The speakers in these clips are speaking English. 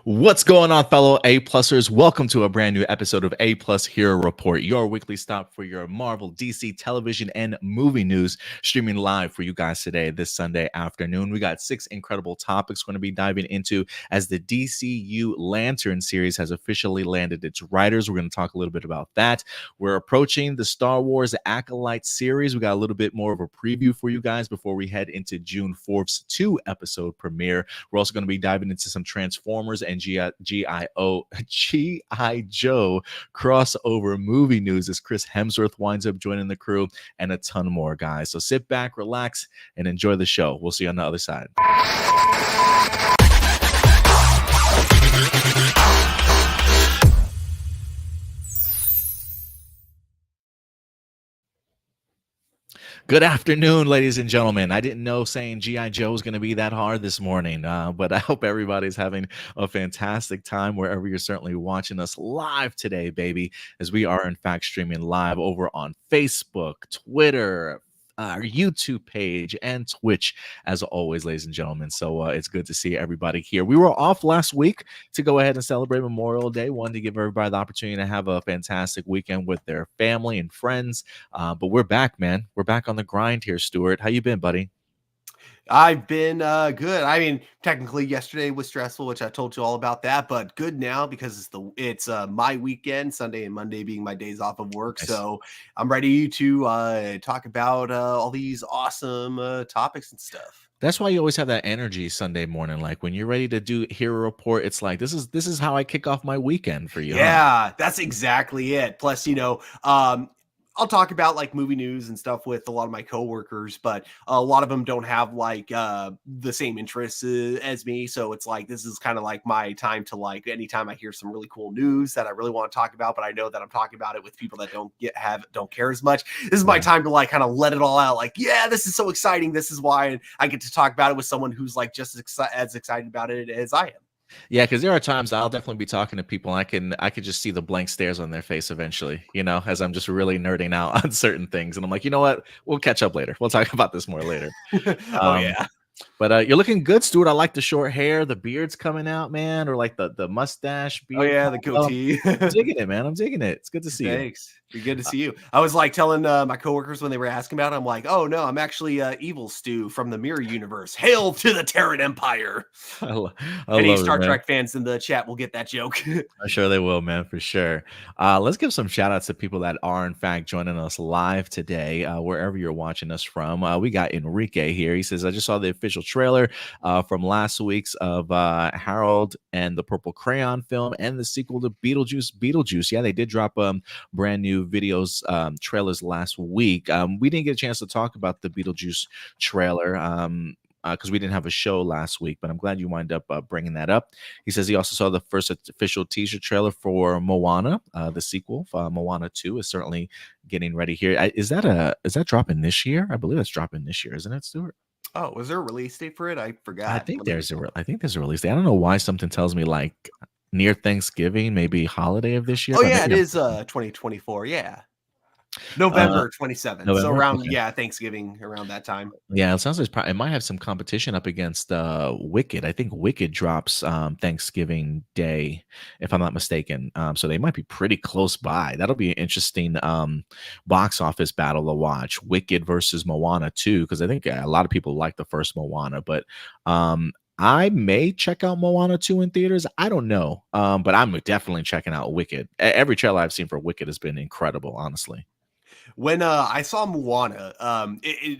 What's going on, fellow A-Plusers? Welcome to a brand new episode of A-Plus Hero Report, your weekly stop for your Marvel, DC, television, and movie news, streaming live for you guys today, this Sunday afternoon. We got 6 incredible topics we're going to be diving into as the DCU Lantern series has officially landed its writers. We're going to talk a little bit about that. We're approaching the Star Wars Acolyte series. We got a little bit more of a preview for you guys before we head into June 4th's 2-episode premiere. We're also going to be diving into some Transformers and G.I. Joe crossover movie news as Chris Hemsworth winds up joining the crew, and a ton more, guys. So sit back, relax, and enjoy the show. We'll see you on the other side. Good afternoon, ladies and gentlemen. I didn't know saying G.I. Joe was going to be that hard this morning, but I hope everybody's having a fantastic time wherever you're certainly watching us live today, baby, as we are, in fact, streaming live over on Facebook, Twitter, our YouTube page, and Twitch, as always, ladies and gentlemen. So it's good to see everybody here. We were off last week to go ahead and celebrate Memorial Day. Wanted to give everybody the opportunity to have a fantastic weekend with their family and friends. But we're back, man. We're back on the grind here, Stuart. How you been, buddy? I've been good. I mean, technically yesterday was stressful, which I told you all about that, but good now because it's my weekend, Sunday and Monday being my days off of work. Nice. So I'm ready to talk about all these awesome topics and stuff. That's why you always have that energy Sunday morning. Like when you're ready to do Hero Report, it's like this is how I kick off my weekend for you. Yeah, that's exactly it. Plus, I'll talk about like movie news and stuff with a lot of my coworkers, but a lot of them don't have like the same interests as me. So it's like, this is kind of like my time to, like, anytime I hear some really cool news that I really want to talk about, but I know that I'm talking about it with people that don't care as much. This is my time to like kind of let it all out. Like, yeah, this is so exciting. This is why I get to talk about it with someone who's like just as excited about it as I am. Yeah, because there are times I'll definitely be talking to people and I could just see the blank stares on their face eventually, as I'm just really nerding out on certain things. And I'm like, you know what? We'll catch up later. We'll talk about this more later. Oh, yeah. But you're looking good, Stuart. I like the short hair, the beard's coming out, man, or like the mustache beard. Oh, yeah, the goatee. I'm digging it, man. I'm digging it. It's good to see you. Thanks. Be good to see you. I was like telling my coworkers when they were asking about it, I'm like, oh no, I'm actually Evil Stu from the Mirror Universe. Hail to the Terran Empire. Any Star Trek fans in the chat will get that joke. I'm sure they will, man, for sure. Let's give some shout outs to people that are, in fact, joining us live today, wherever you're watching us from. We got Enrique here. He says, I just saw the official trailer from last week's of Harold and the Purple Crayon film and the sequel to Beetlejuice. Yeah, they did drop brand new videos, trailers last week. We didn't get a chance to talk about the Beetlejuice trailer because we didn't have a show last week, but I'm glad you wind up bringing that up. He says he also saw the first official teaser trailer for Moana, the sequel. Moana 2 is certainly getting ready here. Is that dropping this year? I believe it's dropping this year, isn't it, Stuart? Oh, was there a release date for it? I forgot. I think there's a release date. I don't know why something tells me like near Thanksgiving, maybe holiday of this year. Oh yeah, it is 2024. Yeah. November 27th. So around, okay. Thanksgiving, around that time. Yeah, it sounds like it might have some competition up against Wicked. I think Wicked drops Thanksgiving Day, if I'm not mistaken. So they might be pretty close by. That'll be an interesting box office battle to watch. Wicked versus Moana 2, because I think a lot of people like the first Moana, but I may check out Moana 2 in theaters. I don't know, but I'm definitely checking out Wicked. Every trailer I've seen for Wicked has been incredible, honestly. When I saw Moana,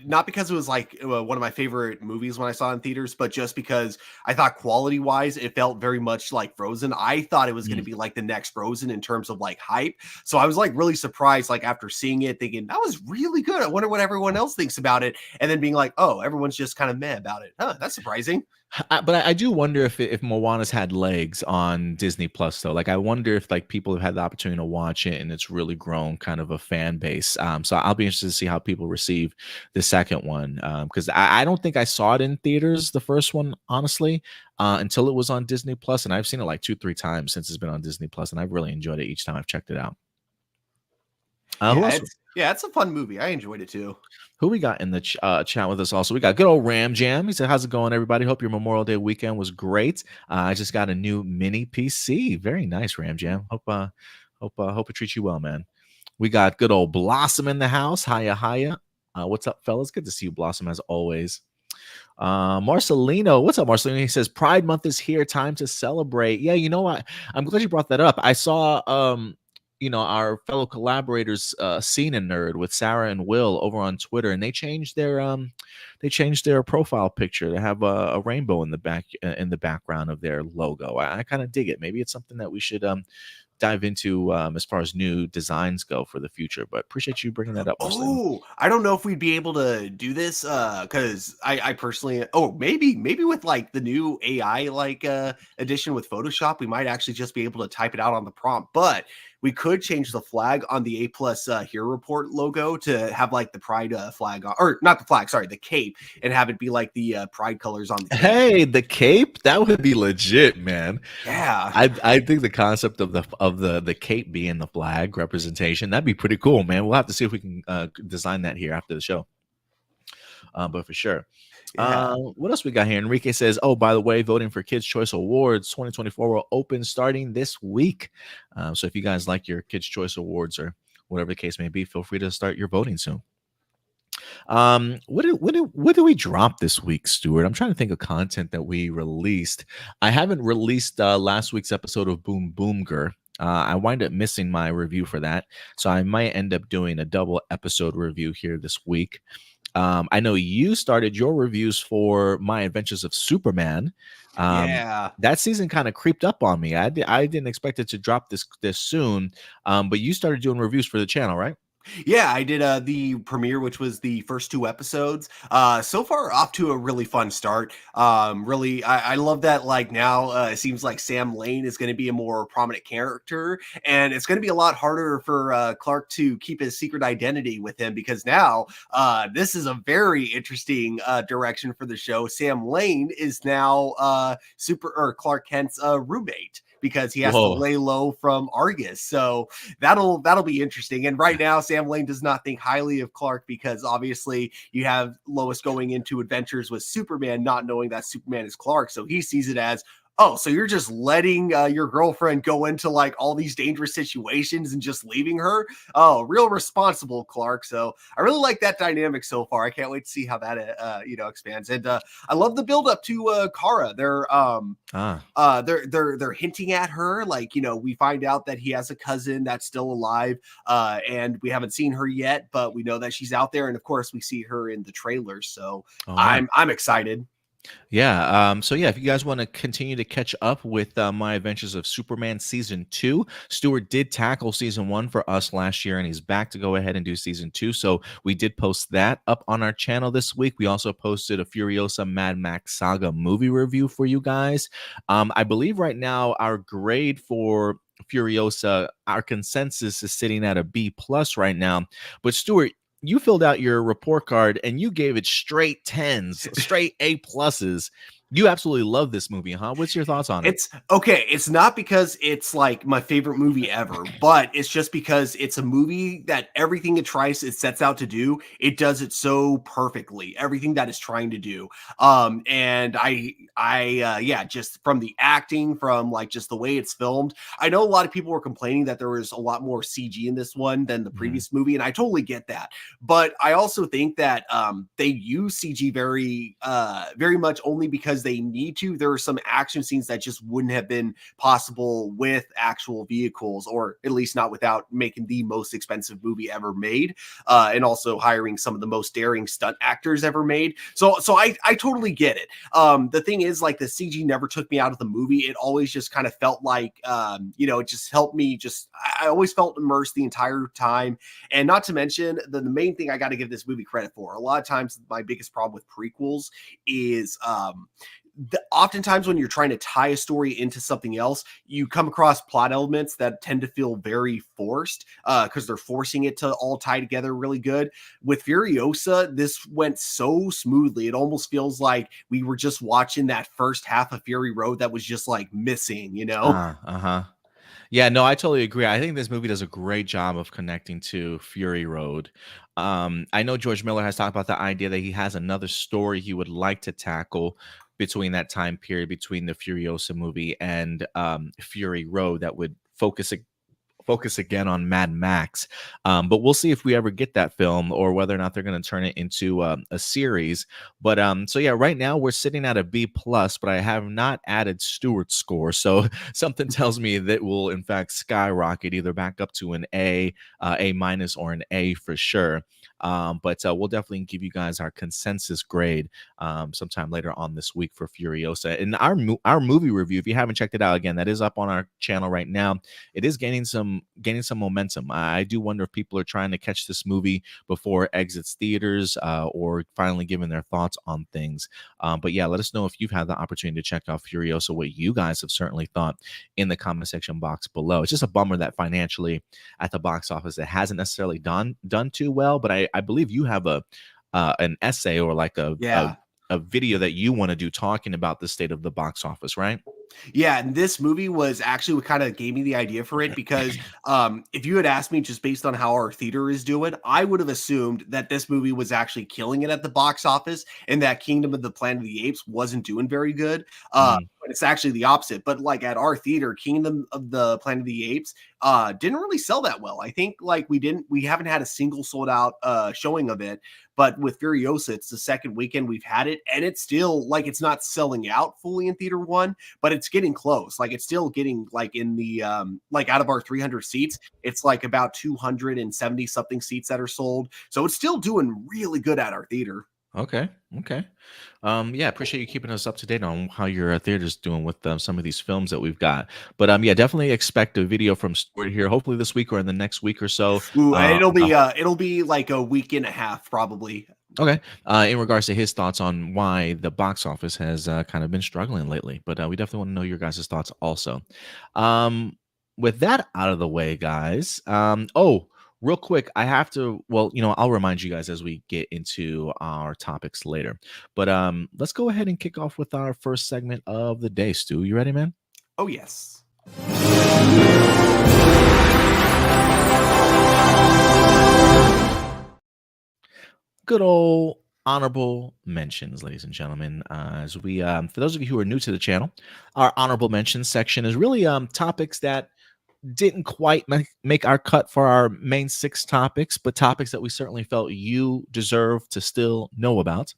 not because it was like one of my favorite movies when I saw it in theaters, but just because I thought quality wise, it felt very much like Frozen. I thought it was going to be like the next Frozen in terms of like hype. So I was like really surprised, like after seeing it, thinking that was really good. I wonder what everyone else thinks about it. And then being like, oh, everyone's just kind of meh about it. Huh, that's surprising. But I do wonder if Moana's had legs on Disney Plus, though. Like, I wonder if like people have had the opportunity to watch it and it's really grown kind of a fan base. So I'll be interested to see how people receive the second one, because I don't think I saw it in theaters, the first one, honestly, until it was on Disney Plus, and I've seen it like 2-3 times since it's been on Disney Plus, and I've really enjoyed it each time I've checked it out. Yeah, it's a fun movie. I enjoyed it too. Who we got in the chat with us also? We got good old Ram Jam. He said, how's it going, everybody? Hope your Memorial Day weekend was great. I just got a new mini PC. Very nice, Ram Jam. Hope it treats you well, man. We got good old Blossom in the house. Hiya, hiya. What's up, fellas? Good to see you, Blossom, as always. Marcelino, what's up, Marcelino? He says Pride Month is here, time to celebrate. Yeah, you know what? I'm glad you brought that up. I saw our fellow collaborators, Scene and Nerd with Sarah and Will over on Twitter, and they changed their profile picture to have a rainbow in the background of their logo. I kind of dig it. Maybe it's something that we should dive into as far as new designs go for the future. But appreciate you bringing that up, Marcelino. Oh, I don't know if we'd be able to do this because I personally, maybe with like the new AI edition with Photoshop, we might actually just be able to type it out on the prompt. But we could change the flag on the APlus Hero Report logo to have like the Pride flag or not the flag, sorry, the cape, and have it be like the Pride colors on the cape. Hey, the cape, that would be legit, man. Yeah. I think the concept of the cape being the flag representation, that'd be pretty cool, man. We'll have to see if we can design that here after the show. But for sure. Yeah. What else we got here? Enrique says, oh, by the way, voting for Kids Choice Awards 2024 will open starting this week. So if you guys like your Kids Choice Awards or whatever the case may be, feel free to start your voting soon. What do we drop this week, Stuart? I'm trying to think of content that we released. I haven't released last week's episode of Boom Boomger. I wind up missing my review for that, so I might end up doing a double episode review here this week. I know you started your reviews for My Adventures of Superman. Yeah. That season kind of creeped up on me. I didn't expect it to drop this soon, but you started doing reviews for the channel, right? Yeah, I did the premiere, which was the first 2 episodes. So far, off to a really fun start. Really, I love that. Like now, it seems like Sam Lane is going to be a more prominent character, and it's going to be a lot harder for Clark to keep his secret identity with him because now this is a very interesting direction for the show. Sam Lane is now Clark Kent's roommate because he has to lay low from Argus. So that'll be interesting. And right now, Sam Lane does not think highly of Clark because obviously you have Lois going into adventures with Superman, not knowing that Superman is Clark. So he sees it as, oh, so you're just letting your girlfriend go into like all these dangerous situations and just leaving her? Oh, real responsible, Clark. So I really like that dynamic so far. I can't wait to see how that expands. And I love the build up to Kara. They're hinting at her, like, we find out that he has a cousin that's still alive, and we haven't seen her yet, but we know that she's out there, and of course we see her in the trailers. So I'm excited. Yeah. So yeah, if you guys want to continue to catch up with My Adventures of Superman season 2, Stuart did tackle season 1 for us last year, and he's back to go ahead and do season 2. So we did post that up on our channel this week. We also posted a Furiosa Mad Max Saga movie review for you guys. I believe right now our grade for Furiosa, our consensus is sitting at a B+ right now. But Stuart, you filled out your report card and you gave it straight 10s, straight A+. You absolutely love this movie, huh? What's your thoughts on it? It's okay. It's not because it's like my favorite movie ever, but it's just because it's a movie that everything it sets out to do, it does it so perfectly. Everything that it's trying to do. And just from the acting, from like just the way it's filmed. I know a lot of people were complaining that there was a lot more CG in this one than the previous movie, and I totally get that. But I also think that they use CG very much only because they need to. There are some action scenes that just wouldn't have been possible with actual vehicles, or at least not without making the most expensive movie ever made, and also hiring some of the most daring stunt actors ever made. So I totally get it. The thing is, like, the CG never took me out of the movie. It always just kind of felt like, it just helped me. I always felt immersed the entire time. And not to mention, the main thing I got to give this movie credit for, a lot of times my biggest problem with prequels is oftentimes when you're trying to tie a story into something else, you come across plot elements that tend to feel very forced because they're forcing it to all tie together really good. With Furiosa, this went so smoothly. It almost feels like we were just watching that first half of Fury Road that was just like missing, Yeah, no, I totally agree. I think this movie does a great job of connecting to Fury Road. I know George Miller has talked about the idea that he has another story he would like to tackle between that time period, between the Furiosa movie and Fury Road, that would focus again on Mad Max. But we'll see if we ever get that film or whether or not they're going to turn it into a series. But so yeah, right now we're sitting at a B plus, but I have not added Stewart's score. So something tells me that will in fact skyrocket either back up to an A minus, or an A for sure. But we'll definitely give you guys our consensus grade sometime later on this week for Furiosa. And our movie review, if you haven't checked it out, again, that is up on our channel right now. It is gaining some momentum. I do wonder if people are trying to catch this movie before it exits theaters, or finally giving their thoughts on things. But yeah, let us know if you've had the opportunity to check out Furiosa, what you guys have certainly thought in the comment section box below. It's just a bummer that financially at the box office it hasn't necessarily done too well. But I believe you have an essay, or like Yeah. a video that you want to do talking about the state of the box office, right? Yeah, and this movie was actually what kind of gave me the idea for it because if you had asked me just based on how our theater is doing, I would have assumed that this movie was actually killing it at the box office and that Kingdom of the Planet of the Apes wasn't doing very good. Mm. But it's actually the opposite. But like at our theater, Kingdom of the Planet of the Apes didn't really sell that well. I think like we haven't had a single sold out showing of it. But with Furiosa, it's the second weekend we've had it, and it's still like it's not selling out fully in theater one, but it's getting close. Like it's still getting like in the like out of our 300 seats, it's like about 270 something seats that are sold. So it's still doing really good at our theater. Okay. Okay. Yeah, appreciate you keeping us up to date on how your theater's doing with some of these films that we've got. But yeah, definitely expect a video from Stuart here, hopefully this week or in the next week or so. Ooh, it'll be like a week and a half probably. Okay. In regards to his thoughts on why the box office has kind of been struggling lately, but we definitely want to know your guys' thoughts also. Um, with that out of the way, guys. Real quick, I have to. Well, I'll remind you guys as we get into our topics later. But let's go ahead and kick off with our first segment of the day. Stu, you ready, man? Oh yes. Good old honorable mentions, ladies and gentlemen. As we, for those of you who are new to the channel, our honorable mentions section is really topics that didn't quite make our cut for our main 6 topics, but topics that we certainly felt you deserve to still know about,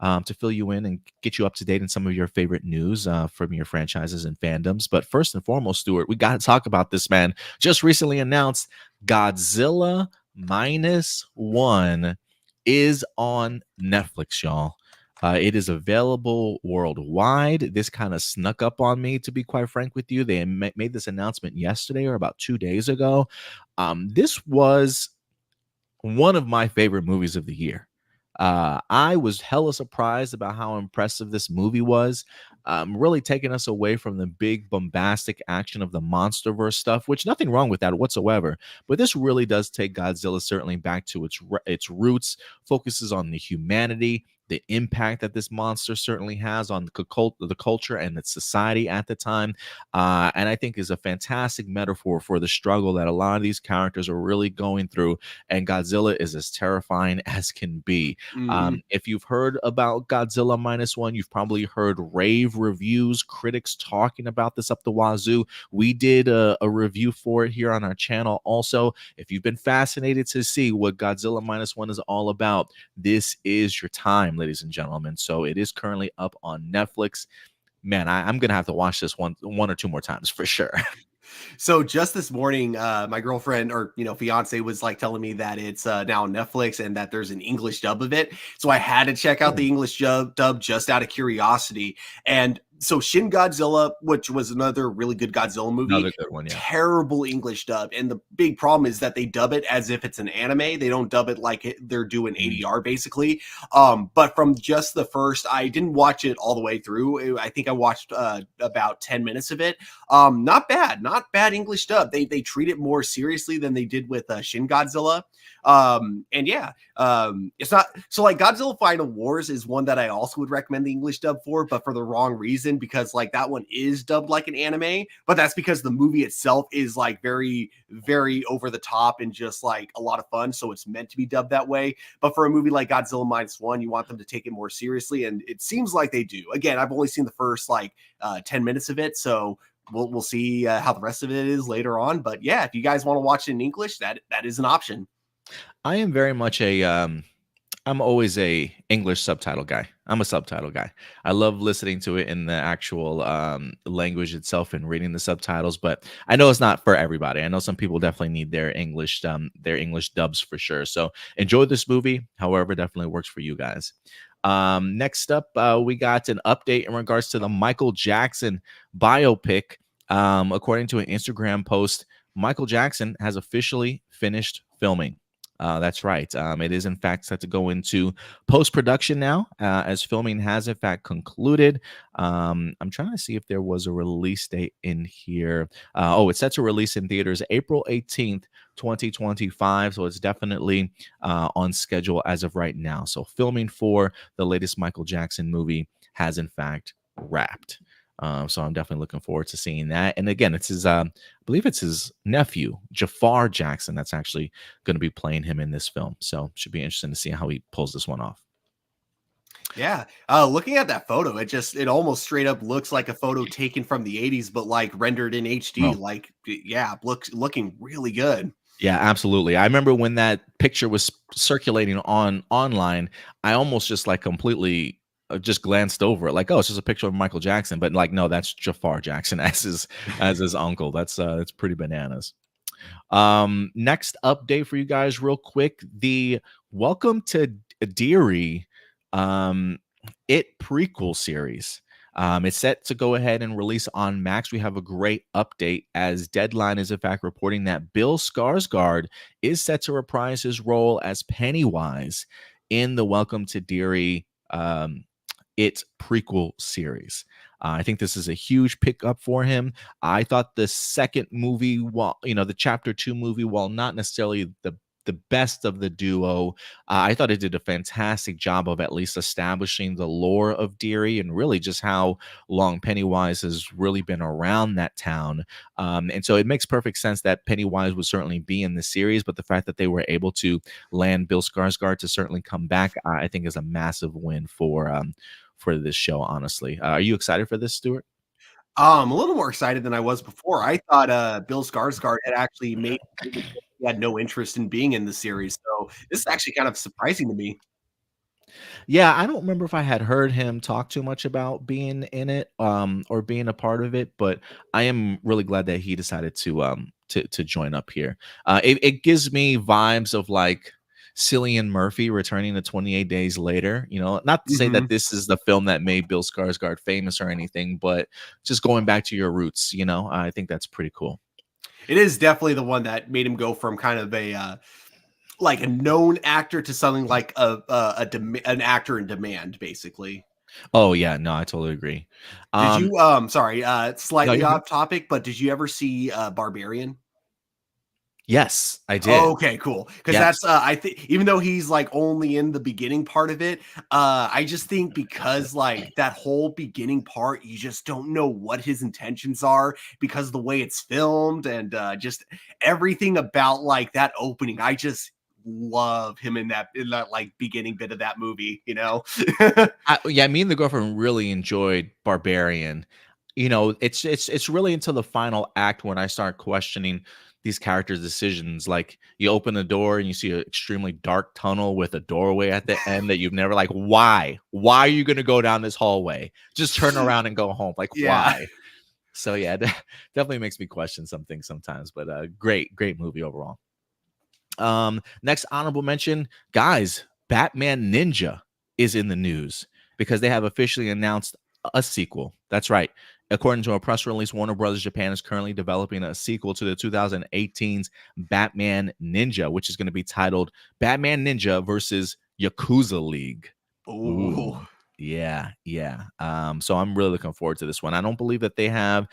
to fill you in and get you up to date in some of your favorite news from your franchises and fandoms. But first and foremost, Stuart, we got to talk about this, man. Just recently announced Godzilla Minus One is on Netflix, y'all. It is available worldwide. This kind of snuck up on me, to be quite frank with you. They made this announcement yesterday or about 2 days ago. This was one of my favorite movies of the year. I was hella surprised about how impressive this movie was. Really taking us away from the big bombastic action of the MonsterVerse stuff, which nothing wrong with that whatsoever. But this really does take Godzilla certainly back to its roots, focuses on the humanity, the impact that this monster certainly has on the culture and its society at the time. And I think is a fantastic metaphor for the struggle that a lot of these characters are really going through. And Godzilla is as terrifying as can be. Mhm. If you've heard about Godzilla Minus One, you've probably heard rave reviews, critics talking about this up the wazoo. We did a review for it here on our channel. Also, if you've been fascinated to see what Godzilla Minus One is all about, this is your time, ladies and gentlemen. So it is currently up on Netflix. Man, I'm gonna have to watch this one or two more times for sure. So just this morning, my girlfriend or fiance was like telling me that it's now on Netflix and that there's an English dub of it. So I had to check out the English dub just out of curiosity. And so Shin Godzilla, which was another really good Godzilla movie, Another good one, yeah. terrible English dub. And the big problem is that they dub it as if it's an anime. They don't dub it like they're doing ADR basically. But from just the first, I didn't watch it all the way through. I think I watched about 10 minutes of it. Not bad English dub. They treat it more seriously than they did with Shin Godzilla. And yeah, it's not so like Godzilla Final Wars is one that I also would recommend the English dub for, but for the wrong reason. reason because like that one is dubbed like an anime, but that's because the movie itself is like very, very over the top and just like a lot of fun. So it's meant to be dubbed that way. But for a movie like Godzilla Minus One, you want them to take it more seriously. And it seems like they do. Again, I've only seen the first like 10 minutes of it. So we'll see how the rest of it is later on. But yeah, if you guys want to watch it in English, that is an option. I am very much a I'm always a English subtitle guy. I'm a subtitle guy. I love listening to it in the actual language itself and reading the subtitles, but I know it's not for everybody. I know some people definitely need their English dubs for sure. So enjoy this movie. However, definitely works for you guys. Next up, we got an update in regards to the Michael Jackson biopic. According to an Instagram post, Michael Jackson has officially finished filming. That's right. It is, in fact, set to go into post-production now, as filming has, in fact, concluded. I'm trying to see if there was a release date in here. It's set to release in theaters April 18th, 2025. So it's definitely on schedule as of right now. So filming for the latest Michael Jackson movie has, in fact, wrapped. So I'm definitely looking forward to seeing that. And again, it's his, I believe it's his nephew, Jafar Jackson, that's actually going to be playing him in this film. So should be interesting to see how he pulls this one off. Yeah. Looking at that photo, it almost straight up looks like a photo taken from the 80s, but like rendered in HD. Oh. Like, yeah, looking really good. Yeah, absolutely. I remember when that picture was circulating online, I almost just like completely just glanced over it, like, oh, it's just a picture of Michael Jackson, but like, no, that's Jafar Jackson as his uncle. That's pretty bananas. Next update for you guys, real quick: the Welcome to Derry, It prequel series. It's set to go ahead and release on Max. We have a great update as Deadline is in fact reporting that Bill Skarsgård is set to reprise his role as Pennywise in the Welcome to Derry It prequel series. I think this is a huge pickup for him. I thought the second movie, while the chapter 2 movie, while not necessarily the best of the duo, I thought it did a fantastic job of at least establishing the lore of Derry and really just how long Pennywise has really been around that town. And so it makes perfect sense that Pennywise would certainly be in the series, but the fact that they were able to land Bill Skarsgård to certainly come back, I think is a massive win for this show, honestly. Are you excited for this, Stuart? A little more excited than I was before. I thought Bill Skarsgård had actually made he had no interest in being in the series. So this is actually kind of surprising to me. Yeah, I don't remember if I had heard him talk too much about being in it, or being a part of it, but I am really glad that he decided to join up here. It gives me vibes of like Cillian Murphy returning to 28 Days Later. Not to say that this is the film that made Bill Skarsgård famous or anything, but just going back to your roots. I think that's pretty cool. It is definitely the one that made him go from kind of a like a known actor to something like an actor in demand, basically. Oh yeah, no, I totally agree. Did Um, you sorry, no, slightly you're good. off topic, but did you ever see Barbarian? Yes, I did. Okay, cool. Because Yes. that's I think even though he's like only in the beginning part of it, I just think because like that whole beginning part, you just don't know what his intentions are because of the way it's filmed and just everything about like that opening. I just love him in that like beginning bit of that movie, you know. Yeah, me and the girlfriend really enjoyed Barbarian. It's really until the final act when I start questioning these characters' decisions. Like you open the door and you see an extremely dark tunnel with a doorway at the end that you've never like, why? Why are you gonna go down this hallway? Just turn around and go home. Like, Yeah. why? So yeah, definitely makes me question some things sometimes. But great movie overall. Next honorable mention, guys, Batman Ninja is in the news because they have officially announced a sequel. That's right. According to a press release, Warner Brothers Japan is currently developing a sequel to the 2018's Batman Ninja, which is going to be titled Batman Ninja versus Yakuza League. Ooh. Ooh. Yeah. So I'm really looking forward to this one. I don't believe that they have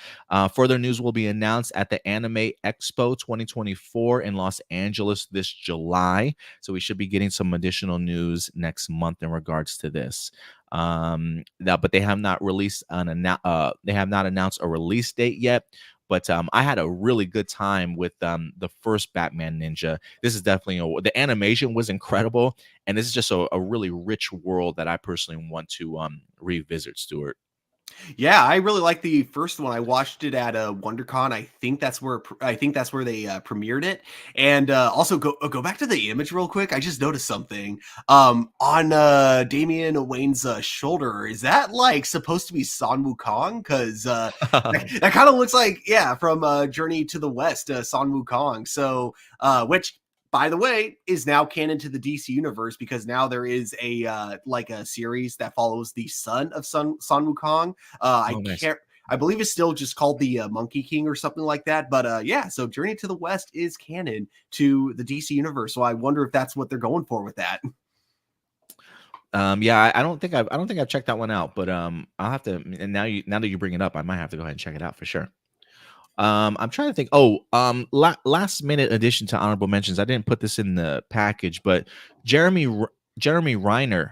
further news will be announced at the Anime Expo 2024 in Los Angeles this July. So we should be getting some additional news next month in regards to this. Now, but they have not released they have not announced a release date yet. But I had a really good time with the first Batman Ninja. This is definitely the animation was incredible, and this is just a really rich world that I personally want to revisit, Stuart. Yeah, I really like the first one. I watched it at WonderCon. I think that's where they premiered it. And also go back to the image real quick. I just noticed something on Damian Wayne's shoulder. Is that like supposed to be Sun Wukong? Because that kind of looks like from Journey to the West, Sun Wukong. So which by the way, is now canon to the DC universe because now there is a like a series that follows the son of Sun Wukong. Oh, nice. I believe it's still just called the Monkey King or something like that. But so Journey to the West is canon to the DC universe. So I wonder if that's what they're going for with that. Yeah, I don't think I've checked that one out, but I'll have to. And now that you bring it up, I might have to go ahead and check it out for sure. I'm trying to think. Last minute addition to honorable mentions. I didn't put this in the package, but Jeremy Reiner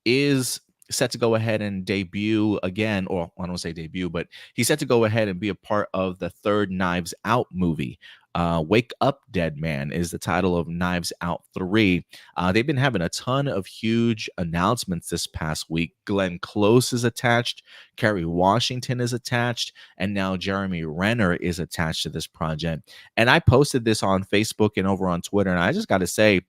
is set to go ahead and debut again, or I don't say debut, but he's set to go ahead and be a part of the third Knives Out movie. Wake Up Dead Man is the title of Knives Out 3. They've been having a ton of huge announcements this past week. Glenn Close is attached, Kerry Washington is attached, and now Jeremy Renner is attached to this project. And I posted this on Facebook and over on Twitter, and I just got to say,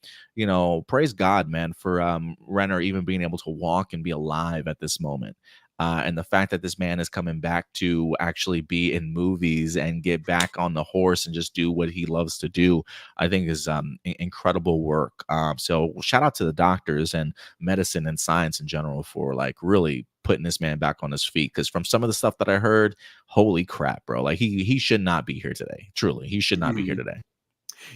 praise God, man, for Renner even being able to walk and be alive at this moment. And the fact that this man is coming back to actually be in movies and get back on the horse and just do what he loves to do, I think is incredible work. So shout out to the doctors and medicine and science in general for like really putting this man back on his feet. Because from some of the stuff that I heard, holy crap, bro! Like he should not be here today. Truly, he should not be here today.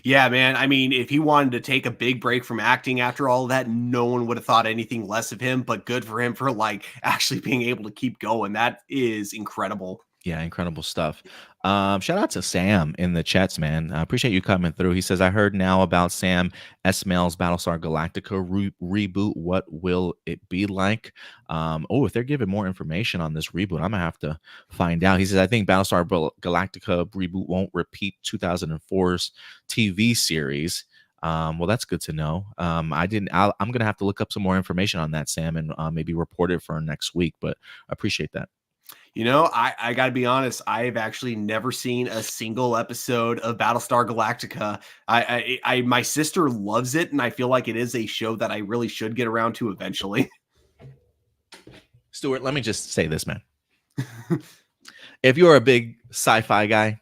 Yeah, man. I mean, if he wanted to take a big break from acting after all of that, no one would have thought anything less of him, but good for him for like actually being able to keep going. That is incredible. Yeah, incredible stuff. Shout out to Sam in the chats, man. I appreciate you coming through. He says, I heard now about Sam Esmail's Battlestar Galactica reboot. What will it be like? If they're giving more information on this reboot, I'm going to have to find out. He says, I think Battlestar Galactica reboot won't repeat 2004's TV series. Well, that's good to know. I'm going to have to look up some more information on that, Sam, and maybe report it for next week, but I appreciate that. I got to be honest. I've actually never seen a single episode of Battlestar Galactica. My sister loves it, and I feel like it is a show that I really should get around to eventually. Stuart, let me just say this, man. If you're a big sci-fi guy,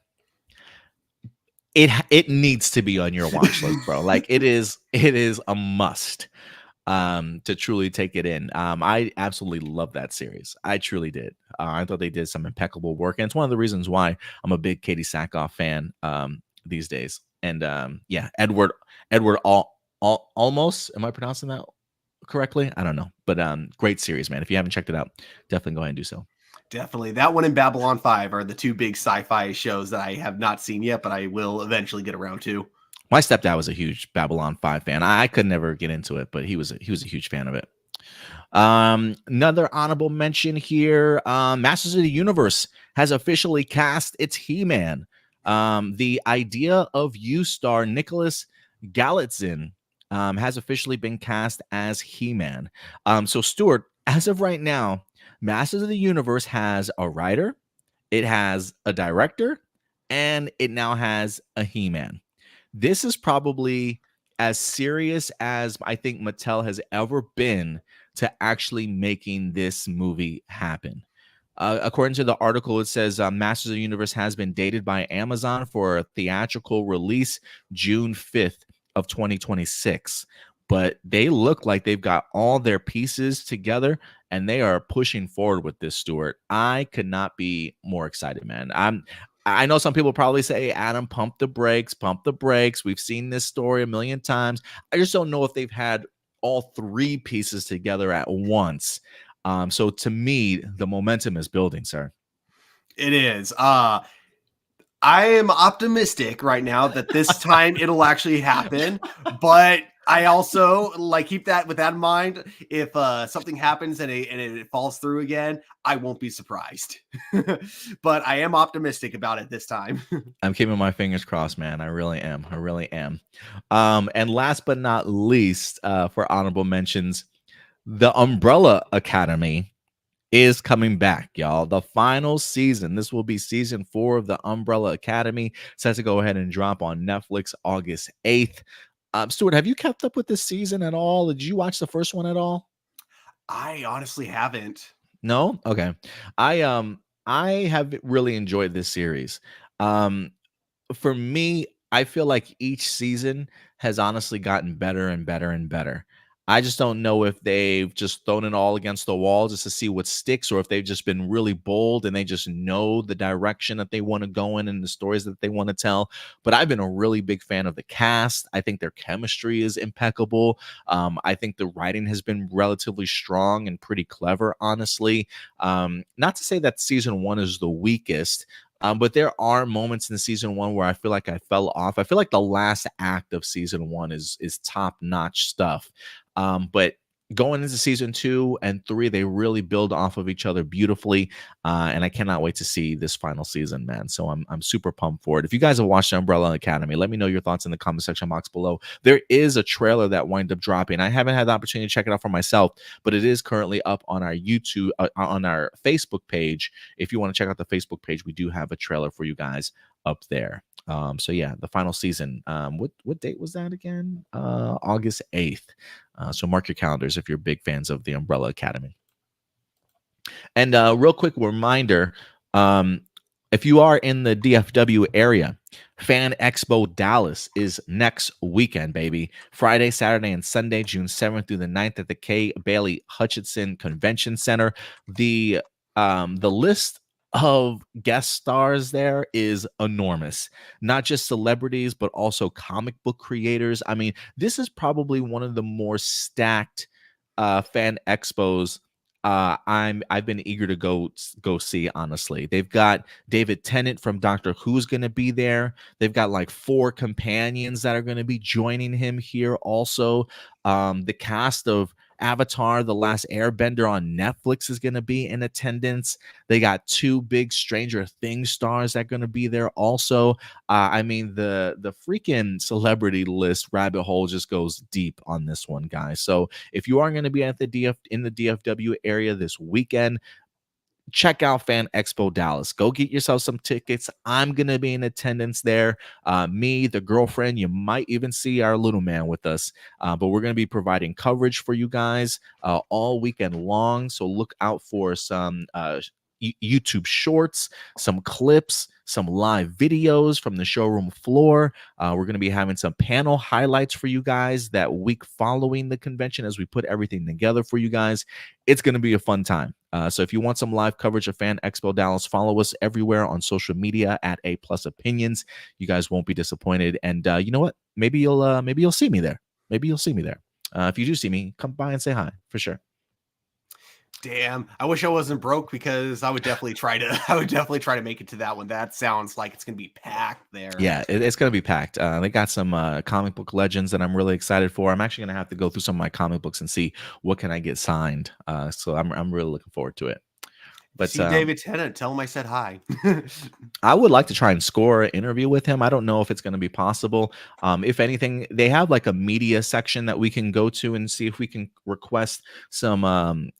it needs to be on your watch list, bro. Like it is a must to truly take it in. I absolutely love that series. I truly did. I thought they did some impeccable work, and it's one of the reasons why I'm a big Katie Sackhoff fan these days. And Edward almost. Am I pronouncing that correctly? I don't know, but great series, man. If you haven't checked it out, definitely go ahead and do so. Definitely. That one and Babylon 5 are the two big sci-fi shows that I have not seen yet, but I will eventually get around to. My stepdad was a huge Babylon 5 fan. I could never get into it, but he was a huge fan of it. Another honorable mention here. Masters of the Universe has officially cast its He-Man. The idea of U-Star Nicholas Galitzin has officially been cast as He-Man. So Stuart, as of right now, Masters of the Universe has a writer, it has a director, and it now has a He-Man. This is probably as serious as I think Mattel has ever been to actually making this movie happen. According to the article, it says Masters of the Universe has been dated by Amazon for a theatrical release June 5th of 2026. But they look like they've got all their pieces together and they are pushing forward with this, Stuart. I could not be more excited, man. I know some people probably say, Adam, pump the brakes. We've seen this story a million times. I just don't know if they've had all three pieces together at once. So to me, the momentum is building, sir. It is. I am optimistic right now that this time it'll actually happen, but I also like keep that with that in mind. If something happens and it falls through again, I won't be surprised. But I am optimistic about it this time. I'm keeping my fingers crossed, man. I really am. I really am. And last but not least, for honorable mentions, the Umbrella Academy is coming back, y'all. The final season. This will be season 4 of the Umbrella Academy. Set to go ahead and drop on Netflix August 8th. Stuart, have you kept up with this season at all? Did you watch the first one at all? I honestly haven't. No? Okay. I have really enjoyed this series. Um for me, I feel like each season has honestly gotten better and better and better. I just don't know if they've just thrown it all against the wall just to see what sticks, or if they've just been really bold and they just know the direction that they want to go in and the stories that they want to tell. But I've been a really big fan of the cast. I think their chemistry is impeccable. I think the writing has been relatively strong and pretty clever, honestly. Not to say that season 1 is the weakest, but there are moments in season 1 where I feel like I fell off. I feel like the last act of season 1 is top notch stuff. But going into season 2 and 3, they really build off of each other beautifully, and I cannot wait to see this final season, man. So I'm super pumped for it. If you guys have watched Umbrella Academy, let me know your thoughts in the comment section box below. There is a trailer that wind up dropping. I haven't had the opportunity to check it out for myself, but it is currently up on our YouTube, on our Facebook page. If you want to check out the Facebook page, we do have a trailer for you guys up there. So yeah, the final season. What date was that again? August 8th. So mark your calendars if you're big fans of the Umbrella Academy. And real quick reminder, if you are in the DFW area, Fan Expo Dallas is next weekend, baby. Friday, Saturday, and Sunday, June 7th through the 9th at the K. Bailey Hutchinson Convention Center. The list of guest stars there is enormous. Not just celebrities, but also comic book creators. I mean, this is probably one of the more stacked fan expos I've been eager to go see, honestly. They've got David Tennant from Doctor Who's going to be there. They've got like 4 companions that are going to be joining him here also. The cast of Avatar: The Last Airbender on Netflix is going to be in attendance. They got 2 big Stranger Things stars that are going to be there also. I mean, the freaking celebrity list rabbit hole just goes deep on this one, guys. So if you are going to be at the DFW area this weekend, check out Fan Expo Dallas. Go get yourself some tickets. I'm going to be in attendance there. Me, the girlfriend, you might even see our little man with us. But we're going to be providing coverage for you guys all weekend long. So look out for some YouTube shorts, some clips, some live videos from the showroom floor. We're going to be having some panel highlights for you guys that week following the convention as we put everything together for you guys. It's going to be a fun time. So if you want some live coverage of Fan Expo Dallas, follow us everywhere on social media at APlus Opinions. You guys won't be disappointed. And you know what? Maybe you'll see me there. Maybe you'll see me there. If you do see me, come by and say hi for sure. Damn, I wish I wasn't broke because I would definitely try to make it to that one. That sounds like it's gonna be packed there. Yeah, it's gonna be packed. They got some comic book legends that I'm really excited for. I'm actually gonna have to go through some of my comic books and see what can I get signed. So I'm really looking forward to it. But see David Tennant, tell him I said hi. I would like to try and score an interview with him. I don't know if it's going to be possible. If anything, they have like a media section that we can go to and see if we can request some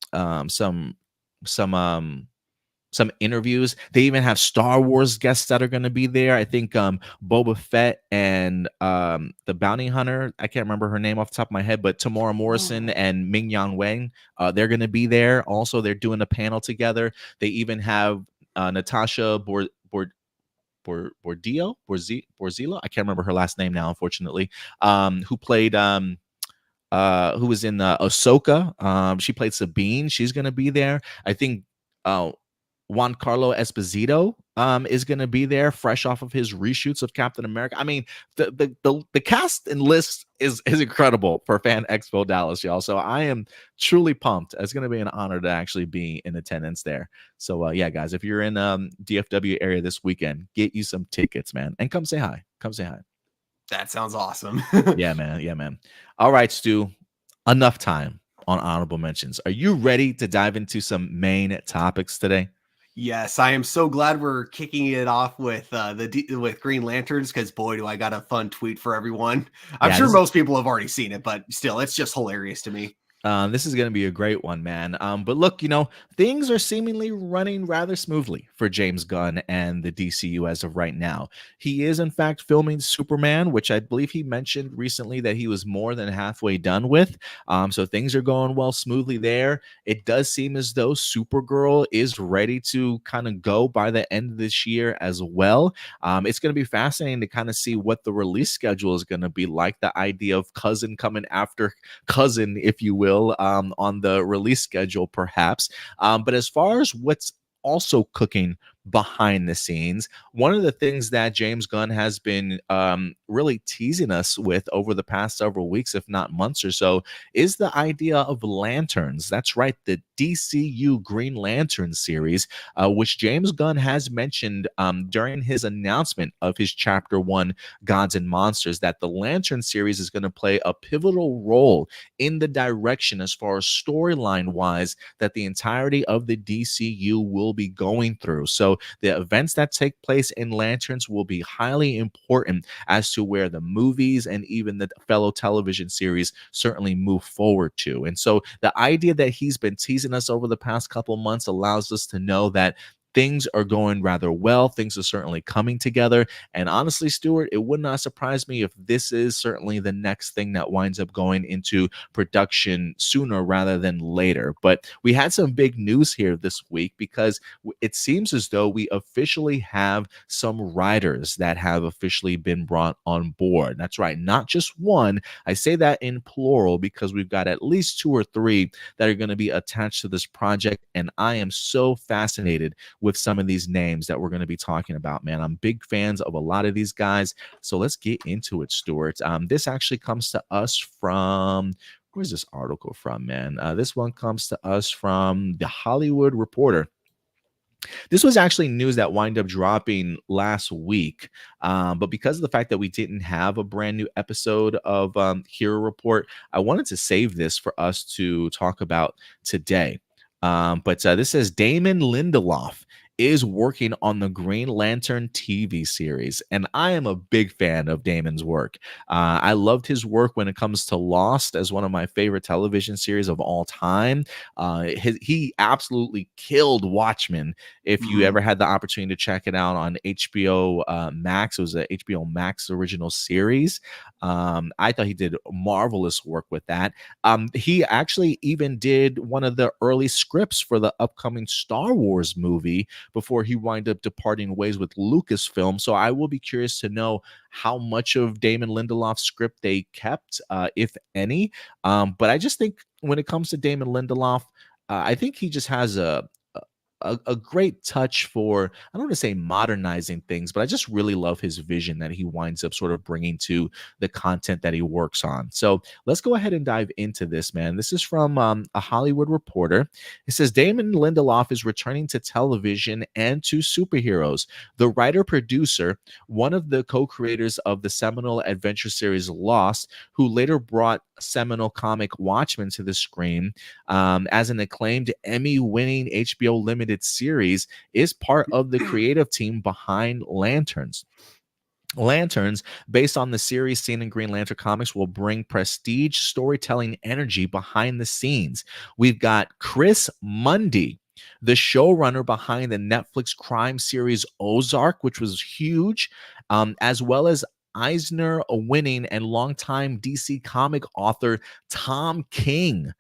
interviews. They even have Star Wars guests that are going to be there. I think Boba Fett and the bounty hunter, I can't remember her name off the top of my head, but Tamora Morrison and Ming Yang Wang, they're going to be there. Also, they're doing a panel together. They even have Natasha Borzillo. I can't remember her last name now, unfortunately. Who played who was in Ahsoka. She played Sabine. She's going to be there. I think Juan Carlo Esposito is going to be there, fresh off of his reshoots of Captain America. I mean, the cast and list is incredible for Fan Expo Dallas, y'all. So I am truly pumped. It's going to be an honor to actually be in attendance there. So yeah, guys, if you're in DFW area this weekend, get you some tickets, man, and come say hi. Come say hi. That sounds awesome. Yeah, man. Yeah, man. All right, Stu. Enough time on honorable mentions. Are you ready to dive into some main topics today? Yes, I am so glad we're kicking it off with with Green Lanterns, because boy, do I got a fun tweet for everyone. I'm Yeah, sure most people have already seen it, but still, it's just hilarious to me. This is going to be a great one, man. But look, things are seemingly running rather smoothly for James Gunn and the DCU as of right now. He is, in fact, filming Superman, which I believe he mentioned recently that he was more than halfway done with. So things are going well smoothly there. It does seem as though Supergirl is ready to kind of go by the end of this year as well. It's going to be fascinating to kind of see what the release schedule is going to be like. The idea of cousin coming after cousin, if you will, on the release schedule, perhaps. But as far as what's also cooking behind the scenes, one of the things that James Gunn has been really teasing us with over the past several weeks, if not months or so, is the idea of lanterns. That's right, the DCU Green Lantern series, which James Gunn has mentioned during his announcement of his Chapter 1 Gods and Monsters, that the Lantern series is going to play a pivotal role in the direction, as far as storyline wise, that the entirety of the DCU will be going through. So the events that take place in Lanterns will be highly important as to where the movies and even the fellow television series certainly move forward to. And so the idea that he's been teasing us over the past couple months allows us to know that things are going rather well. Things are certainly coming together. And honestly, Stuart, it would not surprise me if this is certainly the next thing that winds up going into production sooner rather than later. But we had some big news here this week, because it seems as though we officially have some writers that have officially been brought on board. That's right, not just one. I say that in plural because we've got at least 2 or 3 that are going to be attached to this project. And I am so fascinated with some of these names that we're going to be talking about, man. I'm big fans of a lot of these guys. So let's get into it, Stuart. This actually comes to us from, where's this article from, man? This one comes to us from The Hollywood Reporter. This was actually news that wind up dropping last week, but because of the fact that we didn't have a brand new episode of Hero Report, I wanted to save this for us to talk about today. But this says Damon Lindelof is working on the Green Lantern TV series, and I am a big fan of Damon's work. I loved his work when it comes to Lost as one of my favorite television series of all time. He absolutely killed Watchmen. If you ever had the opportunity to check it out on HBO Max, it was a HBO Max original series. I thought he did marvelous work with that. He actually even did one of the early scripts for the upcoming Star Wars movie before he wound up departing ways with Lucasfilm. So I will be curious to know how much of Damon Lindelof's script they kept, if any. But I just think when it comes to Damon Lindelof, I think he just has a great touch for, I don't want to say modernizing things, but I just really love his vision that he winds up sort of bringing to the content that he works on. So let's go ahead and dive into this, man. This is from a Hollywood Reporter. It says Damon Lindelof is returning to television and to superheroes. The writer-producer, one of the co-creators of the seminal adventure series Lost, who later brought seminal comic Watchmen to the screen as an acclaimed Emmy-winning HBO limited series, is part of the creative team behind Lanterns. Lanterns, based on the series seen in Green Lantern comics, will bring prestige storytelling energy behind the scenes. We've got Chris Mundy, the showrunner behind the Netflix crime series Ozark, which was huge, as well as Eisner-winning and longtime DC comic author Tom King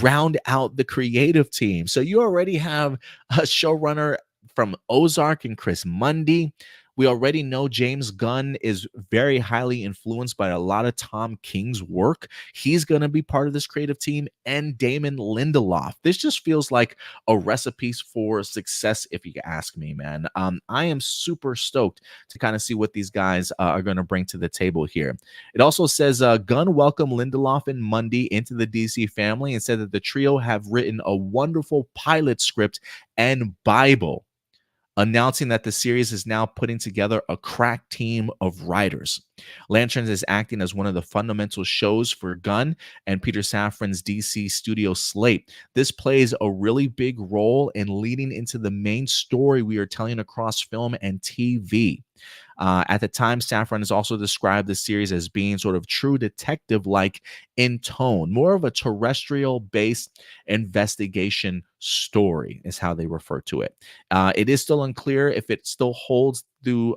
round out the creative team. So you already have a showrunner from Ozark and Chris Mundy. We already know James Gunn is very highly influenced by a lot of Tom King's work. He's going to be part of this creative team, and Damon Lindelof. This just feels like a recipe for success, if you ask me, man. I am super stoked to kind of see what these guys are going to bring to the table here. It also says Gunn welcomed Lindelof and Mundy into the DC family and said that the trio have written a wonderful pilot script and Bible, announcing that the series is now putting together a crack team of writers. Lanterns is acting as one of the fundamental shows for Gunn and Peter Safran's DC studio slate. This plays a really big role in leading into the main story we are telling across film and TV. At the time, Safran has also described the series as being sort of true detective-like in tone, more of a terrestrial-based investigation story is how they refer to it. It is still unclear if it still holds through.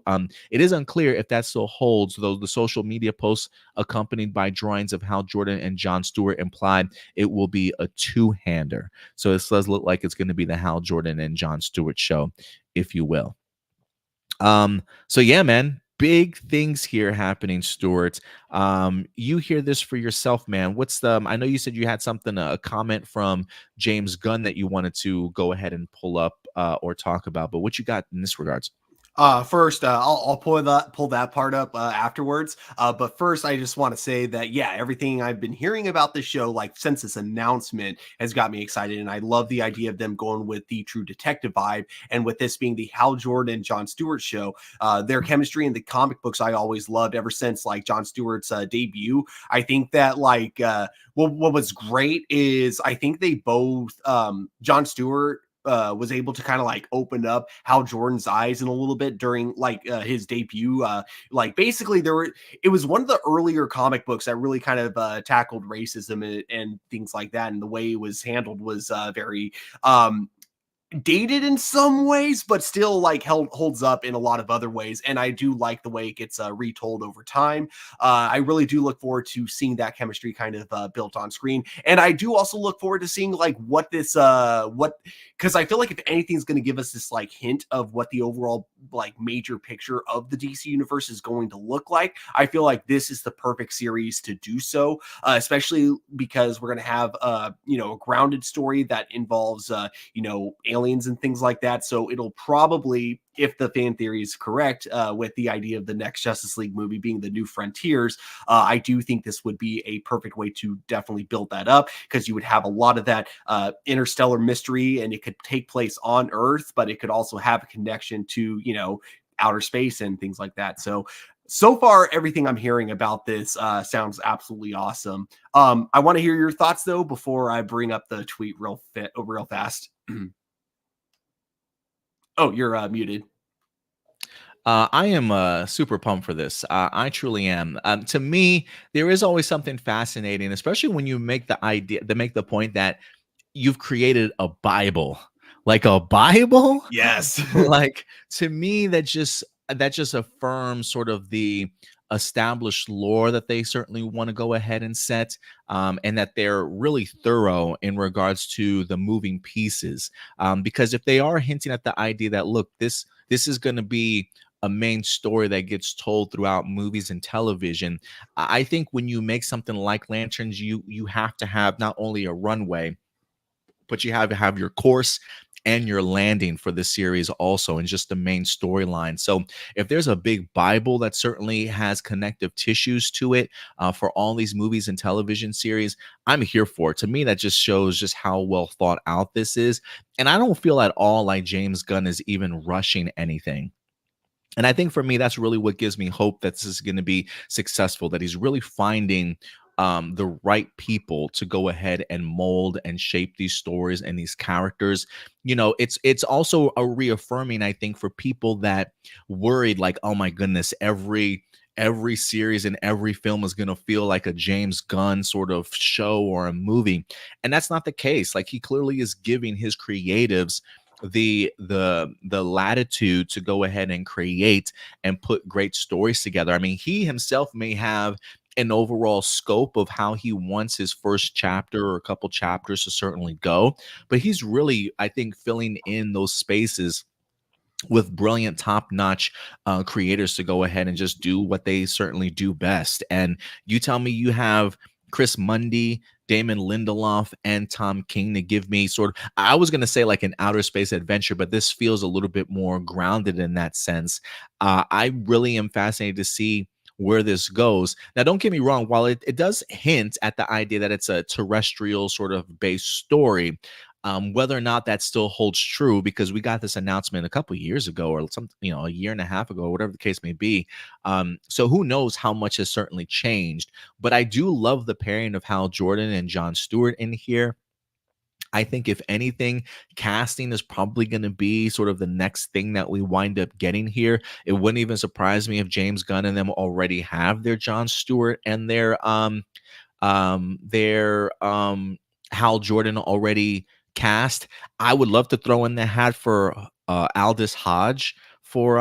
It is unclear if that still holds, though the social media posts accompanied by drawings of Hal Jordan and Jon Stewart implied it will be a two-hander. So this does look like it's going to be the Hal Jordan and Jon Stewart show, if you will. So yeah, man, big things here happening, Stuart. You hear this for yourself, man. What's the I know you said you had something, a comment from James Gunn that you wanted to go ahead and pull up or talk about, but what you got in this regards? First, I'll pull that part up afterwards. But first, I just want to say that yeah, everything I've been hearing about this show, like since this announcement, has got me excited, and I love the idea of them going with the True Detective vibe, and with this being the Hal Jordan Jon Stewart show, their chemistry in the comic books I always loved ever since like Jon Stewart's debut. I think that like what was great is I think they both Jon Stewart was able to kind of like open up Hal Jordan's eyes in a little bit during like his debut. Like basically it was one of the earlier comic books that really kind of tackled racism and things like that. And the way it was handled was very dated in some ways, but still like holds up in a lot of other ways. And I do like the way it gets retold over time. I really do look forward to seeing that chemistry kind of built on screen. And I do also look forward to seeing like what this because I feel like if anything's going to give us this like hint of what the overall like major picture of the DC universe is going to look like, I feel like this is the perfect series to do so, especially because we're going to have a grounded story that involves aliens and things like that. So it'll probably, if the fan theory is correct, with the idea of the next Justice League movie being the New Frontiers, I do think this would be a perfect way to definitely build that up, because you would have a lot of that interstellar mystery, and it could take place on Earth, but it could also have a connection to, outer space and things like that. So far, everything I'm hearing about this sounds absolutely awesome. I want to hear your thoughts, though, before I bring up the tweet real fast. Oh, you're muted. I am super pumped for this. I truly am. To me, there is always something fascinating, especially when you make the point that you've created a Bible, like a Bible. Yes. Like, to me, that just affirms sort of the established lore that they certainly want to go ahead and set, and that they're really thorough in regards to the moving pieces. Because if they are hinting at the idea that, look, this is going to be a main story that gets told throughout movies and television, I think when you make something like Lanterns, you have to have not only a runway, but you have to have your course and your landing for the series also, and just the main storyline. So if there's a big Bible that certainly has connective tissues to it for all these movies and television series, I'm here for it. To me, that just shows just how well thought out this is. And I don't feel at all like James Gunn is even rushing anything. And I think for me, that's really what gives me hope that this is going to be successful, that he's really finding the right people to go ahead and mold and shape these stories and these characters. It's also a reaffirming, I think, for people that worried like, oh my goodness, every series and every film is going to feel like a James Gunn sort of show or a movie. And that's not the case. Like, he clearly is giving his creatives the latitude to go ahead and create and put great stories together. I mean, he himself may have an overall scope of how he wants his first chapter or a couple chapters to certainly go, but he's really, I think, filling in those spaces with brilliant, top-notch creators to go ahead and just do what they certainly do best. And you tell me you have Chris Mundy, Damon Lindelof, and Tom King to give me sort of, I was going to say like an outer space adventure, but this feels a little bit more grounded in that sense. I really am fascinated to see where this goes. Now, don't get me wrong, while it does hint at the idea that it's a terrestrial sort of based story, whether or not that still holds true, because we got this announcement a couple of years ago, or some, a year and a half ago, whatever the case may be. So who knows how much has certainly changed. But I do love the pairing of Hal Jordan and Jon Stewart in here. I think if anything, casting is probably going to be sort of the next thing that we wind up getting here. It wouldn't even surprise me if James Gunn and them already have their Jon Stewart and their Hal Jordan already cast. I would love to throw in the hat for Aldous Hodge for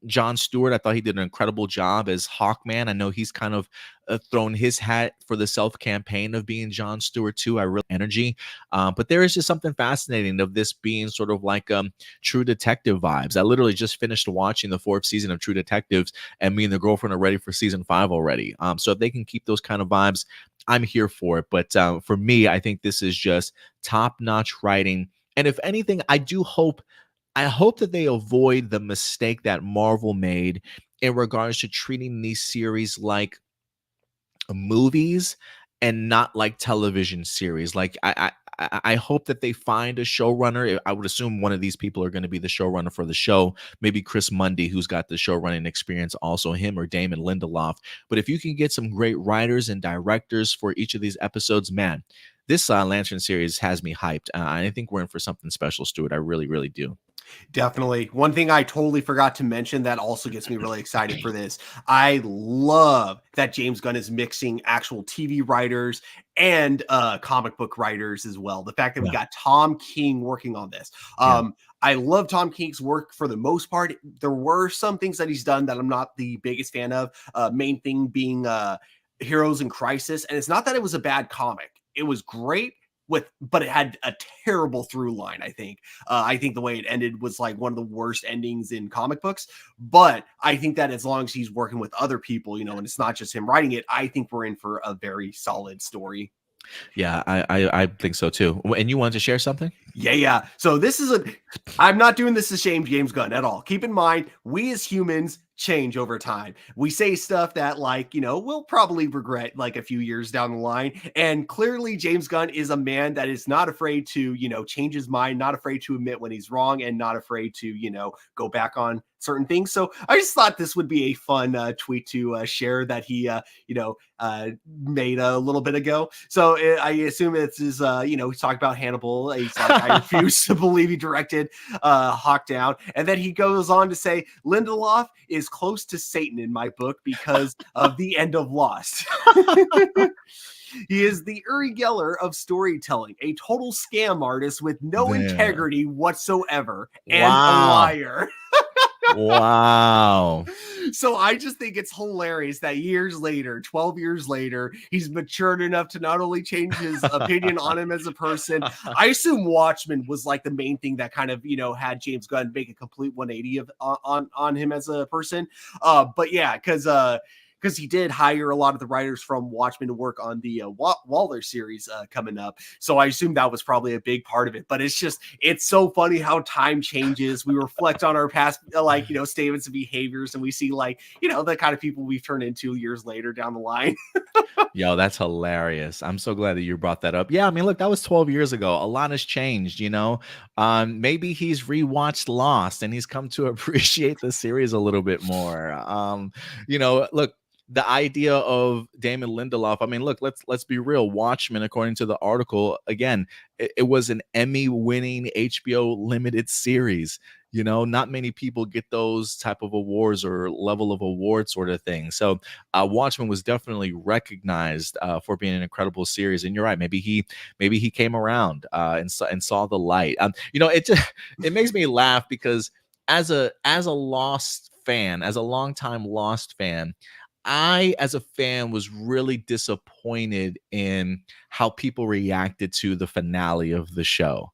Jon Stewart. I thought he did an incredible job as Hawkman. I know he's kind of thrown his hat for the self campaign of being Jon Stewart too. I really energy, but there is just something fascinating of this being sort of like True Detective vibes. I literally just finished watching the 4th season of True Detectives, and me and the girlfriend are ready for season 5 already. So if they can keep those kind of vibes, I'm here for it. But for me, I think this is just top-notch writing. And if anything, I hope that they avoid the mistake that Marvel made in regards to treating these series like movies and not like television series. Like I hope that they find a showrunner. I would assume one of these people are going to be the showrunner for the show. Maybe Chris Mundy, who's got the showrunning experience, also him, or Damon Lindelof. But if you can get some great writers and directors for each of these episodes, man, this Lantern series has me hyped. I think we're in for something special, Stuart. I really, really do. Definitely. One thing I totally forgot to mention that also gets me really excited for this. I love that James Gunn is mixing actual TV writers and comic book writers as well. The fact that we got Tom King working on this. I love Tom King's work for the most part. There were some things that he's done that I'm not the biggest fan of. Main thing being Heroes in Crisis. And it's not that it was a bad comic. It was great, but it had a terrible through line. I think the way it ended was like one of the worst endings in comic books. But I think that as long as he's working with other people, and it's not just him writing it, I think we're in for a very solid story. Yeah, I think so too. And you wanted to share something? Yeah. So I'm not doing this to shame James Gunn at all. Keep in mind, we as humans change over time. We say stuff that we'll probably regret like a few years down the line. And clearly James Gunn is a man that is not afraid to, change his mind, not afraid to admit when he's wrong, and not afraid to, go back on certain things. So I just thought this would be a fun tweet to share that he, made a little bit ago. So I assume it's his, he's talking about Hannibal. He's like, I refuse to believe he directed Hawk Down. And then he goes on to say, Lindelof is close to Satan in my book because of the end of Lost. He is the Uri Geller of storytelling, a total scam artist with no integrity whatsoever, and a liar. Wow. So I just think it's hilarious that years later, 12 years later, he's matured enough to not only change his opinion on him as a person. I assume Watchmen was like the main thing that kind of, had James Gunn make a complete 180 on him as a person. But yeah, because he did hire a lot of the writers from Watchmen to work on the Waller series coming up. So I assume that was probably a big part of it. But it's so funny how time changes. We reflect on our past, statements and behaviors, and we see the kind of people we've turned into years later down the line. Yo, that's hilarious. I'm so glad that you brought that up. Yeah, I mean, look, that was 12 years ago. A lot has changed, maybe he's rewatched Lost and he's come to appreciate the series a little bit more. Look, the idea of Damon Lindelof, I mean, look, let's be real. Watchmen, according to the article, again, it was an Emmy-winning HBO limited series. Not many people get those type of awards or level of award sort of thing. So Watchmen was definitely recognized for being an incredible series. And you're right, maybe he came around and saw the light. It makes me laugh because as a Lost fan, as a longtime Lost fan, I, as a fan, was really disappointed in how people reacted to the finale of the show.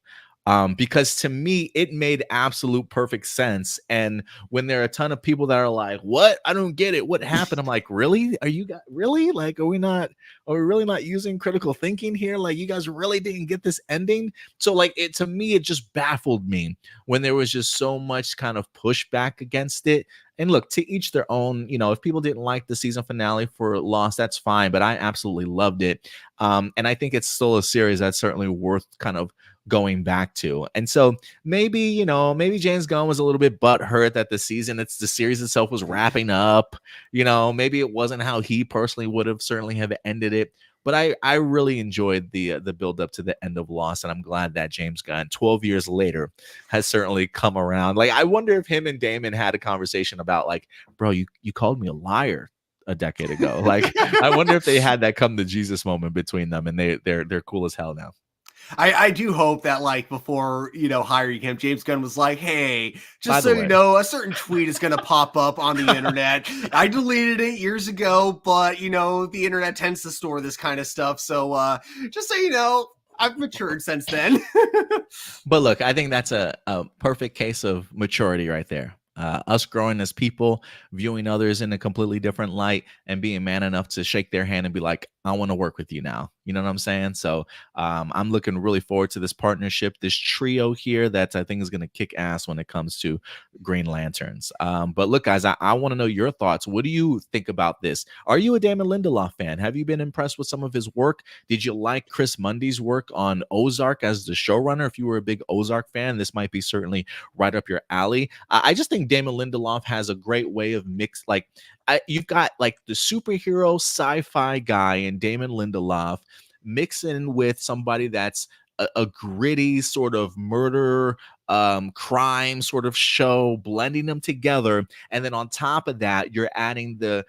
Because to me, it made absolute perfect sense. And when there are a ton of people that are like, "What? I don't get it. What happened?" I'm like, "Really? Are you guys really like? Are we not? Are we really not using critical thinking here? Like, you guys really didn't get this ending?" So, like, it to me, it just baffled me when there was just so much kind of pushback against it. And look, to each their own. You know, if people didn't like the season finale for Lost, that's fine. But I absolutely loved it. And I think it's still a series that's certainly worth kind of going back to. And so maybe, you know, maybe James Gunn was a little bit butthurt that the series itself was wrapping up. You know, maybe it wasn't how he personally would have certainly have ended it. But I really enjoyed the build up to the end of Lost, and I'm glad that James Gunn, 12 years later, has certainly come around. Like, I wonder if him and Damon had a conversation about, like, bro, you called me a liar a decade ago. Like, I wonder if they had that come to Jesus moment between them, and they're cool as hell now. I do hope that, like, before, you know, hiring him, James Gunn was like, "Hey, By just the so way, you know, a certain tweet is going to pop up on the internet. I deleted it years ago, but, you know, the internet tends to store this kind of stuff. So just so you know, I've matured since then." but look, I think that's a perfect case of maturity right there. Us growing as people, viewing others in a completely different light, and being man enough to shake their hand and be like, "I want to work with you now." You know what I'm saying? So I'm looking really forward to this partnership, this trio here that I think is going to kick ass when it comes to Green Lanterns. But look, guys, I want to know your thoughts. What do you think about this? Are you a Damon Lindelof fan? Have you been impressed with some of his work? Did you like Chris Mundy's work on Ozark as the showrunner? If you were a big Ozark fan, this might be certainly right up your alley. I just think Damon Lindelof has a great way of like, you've got like the superhero sci-fi guy in Damon Lindelof mixing with somebody that's a gritty sort of murder crime sort of show, blending them together, and then on top of that you're adding the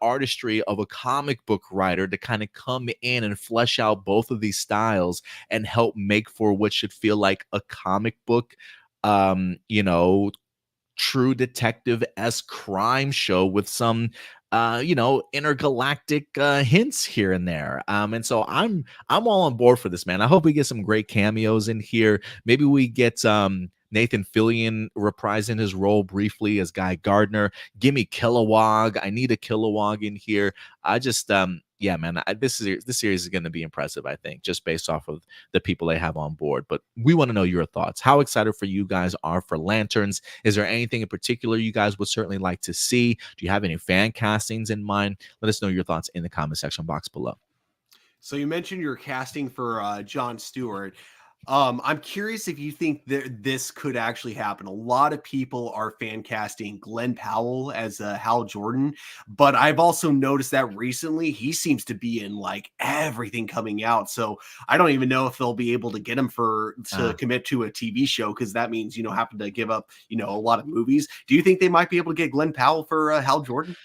artistry of a comic book writer to kind of come in and flesh out both of these styles and help make for what should feel like a comic book, you know, true detective-esque crime show with some you know, intergalactic hints here and there. And so I'm all on board for this, man. I hope we get some great cameos in here. Maybe we get Nathan Fillion reprising his role briefly as Guy Gardner. Give me Kilowog. I need a Kilowog in here. I just yeah, man, this series is going to be impressive, I think, just based off of the people they have on board. But we want to know your thoughts. How excited for you guys are for Lanterns? Is there anything in particular you guys would certainly like to see? Do you have any fan castings in mind? Let us know your thoughts in the comment section box below. So you mentioned you're casting for Jon Stewart. I'm curious if you think that this could actually happen. A lot of people are fan casting Glenn Powell as Hal Jordan, but I've also noticed that recently he seems to be in like everything coming out. So I don't even know if they'll be able to get him to commit to a TV show, because that means, you know, having to give up, you know, a lot of movies. Do you think they might be able to get Glenn Powell for Hal Jordan?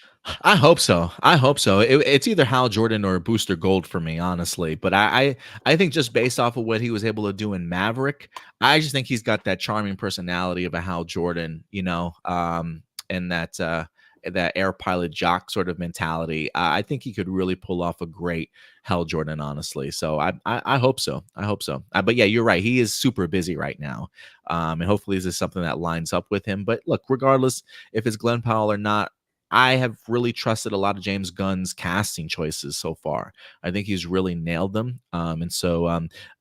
I hope so. I hope so. It's either Hal Jordan or Booster Gold for me, honestly. But I think just based off of what he was able to do in Maverick, I just think he's got that charming personality of a Hal Jordan, you know, and that air pilot jock sort of mentality. I think he could really pull off a great Hal Jordan, honestly. So I hope so. I hope so. But yeah, you're right. He is super busy right now, and hopefully this is something that lines up with him. But look, regardless if it's Glenn Powell or not, I have really trusted a lot of James Gunn's casting choices so far. I think he's really nailed them. And so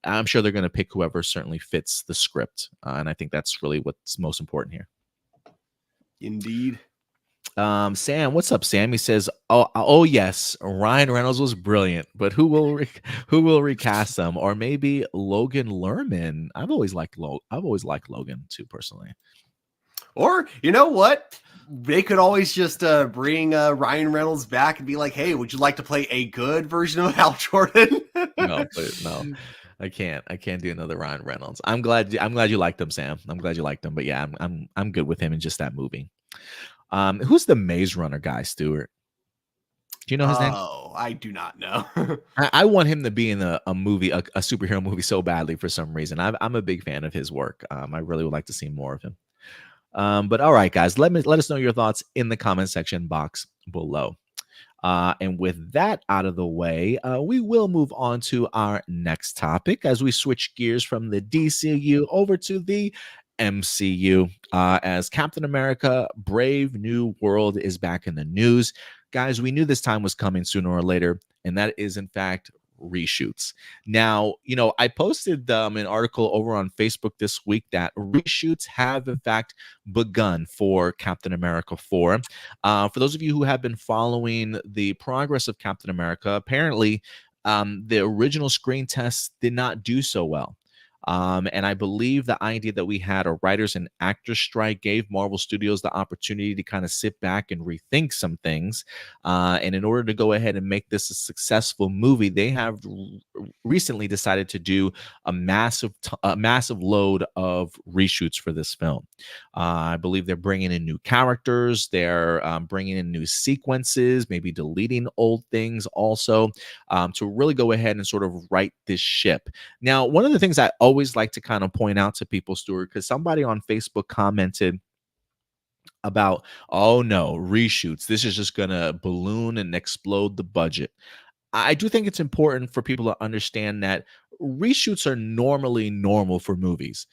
I'm sure they're going to pick whoever certainly fits the script. And I think that's really what's most important here. Indeed. Sam, what's up, Sam? He says, "Oh yes, Ryan Reynolds was brilliant, but who will recast him? Or maybe Logan Lerman? I've always liked Logan too, personally. Or, you know what? They could always just bring Ryan Reynolds back and be like, "Hey, would you like to play a good version of Hal Jordan?" No, no, I can't. I can't do another Ryan Reynolds. I'm glad you liked him, Sam. I'm glad you liked him. But yeah, I'm good with him in just that movie. Who's the Maze Runner guy, Stuart? Do you know his name? Oh, I do not know. I want him to be in a movie, a superhero movie, so badly for some reason. I'm a big fan of his work. I really would like to see more of him. But all right, guys, let us know your thoughts in the comment section box below. And with that out of the way, we will move on to our next topic as we switch gears from the DCU over to the MCU. As Captain America Brave New World is back in the news. Guys, we knew this time was coming sooner or later, and that is, in fact, reshoots. Now, I posted an article over on Facebook this week that reshoots have, in fact, begun for Captain America 4. For those of you who have been following the progress of Captain America, apparently the original screen tests did not do so well. And I believe the idea that we had a writers and actors strike gave Marvel Studios the opportunity to kind of sit back and rethink some things. And in order to go ahead and make this a successful movie, they have recently decided to do a massive load of reshoots for this film. I believe they're bringing in new characters, they're bringing in new sequences, maybe deleting old things also, to really go ahead and sort of right this ship. Now, one of the things I always like to kind of point out to people, Stuart, because somebody on Facebook commented about, oh no, reshoots, this is just going to balloon and explode the budget. I do think it's important for people to understand that reshoots are normally normal for movies.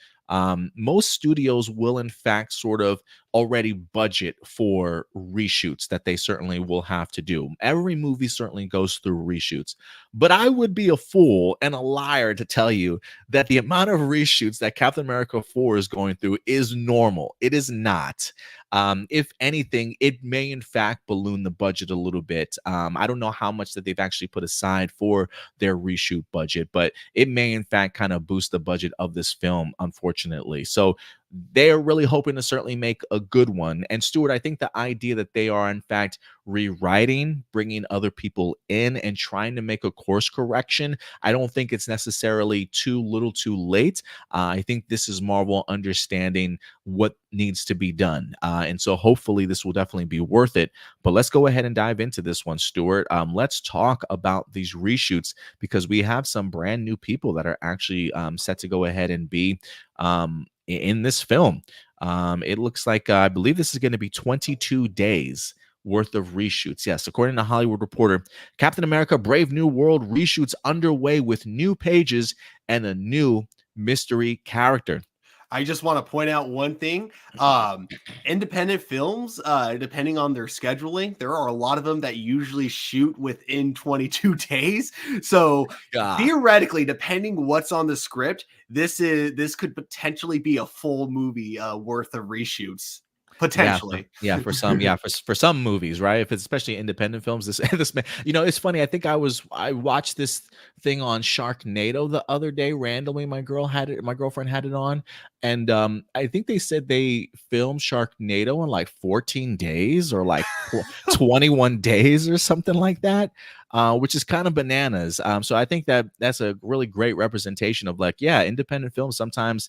Most studios will, in fact, sort of already budget for reshoots that they certainly will have to do. Every movie certainly goes through reshoots. But I would be a fool and a liar to tell you that the amount of reshoots that Captain America 4 is going through is normal. It is not. If anything, it may in fact balloon the budget a little bit. I don't know how much that they've actually put aside for their reshoot budget, but it may in fact kind of boost the budget of this film, unfortunately. So they're really hoping to certainly make a good one. And Stuart, I think the idea that they are in fact rewriting, bringing other people in and trying to make a course correction, I don't think it's necessarily too little too late. I think this is Marvel understanding what needs to be done. And so hopefully this will definitely be worth it. But let's go ahead and dive into this one, Stuart. Let's talk about these reshoots because we have some brand new people that are actually set to go ahead and be in this film. It looks like I believe this is going to be 22 days worth of reshoots. Yes, according to Hollywood Reporter, Captain America Brave New World reshoots underway with new pages and a new mystery character. I just want to point out one thing. Independent films, depending on their scheduling, there are a lot of them that usually shoot within 22 days. So theoretically, depending what's on the script, this could potentially be a full movie worth of reshoots. Potentially. For some movies, right? If it's especially independent films, this it's funny. I think I watched this thing on Sharknado the other day randomly. My girlfriend had it on, and I think they said they filmed Sharknado in like 14 days or like 21 days or something like that. Which is kind of bananas. So I think that's a really great representation of independent films sometimes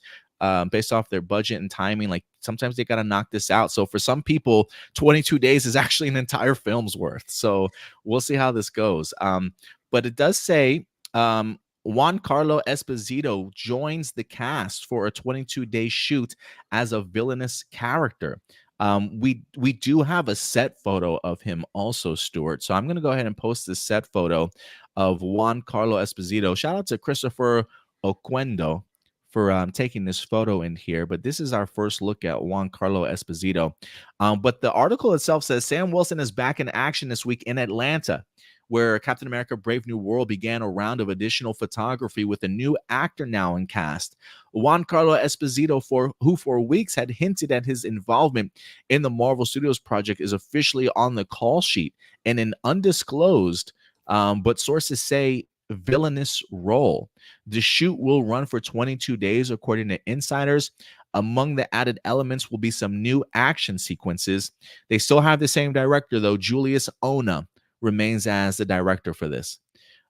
based off their budget and timing, like sometimes they got to knock this out. So for some people, 22 days is actually an entire film's worth. So we'll see how this goes. But it does say Giancarlo Esposito joins the cast for a 22-day shoot as a villainous character. We do have a set photo of him also, Stuart. So I'm going to go ahead and post this set photo of Giancarlo Esposito. Shout out to Christopher Oquendo for taking this photo in here. But this is our first look at Giancarlo Esposito. But the article itself says Sam Wilson is back in action this week in Atlanta, where Captain America Brave New World began a round of additional photography with a new actor now in cast. Giancarlo Esposito, who for weeks had hinted at his involvement in the Marvel Studios project, is officially on the call sheet in an undisclosed, but sources say, villainous role. The shoot will run for 22 days, according to insiders. Among the added elements will be some new action sequences. They still have the same director, though. Julius Ona remains as the director for this.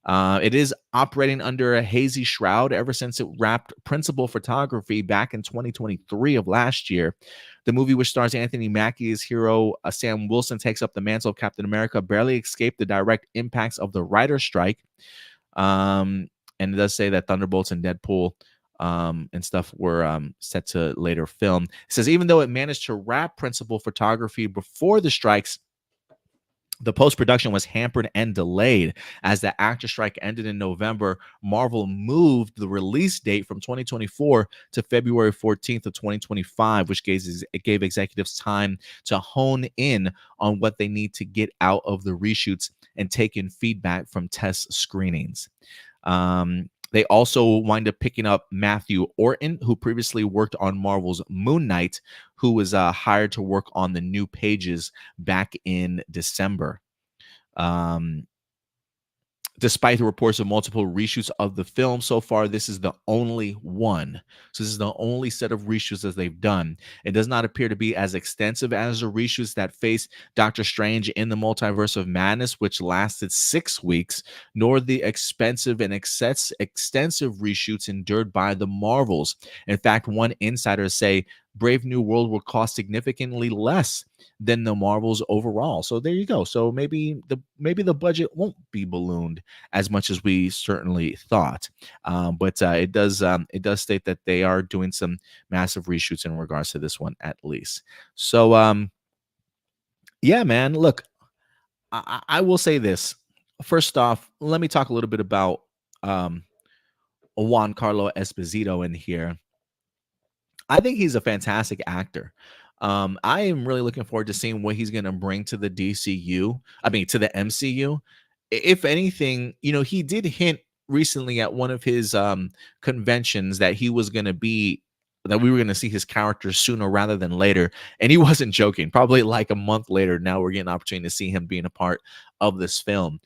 It is operating under a hazy shroud ever since it wrapped principal photography back in 2023 of last year. The movie, which stars Anthony Mackie as hero Sam Wilson, takes up the mantle of Captain America, barely escaped the direct impacts of the writer's strike. And it does say that Thunderbolts and Deadpool and stuff were set to later film. It says even though it managed to wrap principal photography before the strikes, The post-production was hampered and delayed as the actor strike ended in November. Marvel moved the release date from 2024 to February 14th of 2025, which gave executives time to hone in on what they need to get out of the reshoots and take in feedback from test screenings. They also wind up picking up Matthew Orton, who previously worked on Marvel's Moon Knight, who was hired to work on the new pages back in December. Despite the reports of multiple reshoots of the film so far, this is the only one. So this is the only set of reshoots that they've done. It does not appear to be as extensive as the reshoots that faced Doctor Strange in the Multiverse of Madness, which lasted 6 weeks, nor the expensive and extensive reshoots endured by the Marvels. In fact, one insider say Brave New World will cost significantly less than the Marvels overall. So there you go. So maybe the budget won't be ballooned as much as we certainly thought. But it does state that they are doing some massive reshoots in regards to this one at least. So yeah, man. Look, I will say this. First off, let me talk a little bit about Giancarlo Esposito in here. I think he's a fantastic actor. I am really looking forward to seeing what he's going to bring to the DCU. I mean, to the MCU. If anything, he did hint recently at one of his conventions that we were going to see his character sooner rather than later. And he wasn't joking. Probably like a month later, now we're getting an opportunity to see him being a part of this film.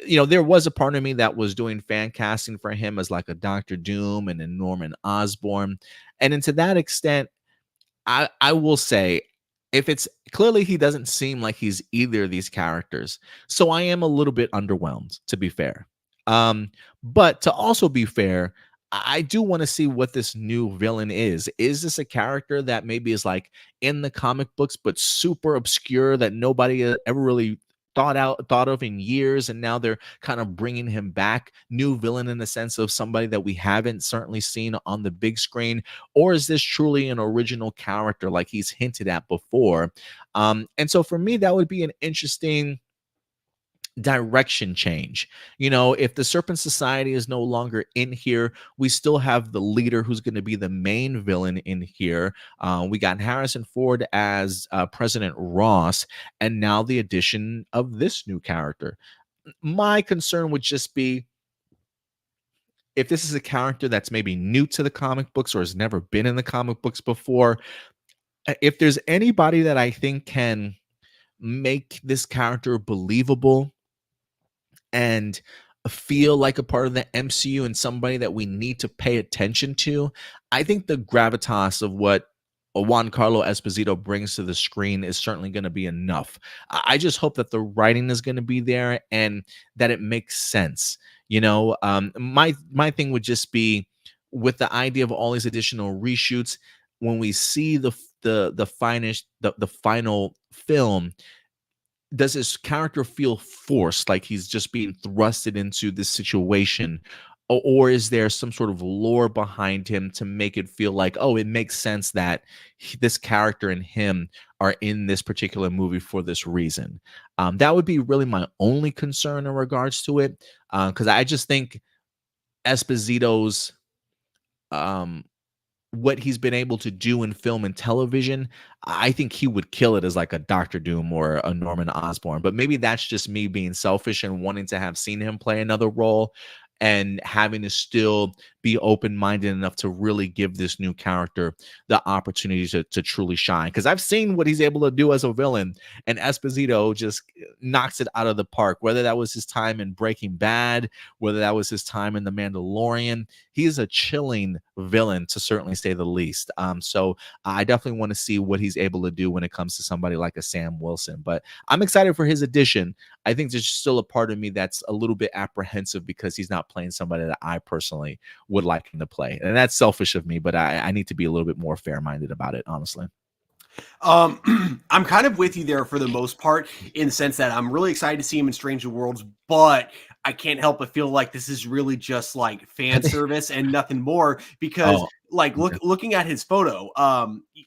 There was a part of me that was doing fan casting for him as like a Doctor Doom and a Norman Osborn. And then to that extent, I will say, if it's clearly he doesn't seem like he's either of these characters. So I am a little bit underwhelmed, to be fair. But to also be fair, I do want to see what this new villain is. Is this a character that maybe is like in the comic books, but super obscure that nobody ever really thought of in years, and now they're kind of bringing him back, new villain in the sense of somebody that we haven't certainly seen on the big screen? Or is this truly an original character like he's hinted at before? And so for me, that would be an interesting direction change. If the Serpent Society is no longer in here, we still have the leader who's going to be the main villain in here. We got Harrison Ford as President Ross, and now the addition of this new character. My concern would just be if this is a character that's maybe new to the comic books or has never been in the comic books before. If there's anybody that I think can make this character believable and feel like a part of the MCU and somebody that we need to pay attention to, I think the gravitas of what Giancarlo Esposito brings to the screen is certainly going to be enough. I just hope that the writing is going to be there and that it makes sense. My thing would just be with the idea of all these additional reshoots. When we see the final film, does his character feel forced, like he's just being thrusted into this situation? Or is there some sort of lore behind him to make it feel like, oh, it makes sense that this character and him are in this particular movie for this reason? That would be really my only concern in regards to it, because I just think Esposito's what he's been able to do in film and television, I think he would kill it as like a Doctor Doom or a Norman Osborn. But maybe that's just me being selfish and wanting to have seen him play another role and having to still be open-minded enough to really give this new character the opportunity to truly shine. Because I've seen what he's able to do as a villain, and Esposito just knocks it out of the park, whether that was his time in Breaking Bad, whether that was his time in The Mandalorian. He is a chilling villain, to certainly say the least. So I definitely want to see what he's able to do when it comes to somebody like a Sam Wilson. But I'm excited for his addition. I think there's still a part of me that's a little bit apprehensive because he's not playing somebody that I personally would like him to play. And that's selfish of me, but I need to be a little bit more fair-minded about it, honestly. I'm kind of with you there for the most part, in the sense that I'm really excited to see him in Strange New Worlds, but I can't help but feel like this is really just like fan service and nothing more, because like Okay. looking at his photo,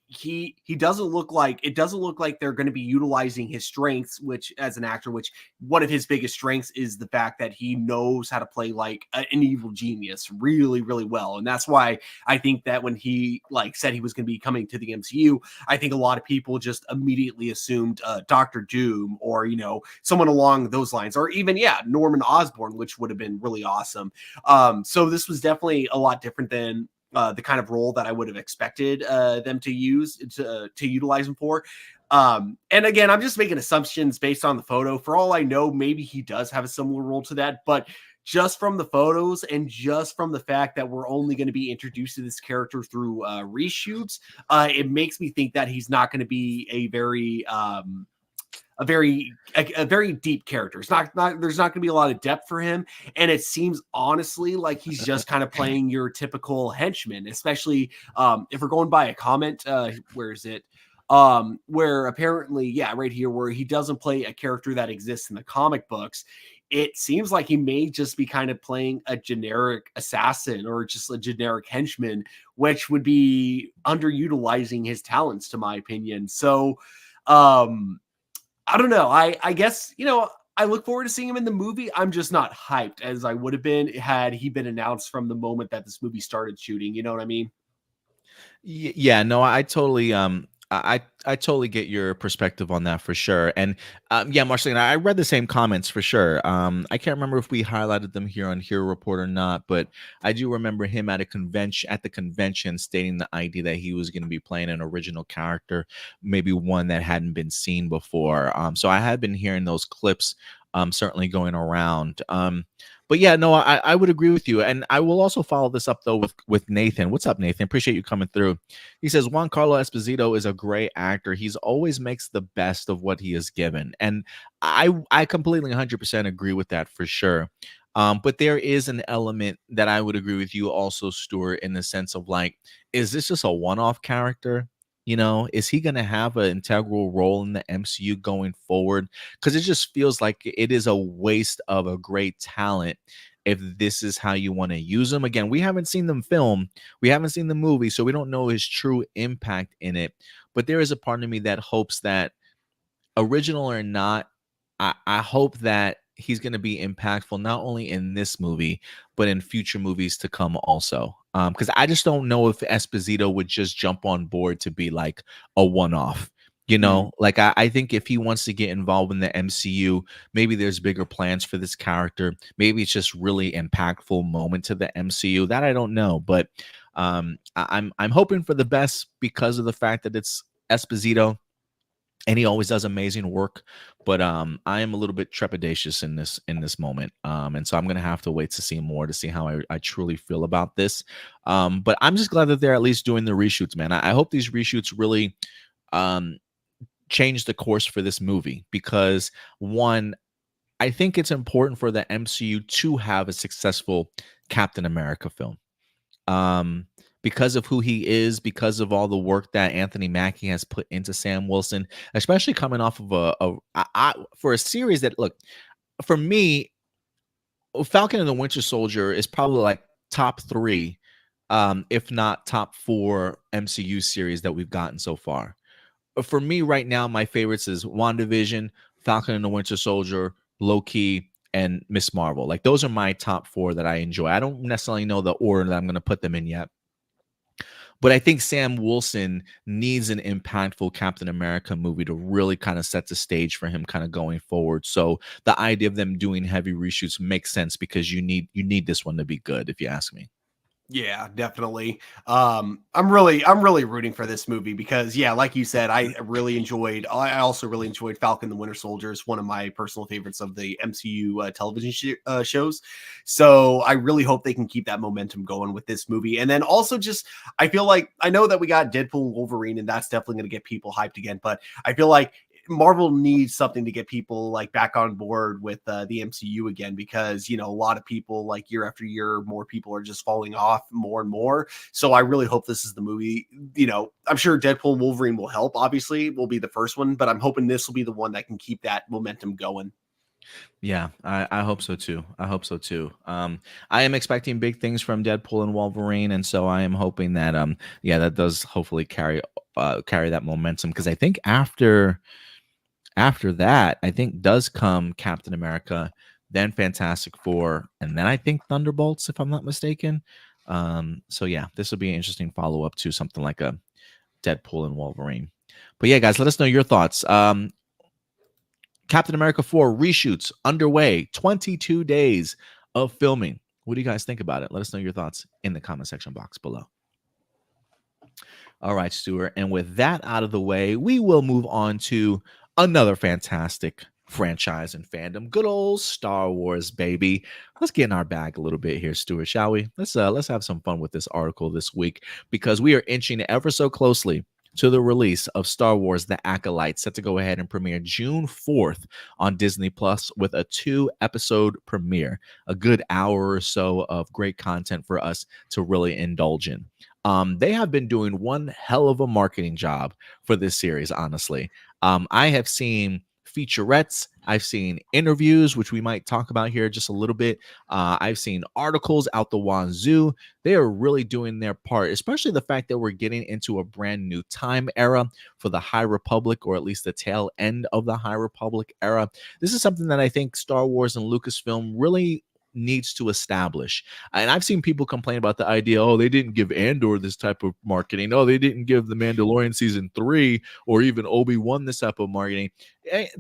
he doesn't look like, it doesn't look like they're going to be utilizing his strengths, which as an actor, which one of his biggest strengths is the fact that he knows how to play like an evil genius really, really well. And that's why I think that when he like said he was going to be coming to the MCU, I think a lot of people just immediately assumed Doctor Doom, or someone along those lines, or even Norman Osborn, which would have been really awesome. So this was definitely a lot different than the kind of role that I would have expected them to use to utilize him for. And again, I'm just making assumptions based on the photo. For all I know, maybe he does have a similar role to that, but just from the photos and just from the fact that we're only going to be introduced to this character through reshoots, it makes me think that he's not going to be a very deep character. It's not there's not going to be a lot of depth for him, and it seems honestly like he's just kind of playing your typical henchman, especially if we're going by a comment. Where is it? Where apparently, right here, where he doesn't play a character that exists in the comic books. It seems like he may just be kind of playing a generic assassin or just a generic henchman, which would be underutilizing his talents, to my opinion. So, I don't know. I guess, I look forward to seeing him in the movie. I'm just not hyped as I would have been had he been announced from the moment that this movie started shooting. You know what I mean? Yeah, no, I totally I totally get your perspective on that for sure. And yeah, Marcelina, I read the same comments for sure. I can't remember if we highlighted them here on Hero Report or not, but I do remember him at the convention stating the idea that he was going to be playing an original character, maybe one that hadn't been seen before. So I had been hearing those clips certainly going around. But yeah, no, I would agree with you. And I will also follow this up though with Nathan. What's up, Nathan? Appreciate you coming through. He says Juan Carlo Esposito is a great actor. He's always makes the best of what he is given. And I completely 100% agree with that for sure. But there is an element that I would agree with you also, Stuart, in the sense of like, is this just a one-off character? Is he going to have an integral role in the MCU going forward? Because it just feels like it is a waste of a great talent if this is how you want to use him. Again, we haven't seen them film, we haven't seen the movie, so we don't know his true impact in it. But there is a part of me that hopes that, original or not, I hope that he's going to be impactful not only in this movie but in future movies to come also. Because I just don't know if Esposito would just jump on board to be like a one-off. Like I think if he wants to get involved in the MCU, maybe there's bigger plans for this character. Maybe it's just really impactful moment to the MCU that I don't know. But I'm hoping for the best because of the fact that it's Esposito and he always does amazing work. But I am a little bit trepidatious in this moment, and so I'm gonna have to wait to see more to see how I truly feel about this. But I'm just glad that they're at least doing the reshoots, man. I hope these reshoots really change the course for this movie, because one, I think it's important for the MCU to have a successful Captain America film. Um, because of who he is, because of all the work that Anthony Mackie has put into Sam Wilson, especially coming off of for a series that, look, for me, Falcon and the Winter Soldier is probably like top three, if not top four MCU series that we've gotten so far. For me right now, my favorites is WandaVision, Falcon and the Winter Soldier, Loki, and Miss Marvel. Like, those are my top four that I enjoy. I don't necessarily know the order that I'm going to put them in yet. But I think Sam Wilson needs an impactful Captain America movie to really kind of set the stage for him kind of going forward. So the idea of them doing heavy reshoots makes sense, because you need this one to be good, if you ask me. Yeah, definitely. I'm really rooting for this movie because, like you said, I also really enjoyed Falcon the Winter Soldier. It's one of my personal favorites of the MCU television shows. So I really hope they can keep that momentum going with this movie. And then also, just, I feel like, I know that we got Deadpool and Wolverine, and that's definitely going to get people hyped again, but I feel like Marvel needs something to get people like back on board with the MCU again, because a lot of people, like, year after year, more people are just falling off more and more. So I really hope this is the movie. I'm sure Deadpool and Wolverine will help. Obviously, will be the first one, but I'm hoping this will be the one that can keep that momentum going. Yeah, I hope so too. I hope so too. I am expecting big things from Deadpool and Wolverine, and so I am hoping that yeah, that does hopefully carry that momentum, because I think after that, I think does come Captain America, then Fantastic Four, and then I think Thunderbolts, if I'm not mistaken. So yeah, this will be an interesting follow up to something like a Deadpool and Wolverine. But yeah, guys, let us know your thoughts. Captain America 4 reshoots underway, 22 days of filming. What do you guys think about it? Let us know your thoughts in the comment section box below. All right, Stuart. And with that out of the way, we will move on to another fantastic franchise and fandom. Good old Star Wars, baby. Let's get in our bag a little bit here, Stuart, shall we? Let's have some fun with this article this week, because we are inching ever so closely to the release of Star Wars The Acolyte, set to go ahead and premiere June 4th on Disney Plus with a 2-episode premiere. A good hour or so of great content for us to really indulge in. They have been doing one hell of a marketing job for this series, honestly. I have seen featurettes, I've seen interviews, which we might talk about here just a little bit. I've seen articles out the wazoo. They are really doing their part, especially the fact that we're getting into a brand new time era for the High Republic, or at least the tail end of the High Republic era. This is something that I think Star Wars and Lucasfilm really needs to establish. And I've seen people complain about the idea, oh, they didn't give Andor this type of marketing. Oh, they didn't give The Mandalorian season 3 or even Obi-Wan this type of marketing.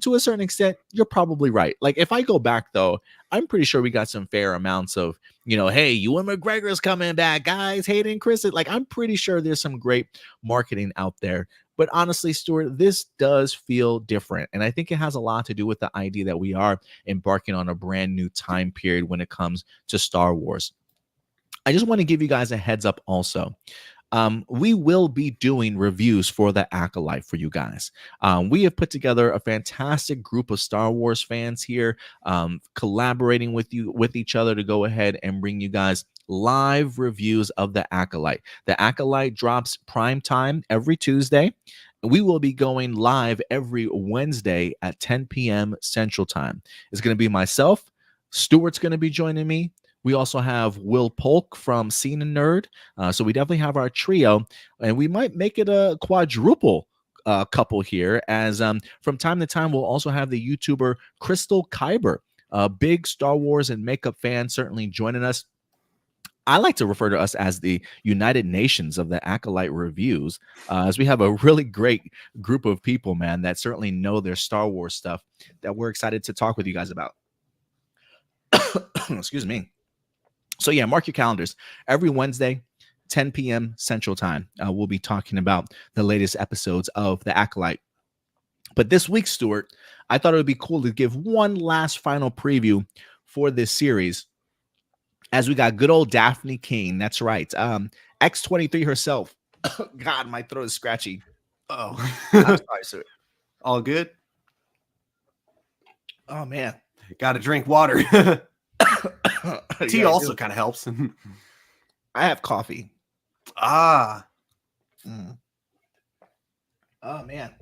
To a certain extent, you're probably right. Like, if I go back, though, I'm pretty sure we got some fair amounts of, hey, Ewan McGregor's coming back, guys, Hayden Chris. Like, I'm pretty sure there's some great marketing out there. But honestly, Stuart, this does feel different. And I think it has a lot to do with the idea that we are embarking on a brand new time period when it comes to Star Wars. I just want to give you guys a heads up also. We will be doing reviews for the Acolyte for you guys. We have put together a fantastic group of Star Wars fans here, collaborating with each other to go ahead and bring you guys live reviews of the Acolyte. The Acolyte drops prime time every Tuesday. We will be going live every Wednesday at 10 p.m. Central Time. It's going to be myself. Stuart's going to be joining me. We also have Will Polk from Scene and Nerd. So we definitely have our trio, and we might make it a quadruple couple here, as from time to time, we'll also have the YouTuber Crystal Kyber, a big Star Wars and makeup fan, certainly joining us. I like to refer to us as the United Nations of the Acolyte reviews, as we have a really great group of people, man, that certainly know their Star Wars stuff that we're excited to talk with you guys about. Excuse me. So yeah, mark your calendars. Every Wednesday, 10 p.m. Central Time, we'll be talking about the latest episodes of The Acolyte. But this week, Stuart, I thought it would be cool to give one last final preview for this series, as we got good old Dafne Keen. That's right. X23 herself. God, my throat is scratchy. Oh, I'm sorry, sir. All good. Oh, man. Got to drink water. Tea Yeah, also kind of helps. I have coffee. Ah. Oh, man.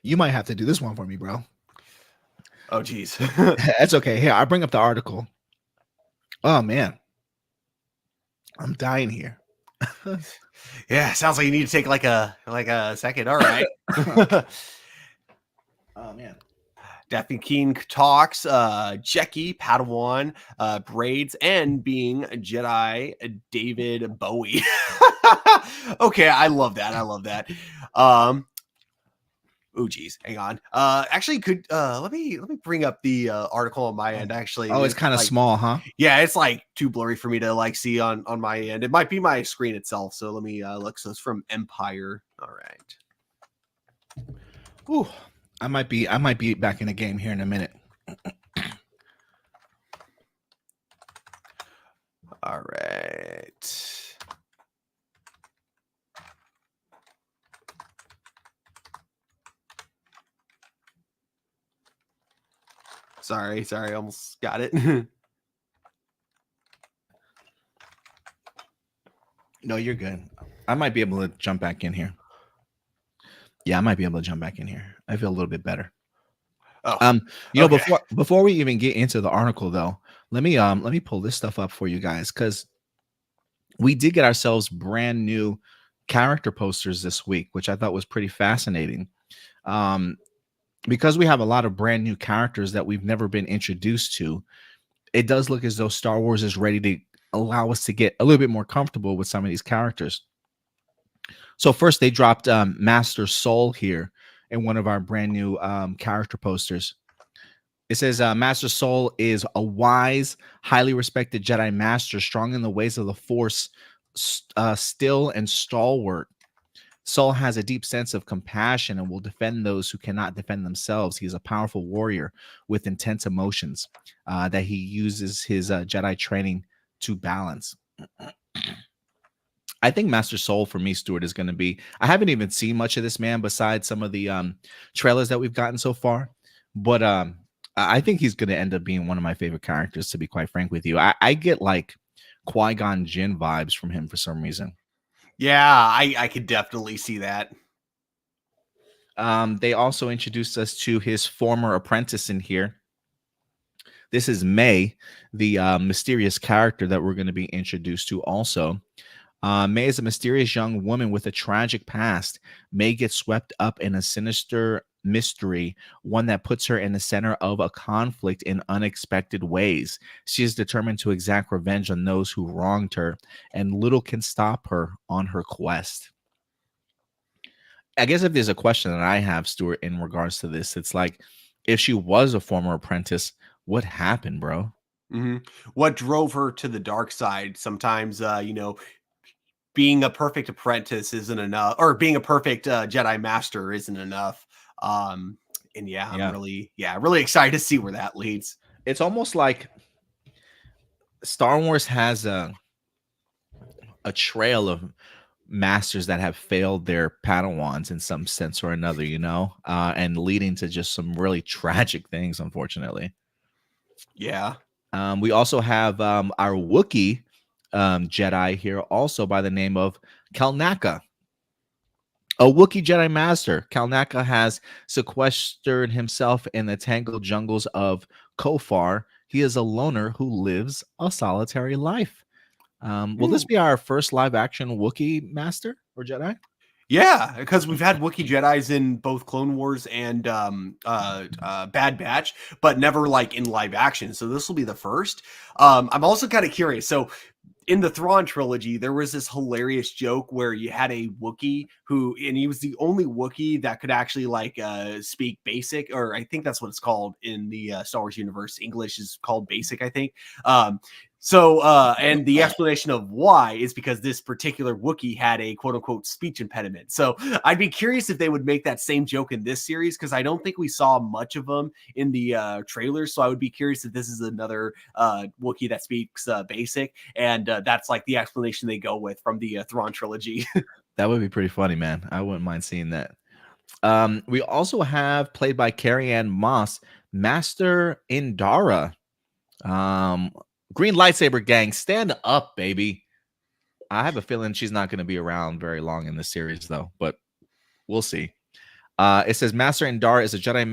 You might have to do this one for me, bro. Oh, geez. That's okay. Here, I'll bring up the article. Oh, man. I'm dying here. Yeah, sounds like you need to take like a second. All right. Oh, man. Dafne Keen talks, Jecki, Padawan, braids, and being Jedi David Bowie. Okay, I love that. I love that. Oh geez, hang on. Actually, could let me bring up the article on my end. Actually, it's kind of like, small, huh? Yeah, it's like too blurry for me to like see on my end. It might be my screen itself. So let me look. So it's from Empire. All right. Ooh, I might be back in the game here in a minute. All right. Sorry, almost got it. No, you're good. I might be able to jump back in here. Yeah, I might be able to jump back in here. I feel a little bit better. Oh, Um, okay. before we even get into the article though, let me pull this stuff up for you guys because we did get ourselves brand new character posters this week, which I thought was pretty fascinating. Um, because we have a lot of brand new characters that we've never been introduced to, it does look as though Star Wars is ready to allow us to get a little bit more comfortable with some of these characters. So first, they dropped Master Soul here in one of our brand new character posters. It says Master Soul is a wise, highly respected Jedi Master, strong in the ways of the Force, still and stalwart. Soul has a deep sense of compassion and will defend those who cannot defend themselves. He is a powerful warrior with intense emotions that he uses his Jedi training to balance. I think Master Soul for me, Stuart, is going to be. I haven't even seen much of this man besides some of the trailers that we've gotten so far, but I think he's going to end up being one of my favorite characters. To be quite frank with you, I get like Qui-Gon Jinn vibes from him for some reason. Yeah, I could definitely see that. They also introduced us to his former apprentice in here. This is May, the mysterious character that we're going to be introduced to also. May is a mysterious young woman with a tragic past. May gets swept up in a sinister mystery, one that puts her in the center of a conflict in unexpected ways. She is determined to exact revenge on those who wronged her, and little can stop her on her quest. I guess if there's a question that I have, Stuart, in regards to this, it's like, if she was a former apprentice, what happened, bro? Hmm. What drove her to the dark side? Sometimes, being a perfect apprentice isn't enough, or being a perfect Jedi master isn't enough. And yeah, Yeah. really excited to see where that leads. It's almost like Star Wars has a trail of masters that have failed their Padawans in some sense or another, and leading to just some really tragic things, unfortunately. Yeah. We also have our Wookiee Jedi here, also by the name of Kalnaka, a Wookiee Jedi Master. Kalnaka has sequestered himself in the tangled jungles of Kofar. He is a loner who lives a solitary life. Will this be our first live action Wookiee Master or Jedi? Yeah, because we've had Wookiee Jedis in both Clone Wars and Bad Batch, but never like in live action. So this will be the first. I'm also kind of curious. So in the Thrawn trilogy, there was this hilarious joke where you had a Wookiee and he was the only Wookiee that could actually like speak basic, or I think that's what it's called in the Star Wars universe. English is called basic, I think. And the explanation of why is because this particular Wookiee had a quote unquote speech impediment. So I'd be curious if they would make that same joke in this series, because I don't think we saw much of them in the trailers. So I would be curious if this is another Wookiee that speaks basic, and that's like the explanation they go with from the Thrawn trilogy. That would be pretty funny, man. I wouldn't mind seeing that. We also have, played by Carrie Ann Moss, Master Indara. Green lightsaber gang, stand up, baby. I have a feeling she's not going to be around very long in the series, though, but we'll see. It says Master Indara is a Jedi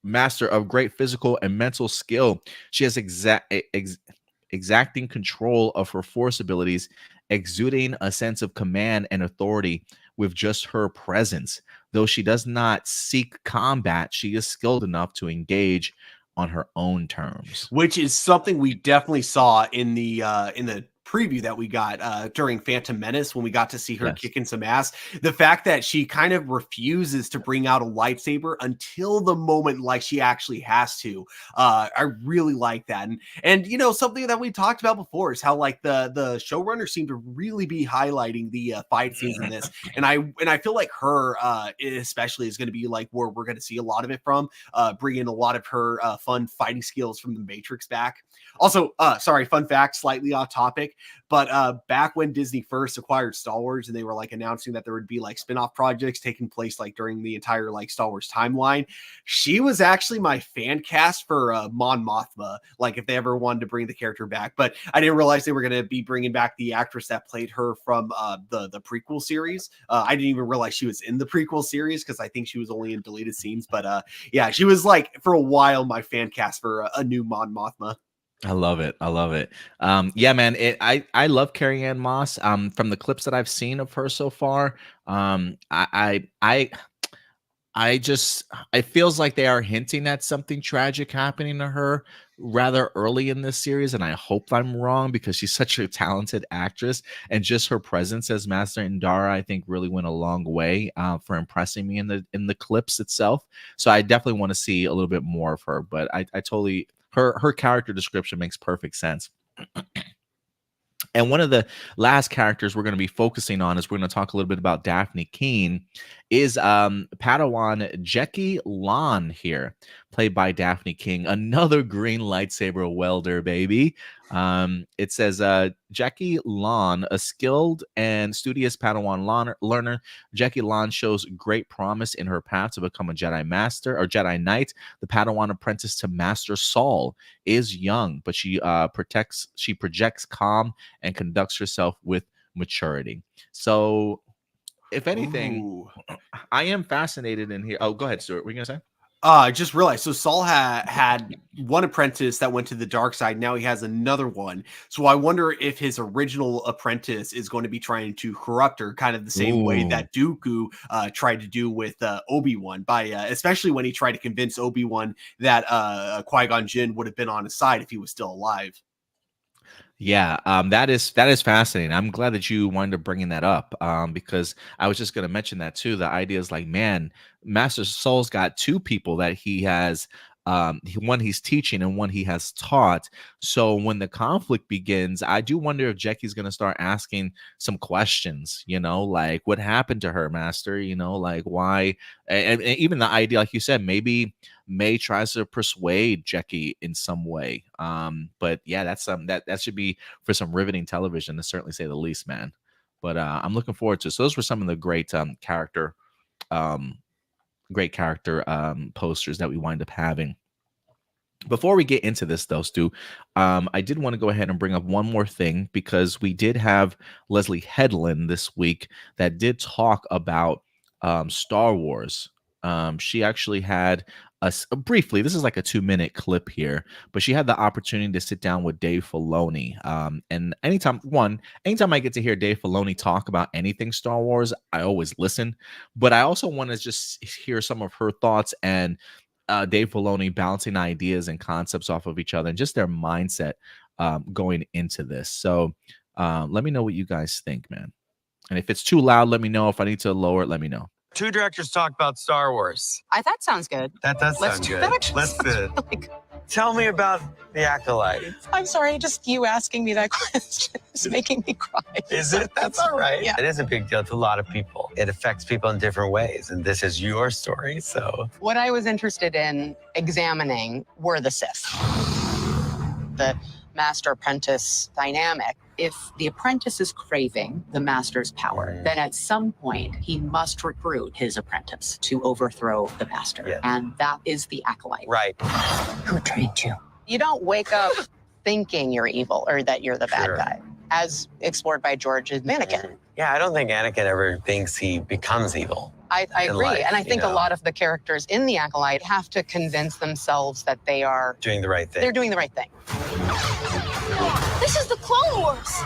master of great physical and mental skill. She has exacting control of her force abilities, exuding a sense of command and authority with just her presence. Though she does not seek combat, she is skilled enough to engage on her own terms. Which is something we definitely saw in the preview that we got during Phantom Menace, when we got to see her Yes. kicking some ass. The fact that she kind of refuses to bring out a lightsaber until the moment like she actually has to. I really like that. And something that we talked about before is how like the showrunner seemed to really be highlighting the fight scenes in this. And I feel like her especially is going to be like where we're going to see a lot of it from, bringing a lot of her fun fighting skills from the Matrix back. Also, sorry, fun fact, slightly off topic. quick. But back when Disney first acquired Star Wars and they were like announcing that there would be like spin-off projects taking place like during the entire like Star Wars timeline, she was actually my fan cast for Mon Mothma, like if they ever wanted to bring the character back. But I didn't realize they were going to be bringing back the actress that played her from the prequel series. I didn't even realize she was in the prequel series because I think she was only in deleted scenes. But yeah, she was like for a while my fan cast for a new Mon Mothma. I love it. I love it. Yeah, man. I love Carrie Ann Moss. From the clips that I've seen of her so far, I just it feels like they are hinting at something tragic happening to her rather early in this series, and I hope I'm wrong because she's such a talented actress, and just her presence as Master Indara, I think, really went a long way for impressing me in the clips itself. So I definitely want to see a little bit more of her, but I totally her character description makes perfect sense. And one of the last characters we're going to be focusing on is we're going to talk a little bit about Dafne Keen, is Padawan Jecki Lan here, played by Dafne King, another green lightsaber welder, baby. It says Jecki Lan, a skilled and studious Padawan learner. Jecki Lan shows great promise in her path to become a Jedi Master or Jedi Knight. The Padawan apprentice to Master Saul is young, but she projects calm and conducts herself with maturity. So, if anything, Ooh. I am fascinated in here. Oh, go ahead, Stuart. What were you gonna say? I just realized. So Saul had one apprentice that went to the dark side. Now he has another one. So I wonder if his original apprentice is going to be trying to corrupt her, kind of the same way that Dooku tried to do with Obi-Wan, by especially when he tried to convince Obi-Wan that Qui-Gon Jinn would have been on his side if he was still alive. Yeah, that is fascinating. I'm glad that you wanted to bringing that up, because I was just going to mention that too. The idea is like, man, Master Soul's got two people that he has, one he's teaching and one he has taught. So when the conflict begins, I do wonder if Jecki's going to start asking some questions. Like what happened to her, Master? Like why? And even the idea, like you said, maybe May tries to persuade Jecki in some way. But yeah, that's that should be for some riveting television, to certainly say the least, man. But I'm looking forward to it. So those were some of the great character posters that we wind up having. Before we get into this, though, Stu, I did want to go ahead and bring up one more thing, because we did have Leslie Headland this week that did talk about Star Wars. She actually had briefly, this is like a 2-minute clip here, but she had the opportunity to sit down with Dave Filoni. And anytime I get to hear Dave Filoni talk about anything Star Wars, I always listen. But I also want to just hear some of her thoughts and Dave Filoni bouncing ideas and concepts off of each other and just their mindset going into this. So let me know what you guys think, man. And if it's too loud, let me know. If I need to lower it, let me know. Two directors talk about Star Wars. That sounds good. That does sound good. Let's do it. Really good. Tell me about the Acolyte. I'm sorry, just you asking me that question is making me cry. Is it? That's all right. Yeah. It is a big deal to a lot of people. It affects people in different ways, and this is your story, so. What I was interested in examining were the Sith. The master-apprentice dynamic. If the apprentice is craving the master's power, then at some point he must recruit his apprentice to overthrow the master. Yeah. And that is the Acolyte. Right. Who trained you? You don't wake up thinking you're evil or that you're the bad guy, as explored by George and Anakin. Yeah, I don't think Anakin ever thinks he becomes evil. I agree. life, and I think you know? a lot of the characters in the Acolyte have to convince themselves that they are Doing the right thing. they're doing the right thing. This is the Clone Wars.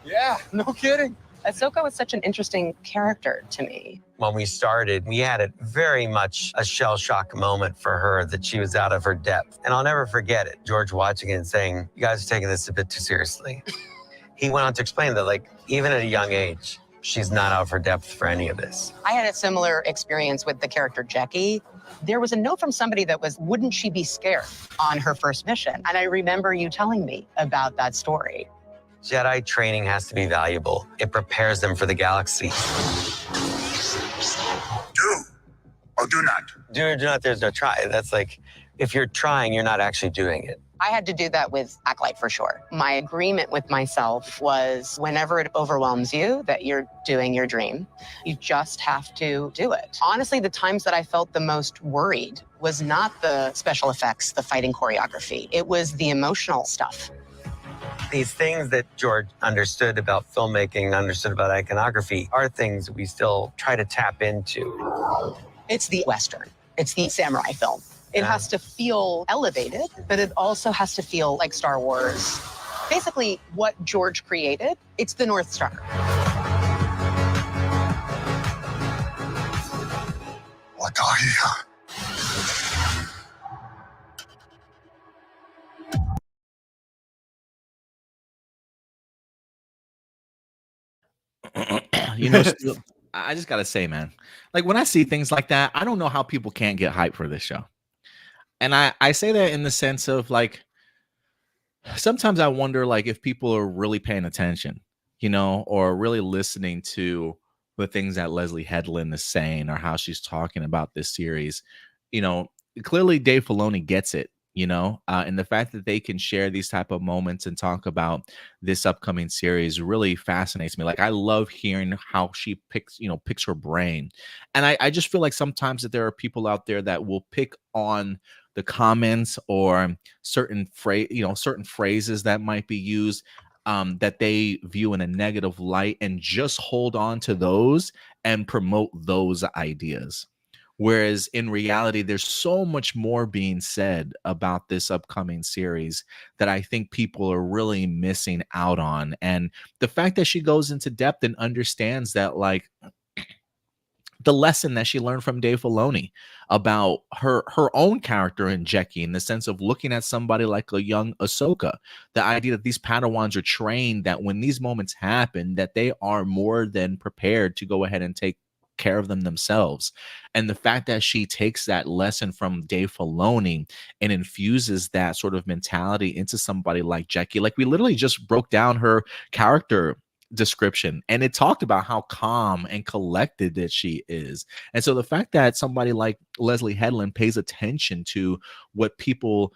Yeah, no kidding. Ahsoka was such an interesting character to me. When we started, we had it very much a shell shock moment for her that she was out of her depth. And I'll never forget it. George watching it and saying, you guys are taking this a bit too seriously. He went on to explain that, like, even at a young age, she's not out of her depth for any of this. I had a similar experience with the character Jecki. There was a note from somebody that was, wouldn't she be scared on her first mission? And I remember you telling me about that story. Jedi training has to be valuable. It prepares them for the galaxy. Do or do not. Do or do not, there's no try. That's like If you're trying, you're not actually doing it. I had to do that with Acolyte for sure. My agreement with myself was whenever it overwhelms you that you're doing your dream, you just have to do it. Honestly, the times that I felt the most worried was not the special effects, the fighting choreography. It was the emotional stuff. These things that George understood about filmmaking, understood about iconography, are things we still try to tap into. It's the Western. It's the samurai film. It has to feel elevated, but it also has to feel like Star Wars. Basically, what George created, it's the North Star. What are you? You know, I just gotta say, man, like when I see things like that, I don't know how people can't get hyped for this show. And I say that in the sense of like sometimes I wonder like if people are really paying attention, you know, or really listening to the things that Leslie Headland is saying or how she's talking about this series. You know, clearly Dave Filoni gets it, you know, and the fact that they can share these type of moments and talk about this upcoming series really fascinates me. Like I love hearing how she picks her brain. And I just feel like sometimes that there are people out there that will pick on the comments or certain phrases that might be used that they view in a negative light and just hold on to those and promote those ideas. Whereas in reality, there's so much more being said about this upcoming series that I think people are really missing out on. And the fact that she goes into depth and understands that, like, the lesson that she learned from Dave Filoni about her own character in Jecki, in the sense of looking at somebody like a young Ahsoka, the idea that these Padawans are trained, that when these moments happen, that they are more than prepared to go ahead and take care of them themselves. And the fact that she takes that lesson from Dave Filoni and infuses that sort of mentality into somebody like Jecki, like we literally just broke down her character description and it talked about how calm and collected that she is. And so the fact that somebody like Leslie Headland pays attention to what people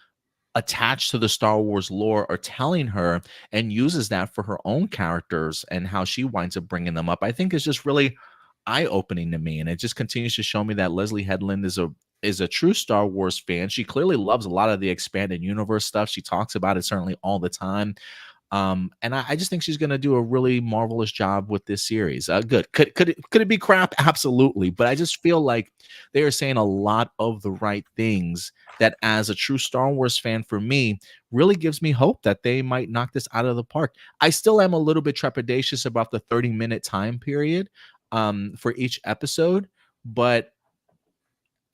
attached to the Star Wars lore are telling her and uses that for her own characters and how she winds up bringing them up, I think is just really eye-opening to me. And it just continues to show me that Leslie Headland is a true Star Wars fan. She clearly loves a lot of the expanded universe stuff. She talks about it certainly all the time. And I just think she's going to do a really marvelous job with this series. Good. Could it be crap? Absolutely. But I just feel like they are saying a lot of the right things that, as a true Star Wars fan, for me, really gives me hope that they might knock this out of the park. I still am a little bit trepidatious about the 30-minute time period for each episode, but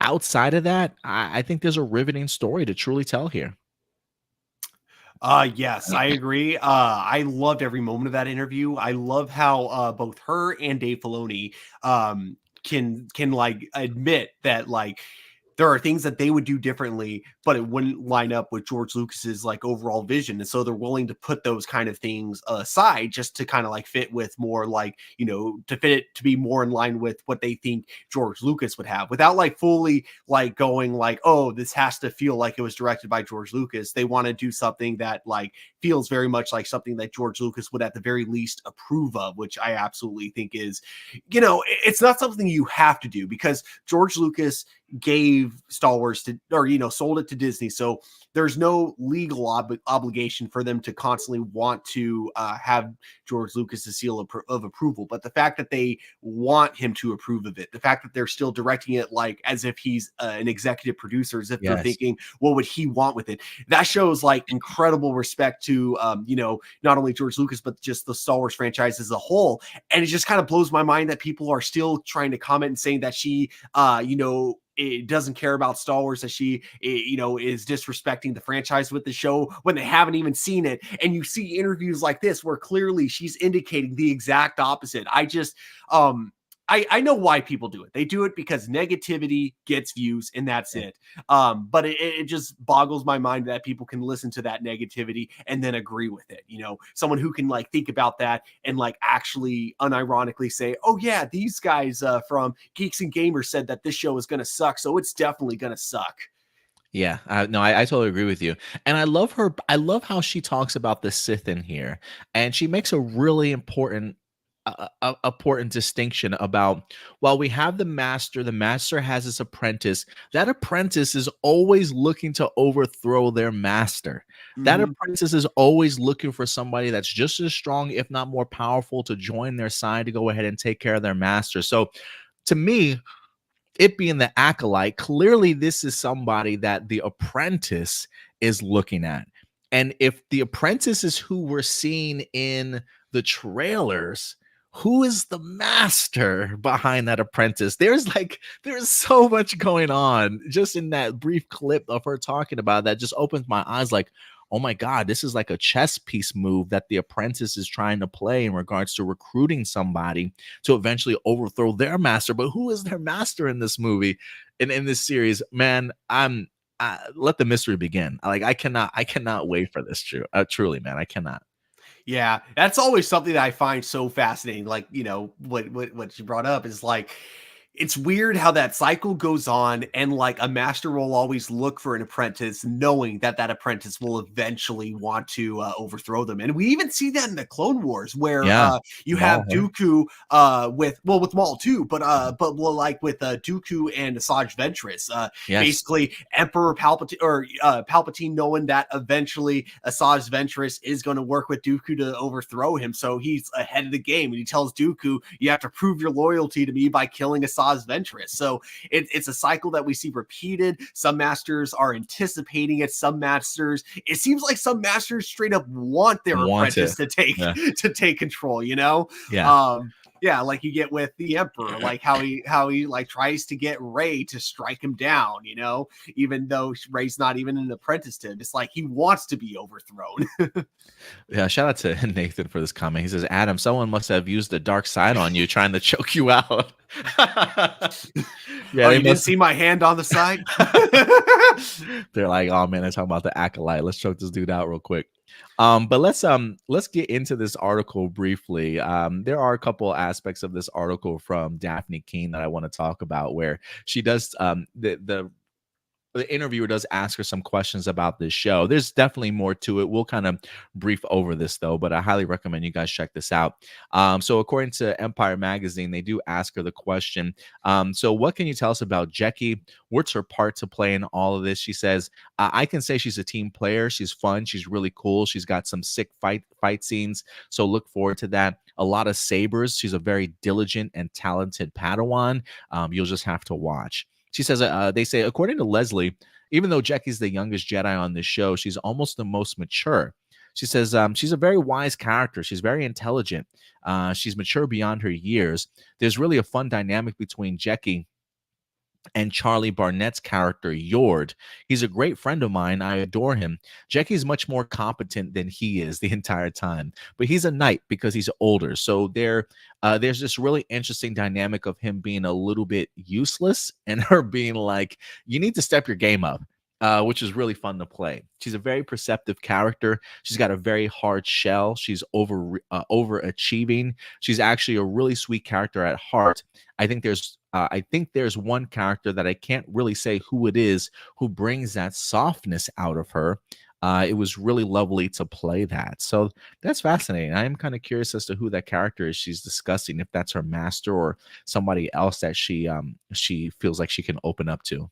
outside of that, I think there's a riveting story to truly tell here. Yes, I agree. I loved every moment of that interview. I love how both her and Dave Filoni can like admit that like there are things that they would do differently, but it wouldn't line up with George Lucas's like overall vision. And so they're willing to put those kind of things aside just to kind of like fit with more like, you know, to fit it to be more in line with what they think George Lucas would have without like fully like going like, oh, this has to feel like it was directed by George Lucas. They want to do something that like feels very much like something that George Lucas would at the very least approve of, which I absolutely think is, you know, it's not something you have to do because George Lucas gave Star Wars to, or, you know, sold it to Disney. So there's no legal obligation for them to constantly want to have George Lucas's seal of approval. But the fact that they want him to approve of it, the fact that they're still directing it like as if he's an executive producer, as if they're thinking, what would he want with it? That shows like incredible respect to, you know, not only George Lucas, but just the Star Wars franchise as a whole. And it just kind of blows my mind that people are still trying to comment and saying that she, you know, it doesn't care about Star Wars, that she, you know, is disrespecting the franchise with the show when they haven't even seen it. And you see interviews like this where clearly she's indicating the exact opposite. I just, I know why people do it. They do it because negativity gets views and that's it. But it just boggles my mind that people can listen to that negativity and then agree with it. You know, someone who can like think about that and like actually unironically say, oh yeah, these guys from Geeks and Gamers said that this show is going to suck. So it's definitely going to suck. Yeah, no, I totally agree with you, and I love her. I love how she talks about the Sith in here, and she makes a really important distinction about while we have the master has his apprentice. That apprentice is always looking to overthrow their master. That Mhm. apprentice is always looking for somebody that's just as strong, if not more powerful, to join their side to go ahead and take care of their master. So, to me, it being the acolyte, clearly this is somebody that the apprentice is looking at. And if the apprentice is who we're seeing in the trailers, who is the master behind that apprentice? There's so much going on just in that brief clip of her talking about that just opens my eyes like, oh my God, this is like a chess piece move that the apprentice is trying to play in regards to recruiting somebody to eventually overthrow their master. But who is their master in this movie and in this series? Man, let the mystery begin. Like I cannot wait for this. Truly, man, I cannot. Yeah, that's always something that I find so fascinating. Like, you know, what you brought up is like it's weird how that cycle goes on, and like a master will always look for an apprentice, knowing that that apprentice will eventually want to overthrow them. And we even see that in the Clone Wars, where Yeah, you have Maul, huh? Dooku with Maul too, but well, like with Dooku and Asajj Ventress, Yes, basically Emperor Palpatine or Palpatine knowing that eventually Asajj Ventress is going to work with Dooku to overthrow him, so he's ahead of the game, and he tells Dooku, "You have to prove your loyalty to me by killing Asajj Ventress." So it's a cycle that we see repeated. Some masters are anticipating it. Some masters, it seems like some masters straight up want their want apprentice to. to take Yeah, to take control. You know, yeah. um, yeah, like you get with the Emperor, like how he like tries to get Rey to strike him down. You know, even though Rey's not even an apprentice to him, it's like he wants to be overthrown. Yeah, shout out to Nathan for this comment. He says, Adam, someone must have used the dark side on you trying to choke you out. Yeah, Oh, they you didn't must. see my hand on the side? They're like, oh man, they're talking about the acolyte. Let's choke this dude out real quick. But let's get into this article briefly. There are a couple aspects of this article from Daphne Keene that I want to talk about where she does the interviewer does ask her some questions about this show. There's definitely more to it. We'll kind of brief over this though, but I highly recommend you guys check this out. So according to Empire Magazine, they do ask her the question. So what can you tell us about Jecki? What's her part to play in all of this? She says, I can say she's a team player. She's fun. She's really cool. She's got some sick fight scenes. So look forward to that. A lot of sabers. She's a very diligent and talented Padawan. You'll just have to watch. She says, they say, according to Leslie, even though Jecki's the youngest Jedi on this show, she's almost the most mature. She says she's a very wise character. She's very intelligent. She's mature beyond her years. There's really a fun dynamic between Jecki and Charlie Barnett's character, Yord. He's a great friend of mine. I adore him. Jecki's much more competent than he is the entire time, but he's a knight because he's older. So there's this really interesting dynamic of him being a little bit useless and her being like, you need to step your game up. Which is really fun to play. She's a very perceptive character. She's got a very hard shell. She's overachieving. She's actually a really sweet character at heart. I think there's one character that I can't really say who it is who brings that softness out of her. It was really lovely to play that. So that's fascinating. I am kind of curious as to who that character is she's discussing, if that's her master or somebody else that she feels like she can open up to.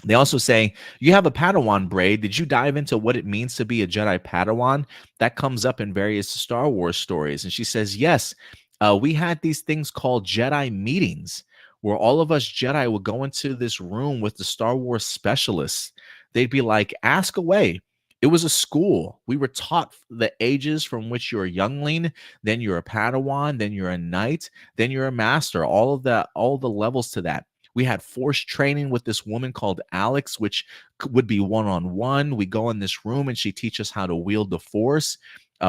They also say, you have a Padawan braid. Did you dive into what it means to be a Jedi Padawan? That comes up in various Star Wars stories. And she says, yes, we had these things called Jedi meetings where all of us Jedi would go into this room with the Star Wars specialists. They'd be like, ask away. It was a school. We were taught the ages from which you're a youngling, then you're a Padawan, then you're a knight, then you're a master, all the levels to that. We had force training with this woman called Alex, which would be one-on-one. We go in this room and she teaches us how to wield the force.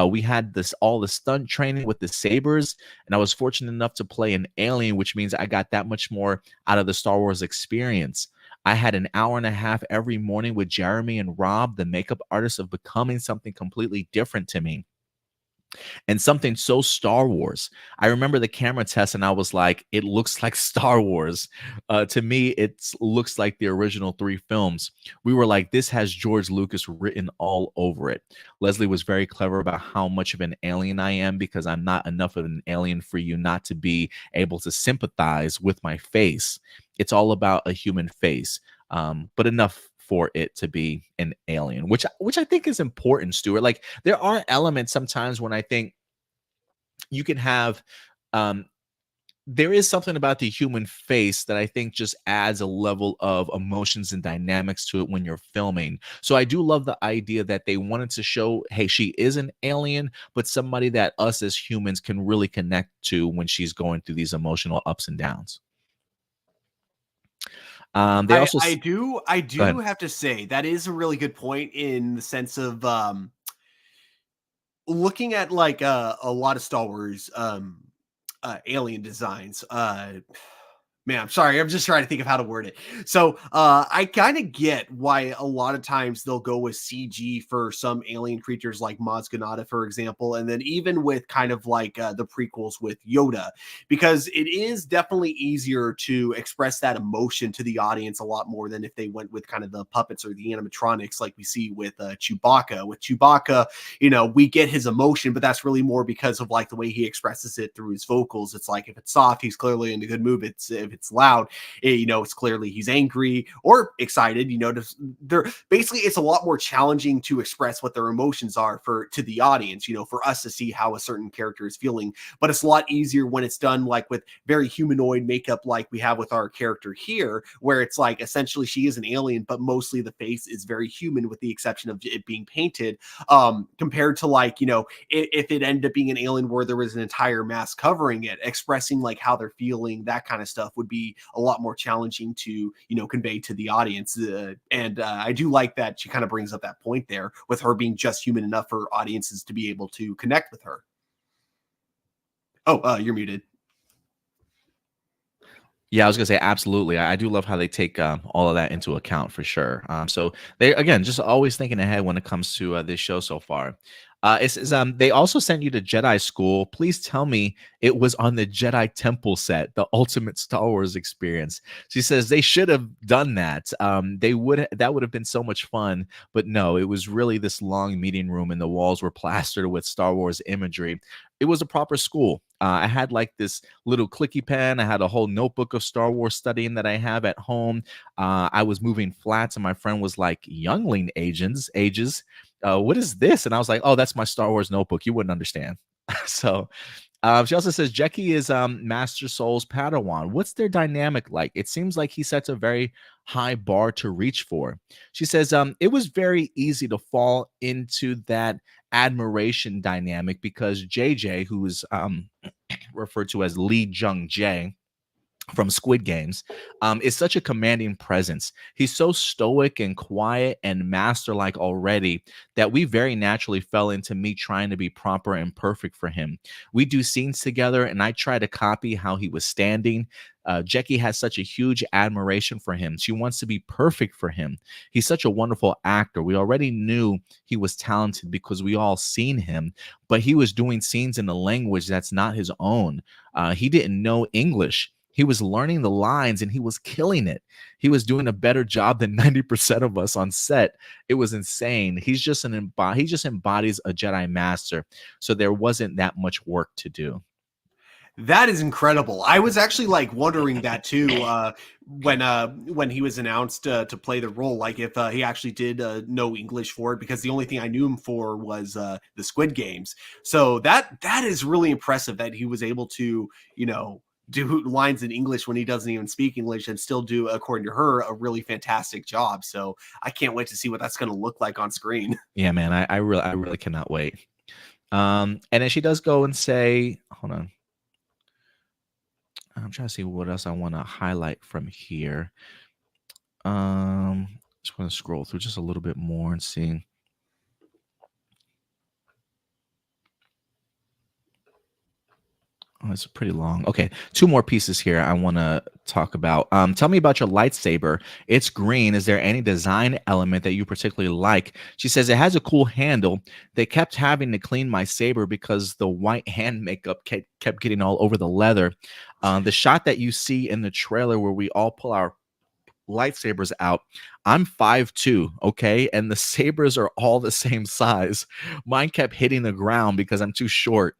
We had all the stunt training with the sabers, and I was fortunate enough to play an alien, which means I got that much more out of the Star Wars experience. I had an hour and a half every morning with Jeremy and Rob, the makeup artists, of becoming something completely different to me. and something so Star Wars. I remember the camera test, and I was like, "It looks like Star Wars." To me, it looks like the original 3 films. We were like, "This has George Lucas written all over it." Leslie was very clever about how much of an alien I am, because I'm not enough of an alien for you not to be able to sympathize with my face. It's all about a human face, but enough for it to be an alien, which I think is important, Stuart. Like, there are elements sometimes when I think you can have um there is something about the human face that I think just adds a level of emotions and dynamics to it when you're filming. So I do love the idea that they wanted to show, hey, she is an alien, but somebody that us as humans can really connect to when she's going through these emotional ups and downs. They also I I go do ahead. have to say that is a really good point in the sense of looking at like a lot of Star Wars alien designs. Man, I'm sorry. I'm just trying to think of how to word it. So I kind of get why a lot of times they'll go with CG for some alien creatures like Maz Kanata, for example, and then even with kind of like the prequels with Yoda, because it is definitely easier to express that emotion to the audience a lot more than if they went with kind of the puppets or the animatronics like we see with Chewbacca. With Chewbacca, we get his emotion, but that's really more because of like the way he expresses it through his vocals. It's like if it's soft, he's clearly in a good mood. If it's loud, it's clearly he's angry or excited. They're basically, it's a lot more challenging to express what their emotions are to the audience. For us to see how a certain character is feeling, but it's a lot easier when it's done like with very humanoid makeup, like we have with our character here, where it's like essentially she is an alien, but mostly the face is very human, with the exception of it being painted. Compared to like, if it ended up being an alien where there was an entire mask covering it, expressing like how they're feeling, that kind of stuff would be a lot more challenging to, convey to the audience. And I do like that she kind of brings up that point there with her being just human enough for audiences to be able to connect with her. Oh, you're muted. Yeah, I was gonna say absolutely. I do love how they take all of that into account for sure. So they, again, just always thinking ahead when it comes to this show so far. It says they also sent you to Jedi school. Please tell me it was on the Jedi Temple set, the ultimate Star Wars experience. She says they should have done that. That would have been so much fun, but no, it was really this long meeting room, and the walls were plastered with Star Wars imagery. It was a proper school. I had like this little clicky pen. I had a whole notebook of Star Wars studying that I have at home. I was moving flats, and my friend was like, "Youngling ages. What is this?" And I was like, "Oh, that's my Star Wars notebook. You wouldn't understand." So she also says Jecki is Master Soul's Padawan. What's their dynamic like? It seems like he sets a very high bar to reach for. She says it was very easy to fall into that admiration dynamic because JJ, who is referred to as Lee Jung Jae from Squid Games, is such a commanding presence. He's so stoic and quiet and master-like already that we very naturally fell into me trying to be proper and perfect for him. We do scenes together, and I try to copy how he was standing. Jecki has such a huge admiration for him. She wants to be perfect for him. He's such a wonderful actor. We already knew he was talented because we all seen him, but he was doing scenes in a language that's not his own. He didn't know English. He was learning the lines and he was killing it. He was doing a better job than 90% of us on set. It was insane. He just embodies a Jedi master. So there wasn't that much work to do. That is incredible. I was actually like wondering that too when he was announced to play the role, like if he actually did know English for it, because the only thing I knew him for was the Squid Games. So that is really impressive that he was able to, do lines in English when he doesn't even speak English and still do, according to her, a really fantastic job. So I can't wait to see what that's going to look like on screen. Yeah, man, I really cannot wait. And then she does go and say, hold on. I'm trying to see what else I want to highlight from here. Just want to scroll through just a little bit more and see. it's pretty long. Okay, two more pieces here I want to talk about. Tell me about your lightsaber. It's green. Is there any design element that you particularly like? She says it has a cool handle. They kept having to clean my saber because the white hand makeup kept getting all over the leather. The shot that you see in the trailer where we all pull our lightsabers out, I'm 5'2", okay, and the sabers are all the same size. Mine kept hitting the ground because I'm too short.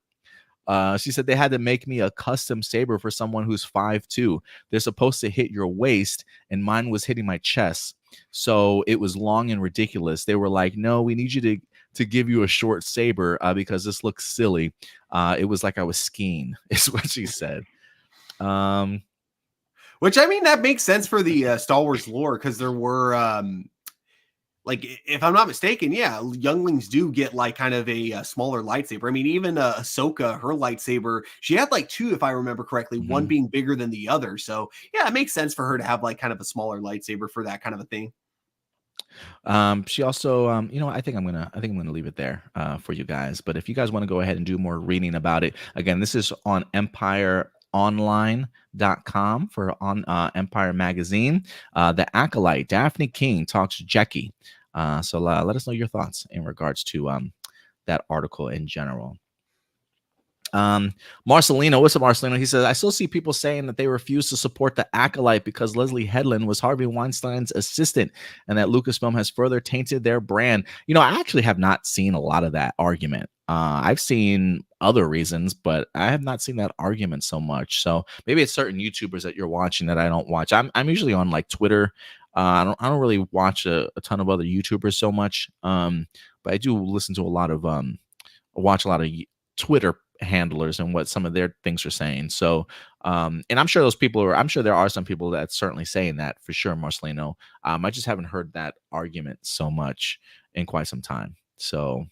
She said they had to make me a custom saber for someone who's 5'2". They're supposed to hit your waist, and mine was hitting my chest. So it was long and ridiculous. They were like, no, we need you to give you a short saber because this looks silly. It was like I was skiing, is what she said. Which, I mean, that makes sense for the Star Wars lore, because there were like, if I'm not mistaken, yeah, younglings do get like kind of a smaller lightsaber. I mean, even Ahsoka, her lightsaber, she had like two, if I remember correctly, one being bigger than the other. So yeah, it makes sense for her to have like kind of a smaller lightsaber for that kind of a thing. She also, you know, I think I'm gonna leave it there for you guys. But if you guys want to go ahead and do more reading about it, again, this is on EmpireOnline.com for on Empire Magazine. The Acolyte, Dafne King talks to Jecki. So let us know your thoughts in regards to that article in general. Marcelino, what's up, Marcelino? He says, I still see people saying that they refuse to support the Acolyte because Leslie Headland was Harvey Weinstein's assistant and that Lucasfilm has further tainted their brand. You know, I actually have not seen a lot of that argument. I've seen other reasons, but I have not seen that argument so much. So maybe it's certain YouTubers that you're watching that I don't watch. I'm usually on like Twitter. I don't really watch a ton of other YouTubers so much. But I do listen to a lot of watch a lot of Twitter handlers and what some of their things are saying. So and I'm sure I'm sure there are some people that's certainly saying that for sure, Marcelino. I just haven't heard that argument so much in quite some time. So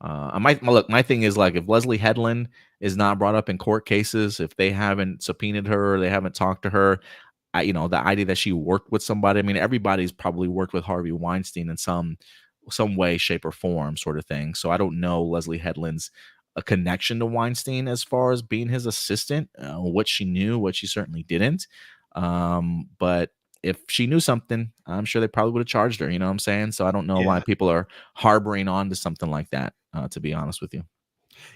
my thing is, like, if Leslie Headland is not brought up in court cases, if they haven't subpoenaed her or they haven't talked to her, you know, the idea that she worked with somebody, I mean, everybody's probably worked with Harvey Weinstein in some way, shape, or form, sort of thing. So I don't know Leslie Headland's a connection to Weinstein as far as being his assistant, what she knew, what she certainly didn't. But if she knew something, I'm sure they probably would have charged her. You know what I'm saying? So I don't know why people are harboring on to something like that, to be honest with you.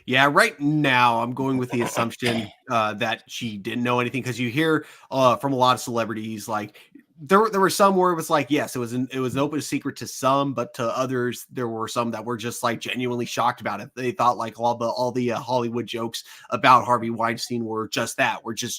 Yeah, right now I'm going with the assumption that she didn't know anything, because you hear from a lot of celebrities, like there were some where it was like, yes, it was an open secret to some, but to others there were some that were just like genuinely shocked about it. They thought like all the Hollywood jokes about Harvey Weinstein were just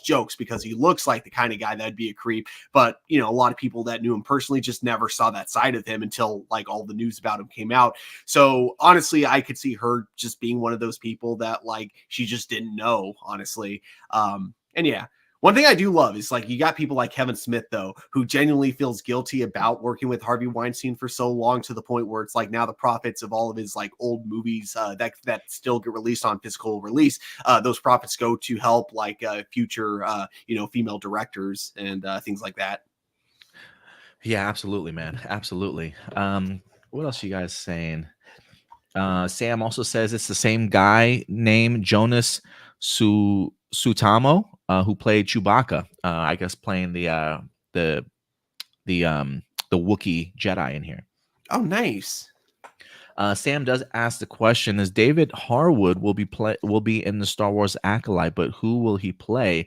jokes, because he looks like the kind of guy that'd be a creep. But you know, a lot of people that knew him personally just never saw that side of him until like all the news about him came out. So honestly, I could see her just being one of those people that like she just didn't know, honestly. And yeah, one thing I do love is like you got people like Kevin Smith, though, who genuinely feels guilty about working with Harvey Weinstein for so long, to the point where it's like now the profits of all of his like old movies that still get released on physical release, those profits go to help like future female directors and things like that. Yeah, absolutely, man. Absolutely. What else are you guys saying? Sam also says it's the same guy named Jonas Sutamo, who played Chewbacca. I guess playing the Wookiee Jedi in here. Oh, nice. Sam does ask the question: is David Harwood will be in the Star Wars Acolyte, but who will he play?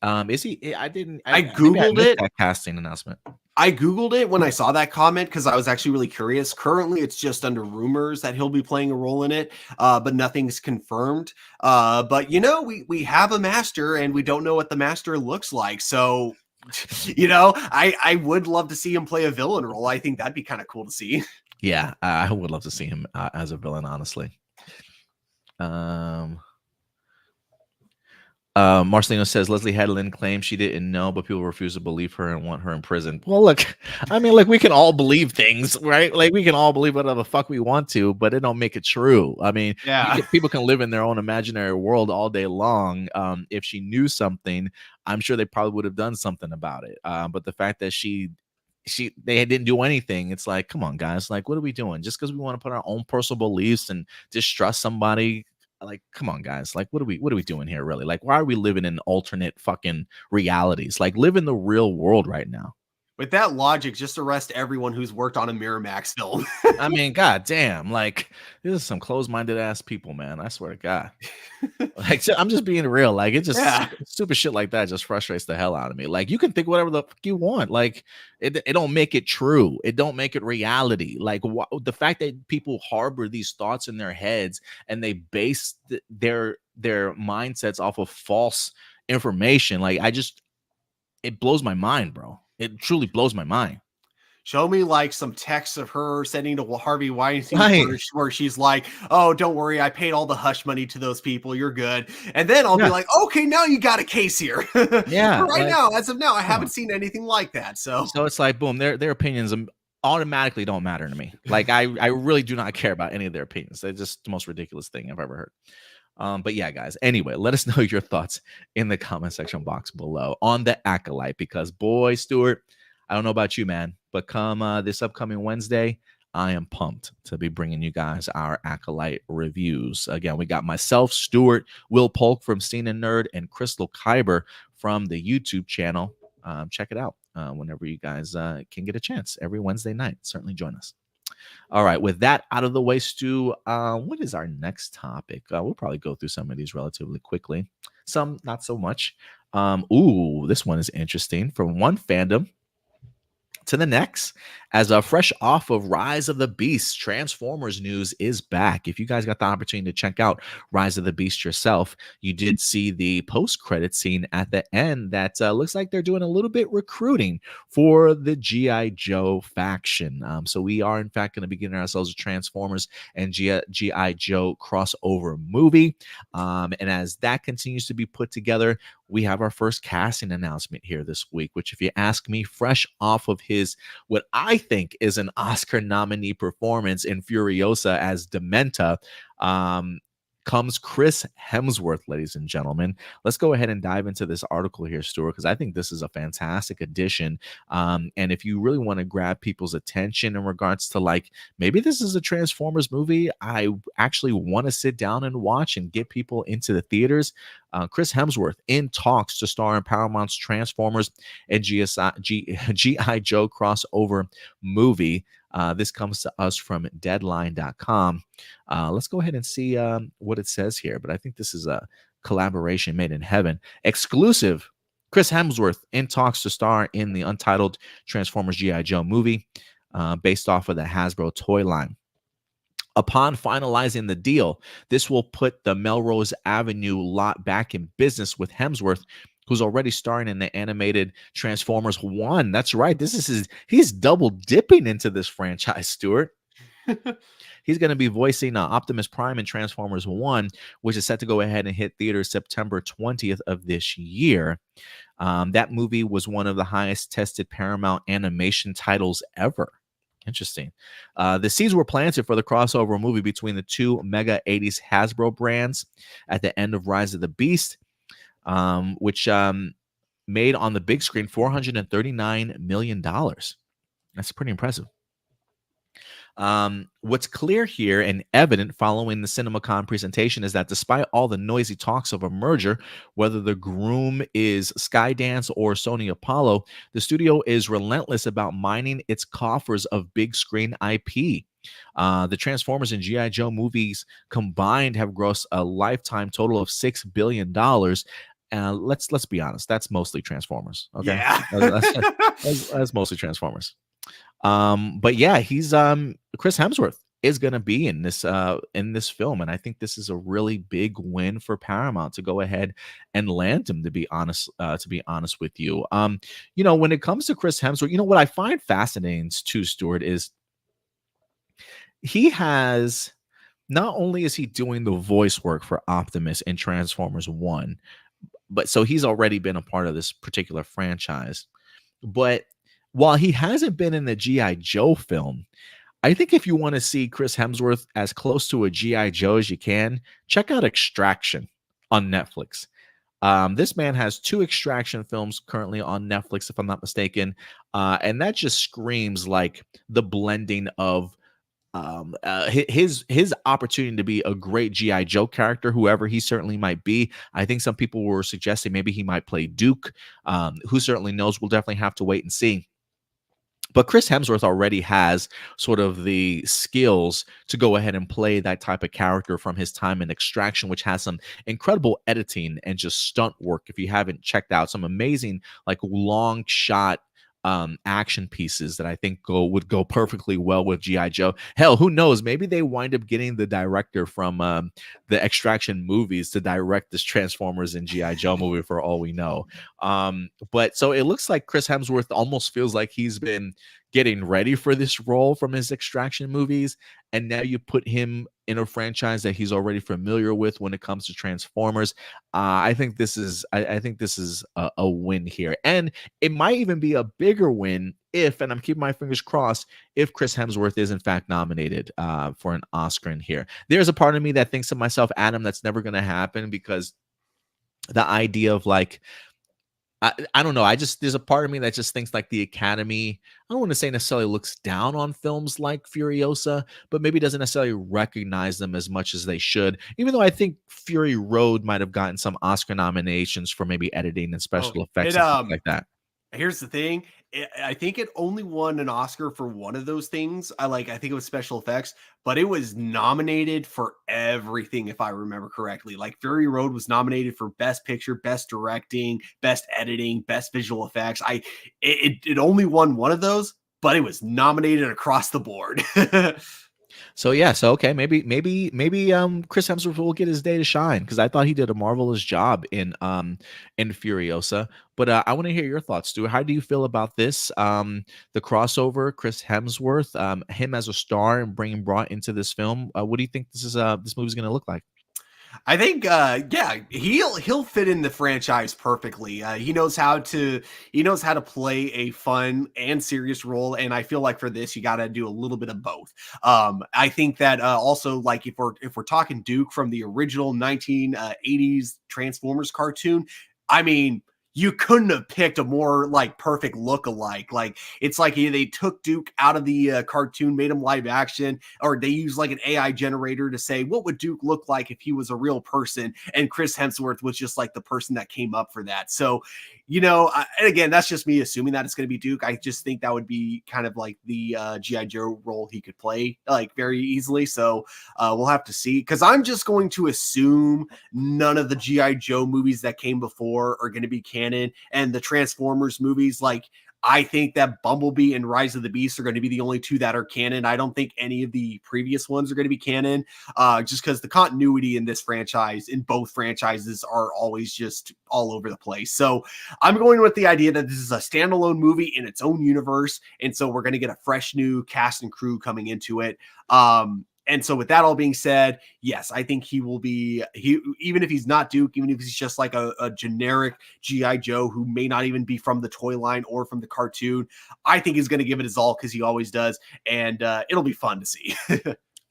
Is he? I googled it. That casting announcement. I googled it when I saw that comment because I was actually really curious. Currently, it's just under rumors that he'll be playing a role in it, but nothing's confirmed. But you know, we have a master, and we don't know what the master looks like. So, you know, I would love to see him play a villain role. I think that'd be kind of cool to see. Yeah, I would love to see him as a villain, honestly. Marcelino says Leslie Headland claims she didn't know, but people refuse to believe her and want her in prison. Well, look, I mean, like, we can all believe things, right? Like, we can all believe whatever the fuck we want to, but it don't make it true. I mean, yeah, people can live in their own imaginary world all day long. If she knew something, I'm sure they probably would have done something about it. But the fact that they didn't do anything, it's like, come on, guys, like, what are we doing? Just because we want to put our own personal beliefs and distrust somebody, like, come on, guys. Like, what are we doing here, really? Like, why are we living in alternate fucking realities? Like, live in the real world right now. With that logic, just arrest everyone who's worked on a Miramax film. I mean, god damn, like, this is some closed-minded ass people, man. I swear to God. Like, I'm just being real. Like, it just stupid shit like that just frustrates the hell out of me. Like, you can think whatever the fuck you want. Like, it don't make it true. It don't make it reality. Like, the fact that people harbor these thoughts in their heads and they base their mindsets off of false information. Like, it blows my mind, bro. It truly blows my mind. Show me like some texts of her sending to Harvey Weinstein Right. where she's like, "Oh, don't worry, I paid all the hush money to those people. You're good." And then I'll be like, "Okay, now you got a case here." Yeah. Right now, as of now, I haven't seen anything like that. So it's like, boom, their opinions automatically don't matter to me. Like, I really do not care about any of their opinions. They're just the most ridiculous thing I've ever heard. But yeah, guys, anyway, let us know your thoughts in the comment section box below on the Acolyte, because boy, Stuart, I don't know about you, man, but come this upcoming Wednesday, I am pumped to be bringing you guys our Acolyte reviews. Again, we got myself, Stuart, Will Polk from Scene and Nerd, and Crystal Kyber from the YouTube channel. Check it out whenever you guys can get a chance every Wednesday night. Certainly join us. All right, with that out of the way, Stu, what is our next topic? We'll probably go through some of these relatively quickly. Some not so much. This one is interesting. From one fandom to the next, as a fresh off of Rise of the Beast, Transformers news is back. If you guys got the opportunity to check out Rise of the Beast yourself, you did see the post-credit scene at the end that looks like they're doing a little bit recruiting for the G.I. Joe faction. So we are, in fact, going to be getting ourselves a Transformers and G.I. Joe crossover movie. And as that continues to be put together, we have our first casting announcement here this week, which, if you ask me, fresh off of his, what I think is an Oscar nominee performance in Furiosa as Dementa, comes Chris Hemsworth, ladies and gentlemen. Let's go ahead and dive into this article here, Stuart, because I think this is a fantastic addition. And if you really want to grab people's attention in regards to, like, maybe this is a Transformers movie I actually want to sit down and watch and get people into the theaters, Chris Hemsworth in talks to star in Paramount's Transformers and G.I. Joe crossover movie. This comes to us from Deadline.com. Let's go ahead and see what it says here. But I think this is a collaboration made in heaven. Exclusive. Chris Hemsworth in talks to star in the untitled Transformers G.I. Joe movie based off of the Hasbro toy line. Upon finalizing the deal, this will put the Melrose Avenue lot back in business with Hemsworth, who's already starring in the animated Transformers 1. That's right. He's double dipping into this franchise, Stuart. He's going to be voicing Optimus Prime in Transformers 1, which is set to go ahead and hit theaters September 20th of this year. That movie was one of the highest tested Paramount animation titles ever. Interesting. The seeds were planted for the crossover movie between the two mega 80s Hasbro brands at the end of Rise of the Beast, which made on the big screen $439 million. That's pretty impressive. What's clear here and evident following the CinemaCon presentation is that despite all the noisy talks of a merger, whether the groom is Skydance or Sony Apollo, the studio is relentless about mining its coffers of big screen IP. The Transformers and G.I. Joe movies combined have grossed a lifetime total of $6 billion. Let's be honest, that's mostly Transformers. Okay, yeah, that's mostly Transformers. But yeah, he's Chris Hemsworth is going to be in this film, and I think this is a really big win for Paramount to go ahead and land him. To be honest with you, when it comes to Chris Hemsworth, what I find fascinating too, Stuart, is he has, not only is he doing the voice work for Optimus in Transformers 1, but so he's already been a part of this particular franchise. But while he hasn't been in the G.I. Joe film, I think if you want to see Chris Hemsworth as close to a G.I. Joe as you can, check out Extraction on Netflix. This man has 2 Extraction films currently on Netflix, if I'm not mistaken. And that just screams like the blending of his opportunity to be a great GI Joe character, whoever he certainly might be. I think some people were suggesting maybe he might play Duke. Who certainly knows? We'll definitely have to wait and see. But Chris Hemsworth already has sort of the skills to go ahead and play that type of character from his time in Extraction, which has some incredible editing and just stunt work. If you haven't checked out some amazing, like long shot action pieces that I think would go perfectly well with GI Joe. Hell, who knows? Maybe they wind up getting the director from the Extraction movies to direct this Transformers and GI Joe movie for all we know. But so it looks like Chris Hemsworth almost feels like he's been getting ready for this role from his Extraction movies, and now you put him in a franchise that he's already familiar with when it comes to Transformers. I think this is a win here, and it might even be a bigger win if, and I'm keeping my fingers crossed, if Chris Hemsworth is in fact nominated for an Oscar in here. There's a part of me that thinks to myself, Adam, that's never going to happen, because the idea of like, I don't know. There's a part of me that just thinks like the Academy, I don't want to say necessarily looks down on films like Furiosa, but maybe doesn't necessarily recognize them as much as they should. Even though I think Fury Road might have gotten some Oscar nominations for maybe editing and special effects and things like that. Here's the thing. I think it only won an Oscar for one of those things. I think it was special effects, but it was nominated for everything, if I remember correctly. Like Fury Road was nominated for Best Picture, Best Directing, Best Editing, Best Visual Effects. It only won one of those, but it was nominated across the board. So yeah, okay, maybe Chris Hemsworth will get his day to shine, because I thought he did a marvelous job in Furiosa. But I want to hear your thoughts, Stuart. How do you feel about this? The crossover, Chris Hemsworth, him as a star and being brought into this film. What do you think this movie's going to look like? I think, yeah, he'll fit in the franchise perfectly. He knows how to play a fun and serious role, and I feel like for this you got to do a little bit of both. I think that also, like if we're talking Duke from the original 1980s Transformers cartoon, I mean, you couldn't have picked a more like perfect look-alike. Like it's like they took Duke out of the cartoon, made him live action, or they used like an AI generator to say, what would Duke look like if he was a real person? And Chris Hemsworth was just like the person that came up for that. So, and again, that's just me assuming that it's going to be Duke. I just think that would be kind of like the G.I. Joe role he could play like very easily. So we'll have to see, because I'm just going to assume none of the G.I. Joe movies that came before are going to be canon, and the Transformers movies, like I think that Bumblebee and Rise of the Beast are going to be the only two that are canon. I don't think any of the previous ones are going to be canon, just because the continuity in this franchise, in both franchises, are always just all over the place. So I'm going with the idea that this is a standalone movie in its own universe, and so we're going to get a fresh new cast and crew coming into it. And so with that all being said, yes, I think he will be, even if he's not Duke, even if he's just like a generic G.I. Joe who may not even be from the toy line or from the cartoon, I think he's going to give it his all, because he always does. And it'll be fun to see.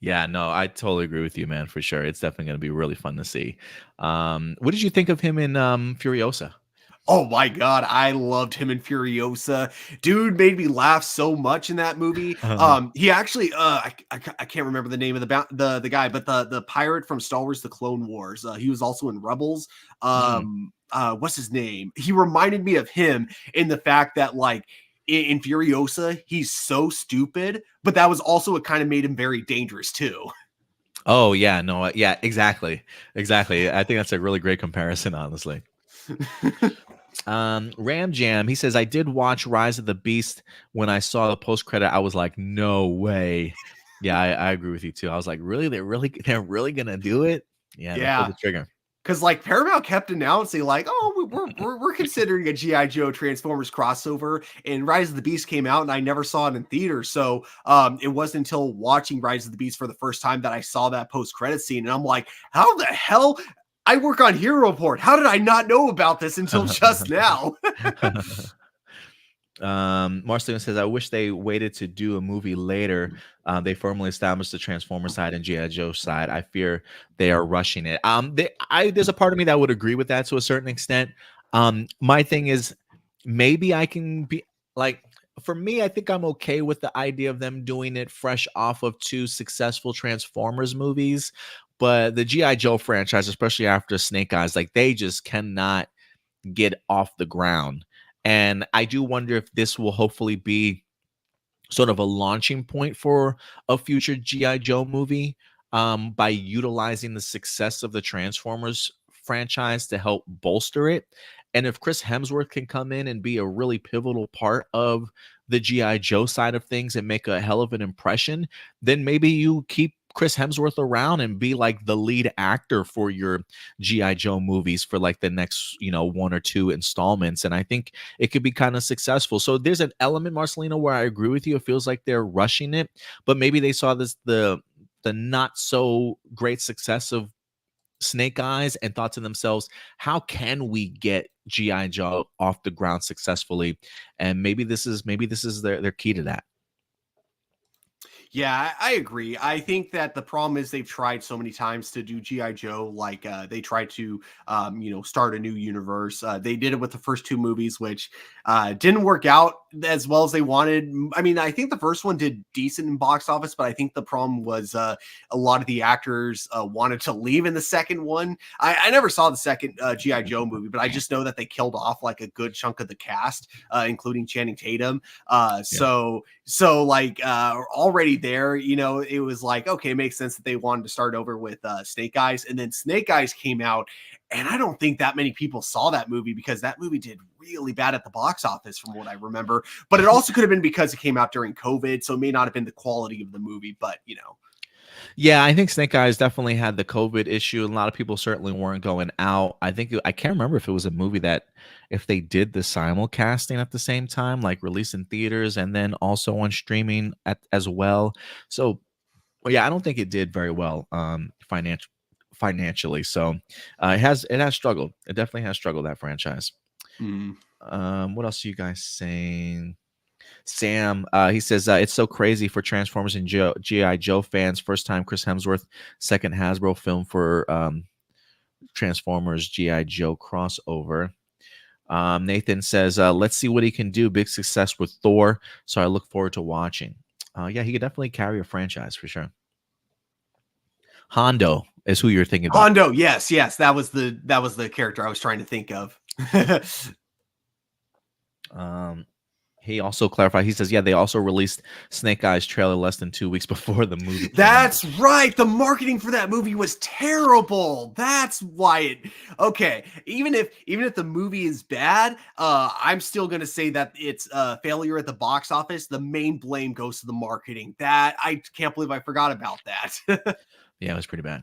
Yeah, no, I totally agree with you, man, for sure. It's definitely going to be really fun to see. What did you think of him in Furiosa? Oh my God, I loved him in Furiosa. Dude made me laugh so much in that movie. He actually, I can't remember the name of the guy, but the pirate from Star Wars: The Clone Wars. He was also in Rebels. What's his name? He reminded me of him in the fact that like in Furiosa, he's so stupid, but that was also what kind of made him very dangerous too. Oh yeah, no, yeah, exactly. I think that's a really great comparison, honestly. Ram Jam, he says, I did watch Rise of the Beast. When I saw the post credit, I was like, no way. Yeah, I agree with you too. I was like, really, they're really gonna do it? Yeah, pull the trigger. Because like Paramount kept announcing like, oh, we're considering a G.I. Joe Transformers crossover, and Rise of the Beast came out and I never saw it in theaters. So it wasn't until watching Rise of the Beast for the first time that I saw that post credit scene, and I'm like, how the hell? I work on Hero Report. How did I not know about this until just now? Marcelino says, I wish they waited to do a movie later. They firmly established the Transformer side and G.I. Joe side. I fear they are rushing it. There's a part of me that would agree with that to a certain extent. My thing is, maybe I can be like, for me, I think I'm okay with the idea of them doing it fresh off of 2 successful Transformers movies, but the G.I. Joe franchise, especially after Snake Eyes, like, they just cannot get off the ground. And I do wonder if this will hopefully be sort of a launching point for a future GI Joe movie, by utilizing the success of the Transformers franchise to help bolster it. And if Chris Hemsworth can come in and be a really pivotal part of the GI Joe side of things and make a hell of an impression, then maybe you keep Chris Hemsworth around and be like the lead actor for your GI Joe movies for like the next, 1 or 2 installments. And I think it could be kind of successful. So there's an element, Marcelino, where I agree with you. It feels like they're rushing it, but maybe they saw the not so great success of Snake Eyes and thought to themselves, how can we get GI Joe off the ground successfully? And maybe this is their key to that. Yeah, I agree. I think that the problem is they've tried so many times to do GI Joe. Like they tried to, start a new universe. They did it with the first 2 movies, which didn't work out as well as they wanted. I mean, I think the first one did decent in box office, but I think the problem was a lot of the actors wanted to leave in the second one. I never saw the second GI Joe movie, but I just know that they killed off like a good chunk of the cast, including Channing Tatum. So like already there, it was like, okay, it makes sense that they wanted to start over with Snake Eyes. And then Snake Eyes came out, and I don't think that many people saw that movie because that movie did really bad at the box office from what I remember. But it also could have been because it came out during COVID, so it may not have been the quality of the movie, but Yeah, I think Snake Eyes definitely had the COVID issue, and a lot of people certainly weren't going out. I can't remember if it was a movie that, if they did the simulcasting at the same time, like released in theaters and then also on streaming as well. So, well, yeah, I don't think it did very well financially. So, it has struggled. It definitely has struggled, that franchise. What else are you guys saying? Sam, he says, it's so crazy for Transformers and G.I. Joe fans. First time Chris Hemsworth, second Hasbro film for Transformers G.I. Joe crossover. Nathan says, let's see what he can do. Big success with Thor, so I look forward to watching. Yeah, he could definitely carry a franchise for sure. Hondo is who you're thinking about. Hondo, yes, that was the character I was trying to think of. He also clarified. He says, yeah, they also released Snake Eyes trailer less than 2 weeks before the movie. That's right. The marketing for that movie was terrible. That's why it. Okay, even if the movie is bad, I'm still gonna say that it's a failure at the box office. The main blame goes to the marketing. That I can't believe I forgot about that. Yeah, it was pretty bad.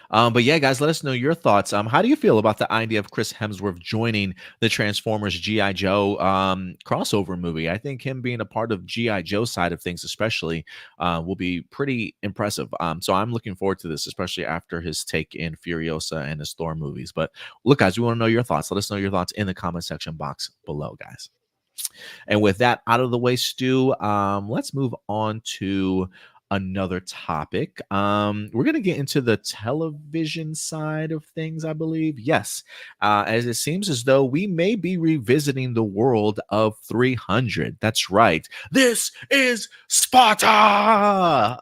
But yeah, guys, let us know your thoughts. How do you feel about the idea of Chris Hemsworth joining the Transformers G.I. Joe crossover movie? I think him being a part of G.I. Joe side of things, especially, will be pretty impressive. So I'm looking forward to this, especially after his take in Furiosa and his Thor movies. But look, guys, we want to know your thoughts. Let us know your thoughts in the comment section box below, guys. And with that out of the way, Stu, let's move on to another topic. We're going to get into the television side of things, I believe. Yes, as it seems as though we may be revisiting the world of 300. That's right. This is Sparta.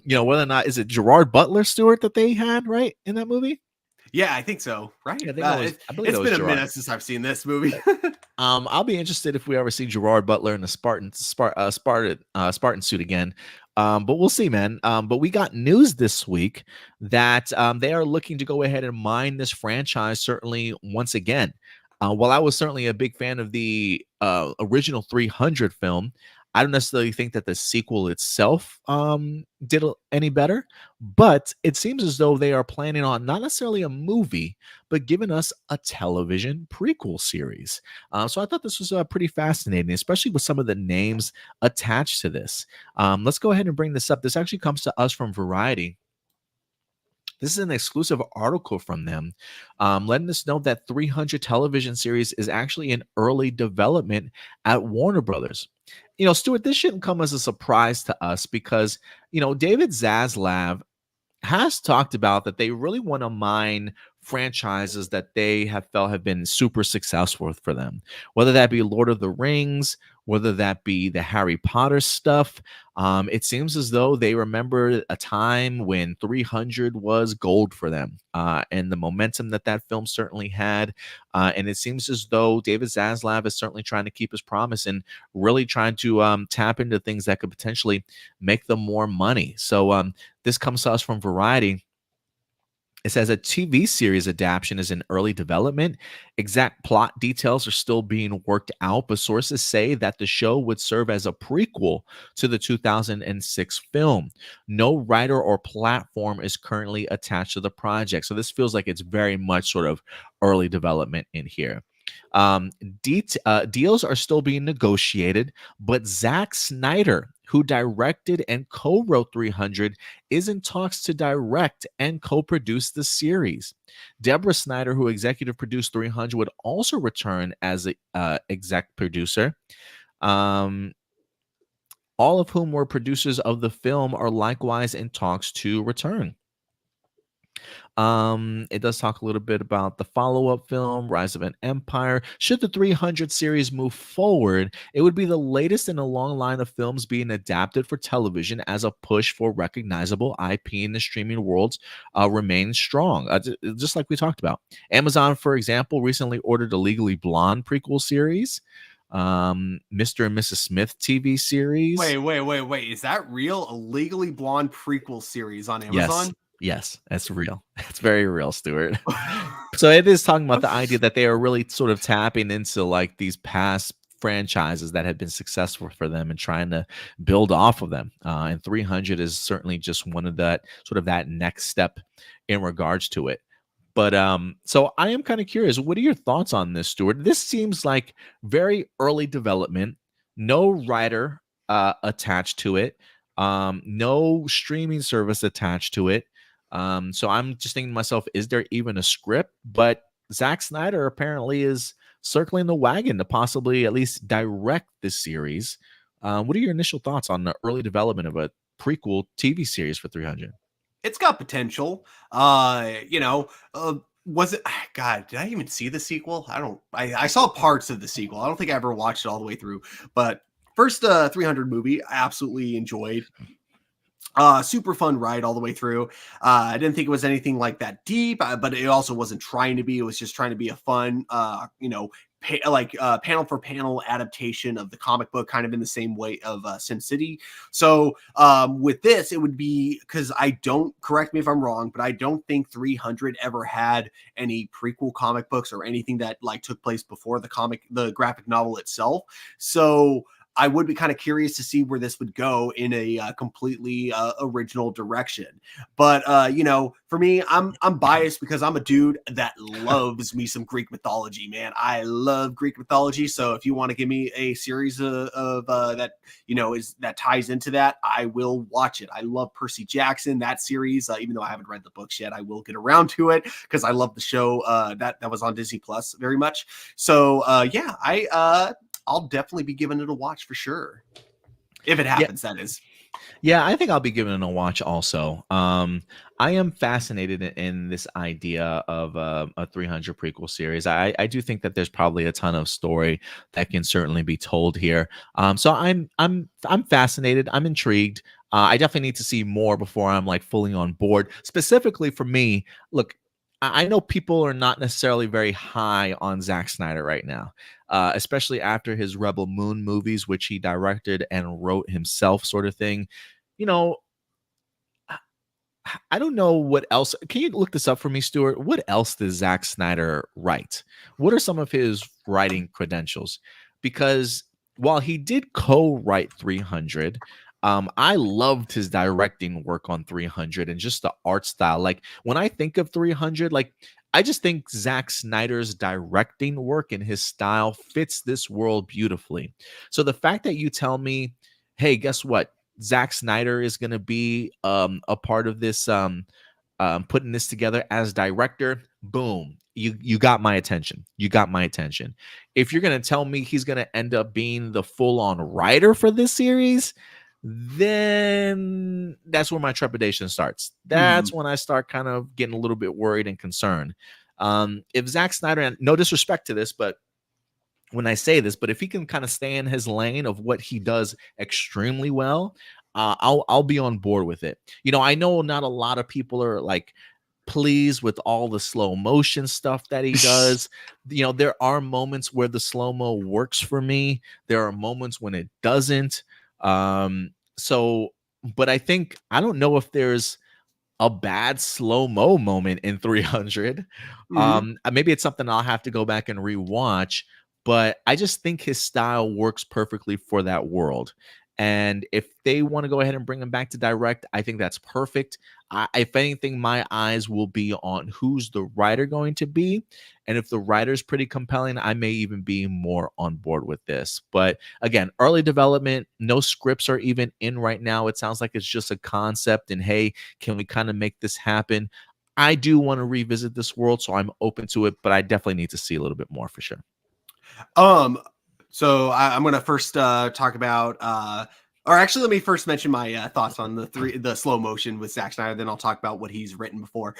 Whether or not, is it Gerard Butler, Stewart, that they had, right, in that movie? Yeah, I think so. Right. Yeah, it's been a minute since I've seen this movie. I'll be interested if we ever see Gerard Butler in a Spartan suit again. But we'll see, man. But we got news this week that they are looking to go ahead and mine this franchise certainly once again. While I was certainly a big fan of the original 300 film, I don't necessarily think that the sequel itself did any better, but it seems as though they are planning on not necessarily a movie, but giving us a television prequel series. So I thought this was pretty fascinating, especially with some of the names attached to this. Let's go ahead and bring this up. This actually comes to us from Variety. This is an exclusive article from them, letting us know that 300 television series is actually in early development at Warner Brothers. Stuart, this shouldn't come as a surprise to us because, David Zaslav has talked about that they really want to mine franchises that they have felt have been super successful for them, whether that be Lord of the Rings, whether that be the Harry Potter stuff. It seems as though they remember a time when 300 was gold for them, and the momentum that that film certainly had. And it seems as though David Zaslav is certainly trying to keep his promise and really trying to tap into things that could potentially make them more money. So this comes to us from Variety. It says a TV series adaptation is in early development. Exact plot details are still being worked out, but sources say that the show would serve as a prequel to the 2006 film. No writer or platform is currently attached to the project. So this feels like it's very much sort of early development in here. Um, Deals are still being negotiated, but Zack Snyder, who directed and co-wrote 300, is in talks to direct and co-produce the series. Deborah Snyder, who executive produced 300, would also return as a exec producer. All of whom were producers of the film are likewise in talks to return. It does talk a little bit about the follow-up film, Rise of an Empire. Should the 300 series move forward, it would be the latest in a long line of films being adapted for television as a push for recognizable IP in the streaming world remains strong, just like we talked about. Amazon, for example, recently ordered a Legally Blonde prequel series, Mr. and Mrs. Smith TV series. Wait. Is that real? A Legally Blonde prequel series on Amazon? Yes, that's real. It's very real, Stuart. So it is talking about the idea that they are really sort of tapping into like these past franchises that have been successful for them and trying to build off of them. And 300 is certainly just one of that sort of that next step in regards to it. But so I am kind of curious. What are your thoughts on this, Stuart? This seems like very early development, no writer attached to it, no streaming service attached to it. So I'm just thinking to myself, is there even a script? But Zack Snyder apparently is circling the wagon to possibly at least direct this series. What are your initial thoughts on the early development of a prequel TV series for 300? It's got potential. Was it, God, did I even see the sequel? I saw parts of the sequel. I don't think I ever watched it all the way through, but first 300 movie, I absolutely enjoyed. Super fun ride all the way through. I didn't think it was anything like that deep, but it also wasn't trying to be. It was just trying to be a fun, panel for panel adaptation of the comic book, kind of in the same way of SimCity. So with this, it would be, because correct me if I'm wrong, but I don't think 300 ever had any prequel comic books or anything that like took place before the graphic novel itself. So I would be kind of curious to see where this would go in a completely original direction. But for me, I'm biased because I'm a dude that loves me some Greek mythology, man. I love Greek mythology. So if you want to give me a series of that, that ties into that, I will watch it. I love Percy Jackson, that series. Even though I haven't read the books yet, I will get around to it because I love the show that was on Disney Plus very much. So I'll definitely be giving it a watch for sure. If it happens, that is. Yeah, I think I'll be giving it a watch also. I am fascinated in this idea of a 300 prequel series. I do think that there's probably a ton of story that can certainly be told here. So I'm fascinated. I'm intrigued. I definitely need to see more before I'm like fully on board. Specifically for me, look, I know people are not necessarily very high on Zack Snyder right now, especially after his Rebel Moon movies, which he directed and wrote himself, sort of thing. I don't know what else. Can you look this up for me, Stuart? What else does Zack Snyder write? What are some of his writing credentials? Because while he did co-write 300, I loved his directing work on 300 and just the art style. Like when I think of 300, like I just think Zack Snyder's directing work and his style fits this world beautifully. So the fact that you tell me, hey, guess what? Zack Snyder is going to be a part of this, putting this together as director. Boom. You got my attention. You got my attention. If you're going to tell me he's going to end up being the full-on writer for this series, then that's where my trepidation starts. That's when I start kind of getting a little bit worried and concerned. If Zack Snyder, and no disrespect to this, but when I say this, but if he can kind of stay in his lane of what he does extremely well, I'll be on board with it. You know, I know not a lot of people are like pleased with all the slow motion stuff that he does. You know, there are moments where the slow-mo works for me. There are moments when it doesn't. So, but I think I don't know if there's a bad slow-mo moment in 300. Mhm. Maybe it's something I'll have to go back and rewatch, but I just think his style works perfectly for that world. And if they want to go ahead and bring him back to direct, I think that's perfect. If anything, my eyes will be on who's the writer going to be. And if the writer's pretty compelling, I may even be more on board with this. But again, early development, no scripts are even in right now. It sounds like it's just a concept. And hey, can we kind of make this happen? I do want to revisit this world, so I'm open to it, but I definitely need to see a little bit more for sure. So I'm gonna first talk about or actually let me first mention my thoughts on the slow motion with Zack Snyder, then I'll talk about what he's written before.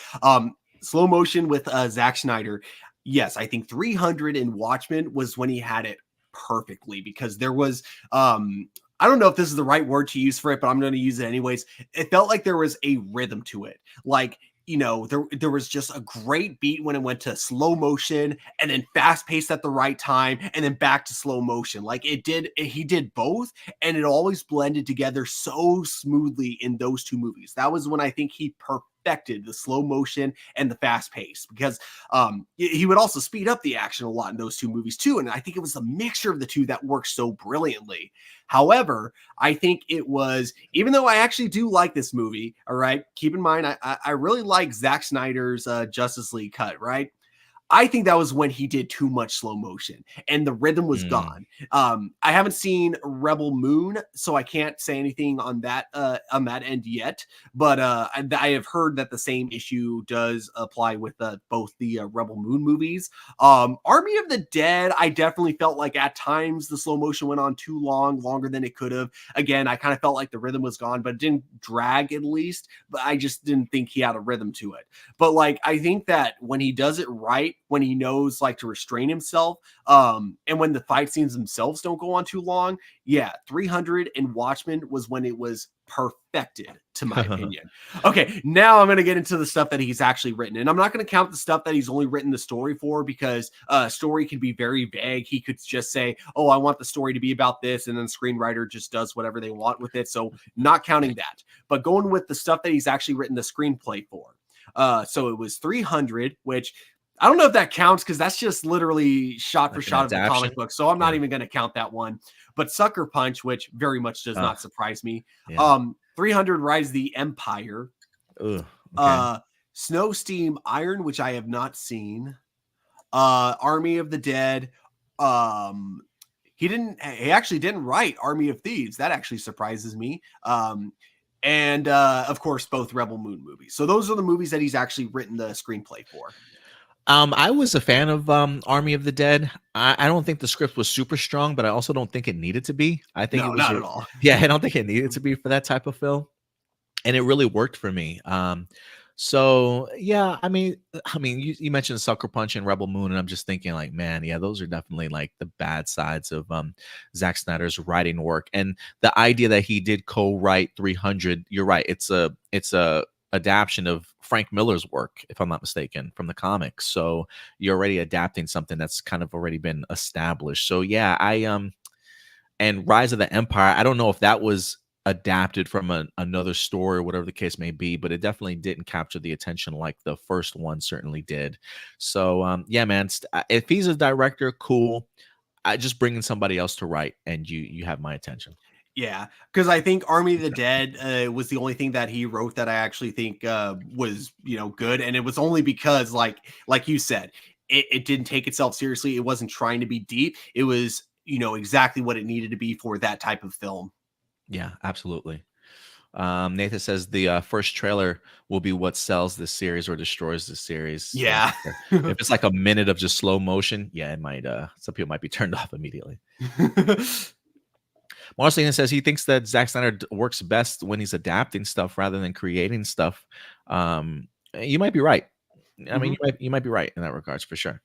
Slow motion with Zack Snyder. Yes, I think 300 in Watchmen was when he had it perfectly, because there was I don't know if this is the right word to use for it, but I'm going to use it anyways. It felt like there was a rhythm to it. Like, you know, there was just a great beat when it went to slow motion and then fast paced at the right time and then back to slow motion. Like he did both, and it always blended together so smoothly in those two movies. That was when I think he perfected the slow motion and the fast pace, because he would also speed up the action a lot in those two movies too. And I think it was a mixture of the two that worked so brilliantly. However, I think it was, even though I actually do like this movie, all right, keep in mind, I really like Zack Snyder's Justice League cut, right? I think that was when he did too much slow motion and the rhythm was gone. I haven't seen Rebel Moon, so I can't say anything on that end yet. But I have heard that the same issue does apply with both the Rebel Moon movies. Army of the Dead, I definitely felt like at times the slow motion went on too long, longer than it could have. Again, I kind of felt like the rhythm was gone, but it didn't drag at least. But I just didn't think he had a rhythm to it. But like, I think that when he does it right, when he knows like to restrain himself, and when the fight scenes themselves don't go on too long, yeah, 300 and Watchmen was when it was perfected, to my opinion. Okay, now I'm going to get into the stuff that he's actually written, and I'm not going to count the stuff that he's only written the story for, because story can be very vague. He could just say, oh, I want the story to be about this, and then the screenwriter just does whatever they want with it, so not counting that. But going with the stuff that he's actually written the screenplay for. So it was 300, which I don't know if that counts, because that's just literally shot for shot of the comic book. So I'm not even going to count that one. But Sucker Punch, which very much does not surprise me. 300 Rise of the Empire. Snow, Steam, Iron, which I have not seen. Army of the Dead. He actually didn't write Army of Thieves. That actually surprises me. And of course, both Rebel Moon movies. So those are the movies that he's actually written the screenplay for. I was a fan of Army of the Dead. I don't think the script was super strong, but I also don't think it needed to be. I think it was not at all. Yeah, I don't think it needed to be for that type of film, and it really worked for me. So yeah, I mean, you mentioned Sucker Punch and Rebel Moon, and I'm just thinking like, man, yeah, those are definitely like the bad sides of Zack Snyder's writing work, and the idea that he did co-write 300. You're right. It's a adaptation of Frank Miller's work, if I'm not mistaken, from the comics. So you're already adapting something that's kind of already been established. So yeah, and Rise of the Empire, I don't know if that was adapted from another story or whatever the case may be, but it definitely didn't capture the attention like the first one certainly did. So yeah, man, if he's a director, cool. I just bring in somebody else to write, and you have my attention. Yeah, because I think Army of the Dead was the only thing that he wrote that I actually think was, good. And it was only because, like you said, it didn't take itself seriously. It wasn't trying to be deep. It was, exactly what it needed to be for that type of film. Yeah, absolutely. Nathan says the first trailer will be what sells this series or destroys the series. Yeah. If it's like a minute of just slow motion, yeah, it might. Some people might be turned off immediately. Marcelina says he thinks that Zack Snyder works best when he's adapting stuff rather than creating stuff. You might be right. I mean, you might be right in that regards for sure.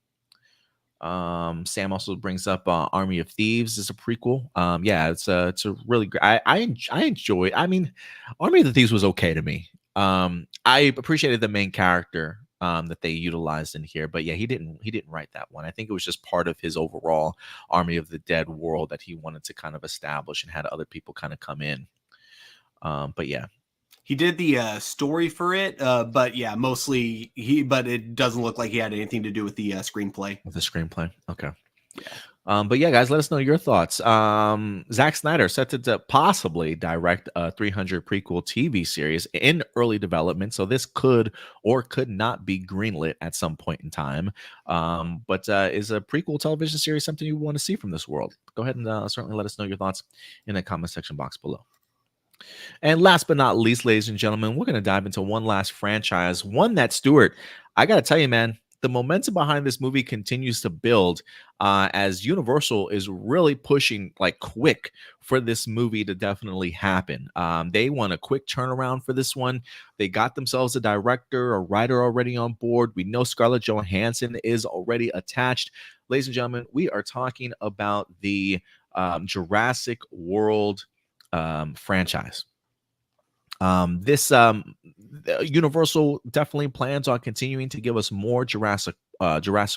Sam also brings up Army of Thieves is a prequel. Yeah, it's a really great. I enjoy. I mean, Army of the Thieves was okay to me. I appreciated the main character that they utilized in here, but yeah, he didn't write that one. I think it was just part of his overall Army of the Dead world that he wanted to kind of establish and had other people kind of come in. But yeah, He did the story for it, but yeah, mostly but it doesn't look like he had anything to do with the screenplay. with the screenplay. Okay. Yeah. But yeah, guys, let us know your thoughts. Zack Snyder set to possibly direct a 300 prequel TV series in early development, so this could or could not be greenlit at some point in time. But is a prequel television series something you want to see from this world? Go ahead and certainly let us know your thoughts in the comment section box below. And last but not least, ladies and gentlemen, we're going to dive into one last franchise, one that, Stuart, I got to tell you, man, the momentum behind this movie continues to build as Universal is really pushing like quick for this movie to definitely happen. They want a quick turnaround for this one. They got themselves a director, a writer already on board. We know Scarlett Johansson is already attached. Ladies and gentlemen, we are talking about the Jurassic World franchise. This Universal definitely plans on continuing to give us more Jurassic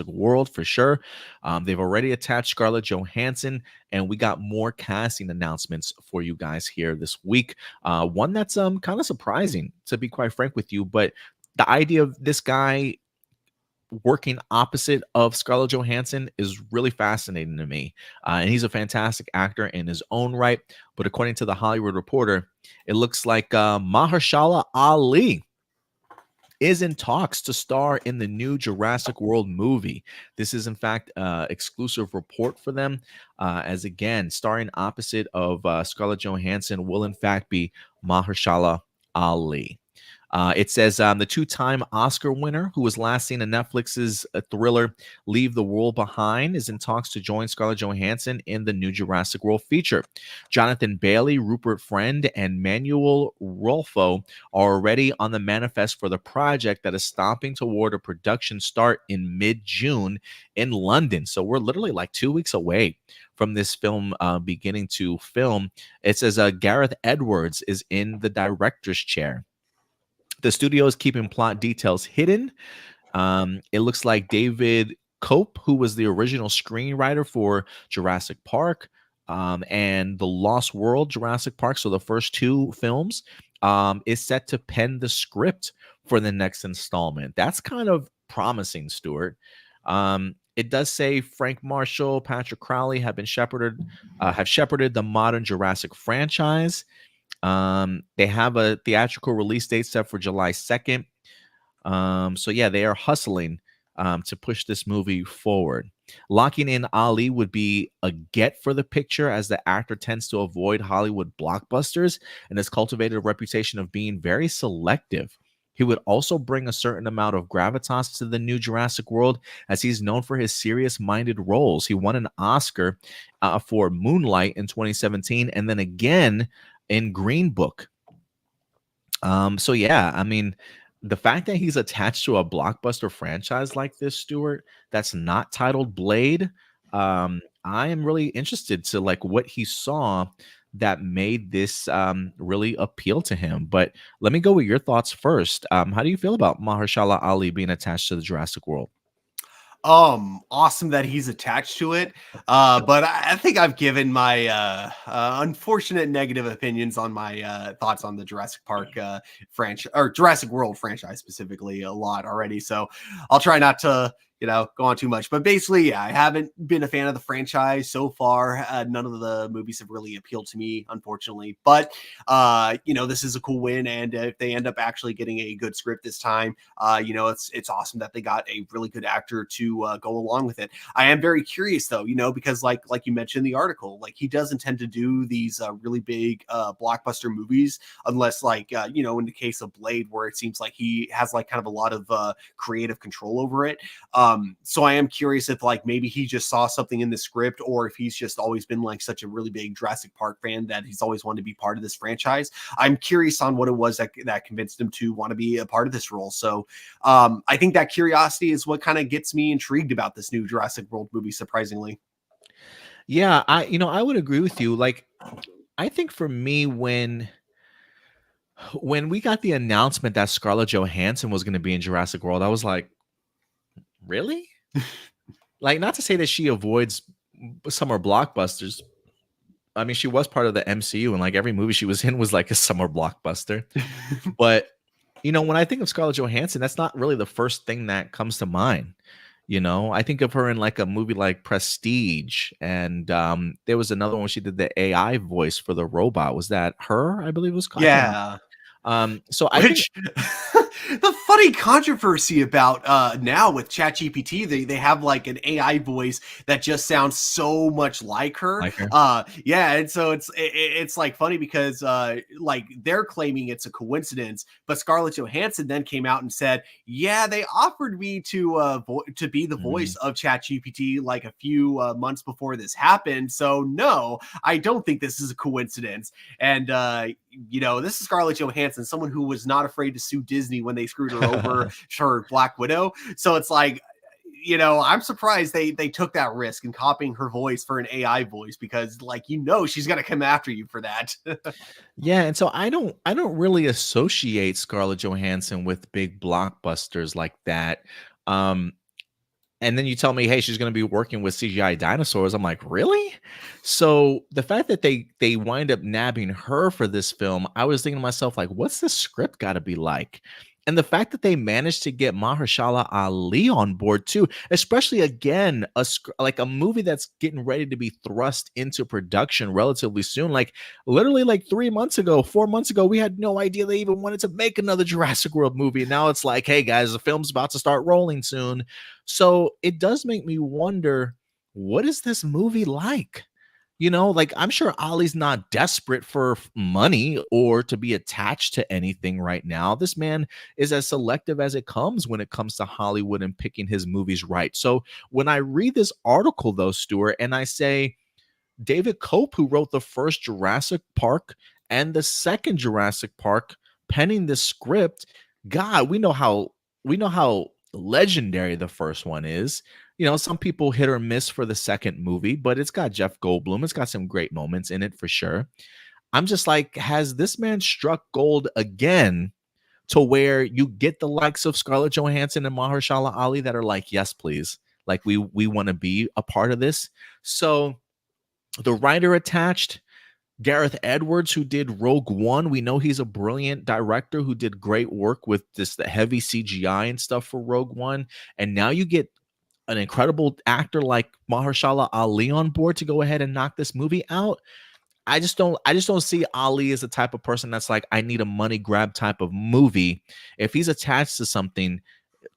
World for sure. They've already attached Scarlett Johansson, and we got more casting announcements for you guys here this week. One that's kind of surprising, to be quite frank with you, but the idea of this guy working opposite of Scarlett Johansson is really fascinating to me. And he's a fantastic actor in his own right. But according to the Hollywood Reporter, it looks like Mahershala Ali is in talks to star in the new Jurassic World movie. This is, in fact, exclusive report for them, as again, starring opposite of Scarlett Johansson will, in fact, be Mahershala Ali. It says the two-time Oscar winner, who was last seen in Netflix's thriller Leave the World Behind, is in talks to join Scarlett Johansson in the new Jurassic World feature. Jonathan Bailey, Rupert Friend, and Manuel Rolfo are already on the manifest for the project that is stomping toward a production start in mid-June in London. So we're literally like 2 weeks away from this film beginning to film. It says Gareth Edwards is in the director's chair. The studio is keeping plot details hidden. It looks like David Cope, who was the original screenwriter for Jurassic Park and The Lost World Jurassic Park, so the first two films, is set to pen the script for the next installment. That's kind of promising, Stuart. It does say Frank Marshall, Patrick Crowley have shepherded the modern Jurassic franchise. They have a theatrical release date set for July 2nd. So yeah, they are hustling to push this movie forward. Locking in Ali would be a get for the picture, as the actor tends to avoid Hollywood blockbusters and has cultivated a reputation of being very selective. He would also bring a certain amount of gravitas to the new Jurassic World, as he's known for his serious-minded roles. He won an Oscar for Moonlight in 2017, and then again in Green Book. So yeah, I mean, the fact that he's attached to a blockbuster franchise like this, Stuart, that's not titled Blade, I am really interested to like what he saw that made this really appeal to him. But let me go with your thoughts first. How do you feel about Mahershala Ali being attached to the Jurassic World? Awesome that he's attached to it. But I think I've given my unfortunate negative opinions on my thoughts on the Jurassic Park franchise, or Jurassic World franchise specifically, a lot already. So I'll try not to go on too much. But basically, yeah, I haven't been a fan of the franchise so far. None of the movies have really appealed to me, unfortunately. But this is a cool win, and if they end up actually getting a good script this time, it's awesome that they got a really good actor to go along with it. I am very curious though, because like you mentioned in the article, like he doesn't tend to do these really big blockbuster movies unless in the case of Blade, where it seems like he has like kind of a lot of creative control over it. So I am curious if like maybe he just saw something in the script, or if he's just always been like such a really big Jurassic Park fan that he's always wanted to be part of this franchise. I'm curious on what it was that convinced him to want to be a part of this role. So I think that curiosity is what kind of gets me intrigued about this new Jurassic World movie, surprisingly. Yeah, I would agree with you. Like, I think for me, when we got the announcement that Scarlett Johansson was going to be in Jurassic World, I was like, really? Like, not to say that she avoids summer blockbusters. I mean, she was part of the MCU, and like every movie she was in was like a summer blockbuster. But when I think of Scarlett Johansson, that's not really the first thing that comes to mind. I think of her in like a movie like Prestige, and there was another one where she did the AI voice for the robot. Was that her? I believe it was. Yeah. So I think the funny controversy about now with ChatGPT, they have like an AI voice that just sounds so much like her. Yeah, and so it's like funny because like they're claiming it's a coincidence, but Scarlett Johansson then came out and said, "Yeah, they offered me to be the voice of ChatGPT like a few months before this happened. So no, I don't think this is a coincidence." And this is Scarlett Johansson, someone who was not afraid to sue Disney when they screwed her over for Black Widow. So it's like, I'm surprised they took that risk in copying her voice for an AI voice, because like, she's going to come after you for that. Yeah, and so I don't really associate Scarlett Johansson with big blockbusters like that. And then you tell me, hey, she's going to be working with CGI dinosaurs. I'm like, really? So the fact that they wind up nabbing her for this film, I was thinking to myself, like, what's the script got to be like? And the fact that they managed to get Mahershala Ali on board too, especially again, like a movie that's getting ready to be thrust into production relatively soon. Like literally like 4 months ago, we had no idea they even wanted to make another Jurassic World movie. And now it's like, hey guys, the film's about to start rolling soon. So it does make me wonder, what is this movie like? Like I'm sure Ollie's not desperate for money or to be attached to anything right now. This man is as selective as it comes when it comes to Hollywood and picking his movies right. So when I read this article, though, Stuart, and I say David Cope, who wrote the first Jurassic Park and the second Jurassic Park, penning the script, God, we know how legendary the first one is. Some people hit or miss for the second movie, but it's got Jeff Goldblum. It's got some great moments in it for sure. I'm just like, has this man struck gold again to where you get the likes of Scarlett Johansson and Mahershala Ali that are like, yes, please. Like we want to be a part of this. So the writer attached, Gareth Edwards, who did Rogue One. We know he's a brilliant director who did great work with the heavy CGI and stuff for Rogue One. And now you get an incredible actor like Mahershala Ali on board to go ahead and knock this movie out. I just don't see Ali as the type of person that's like, I need a money grab type of movie. If he's attached to something,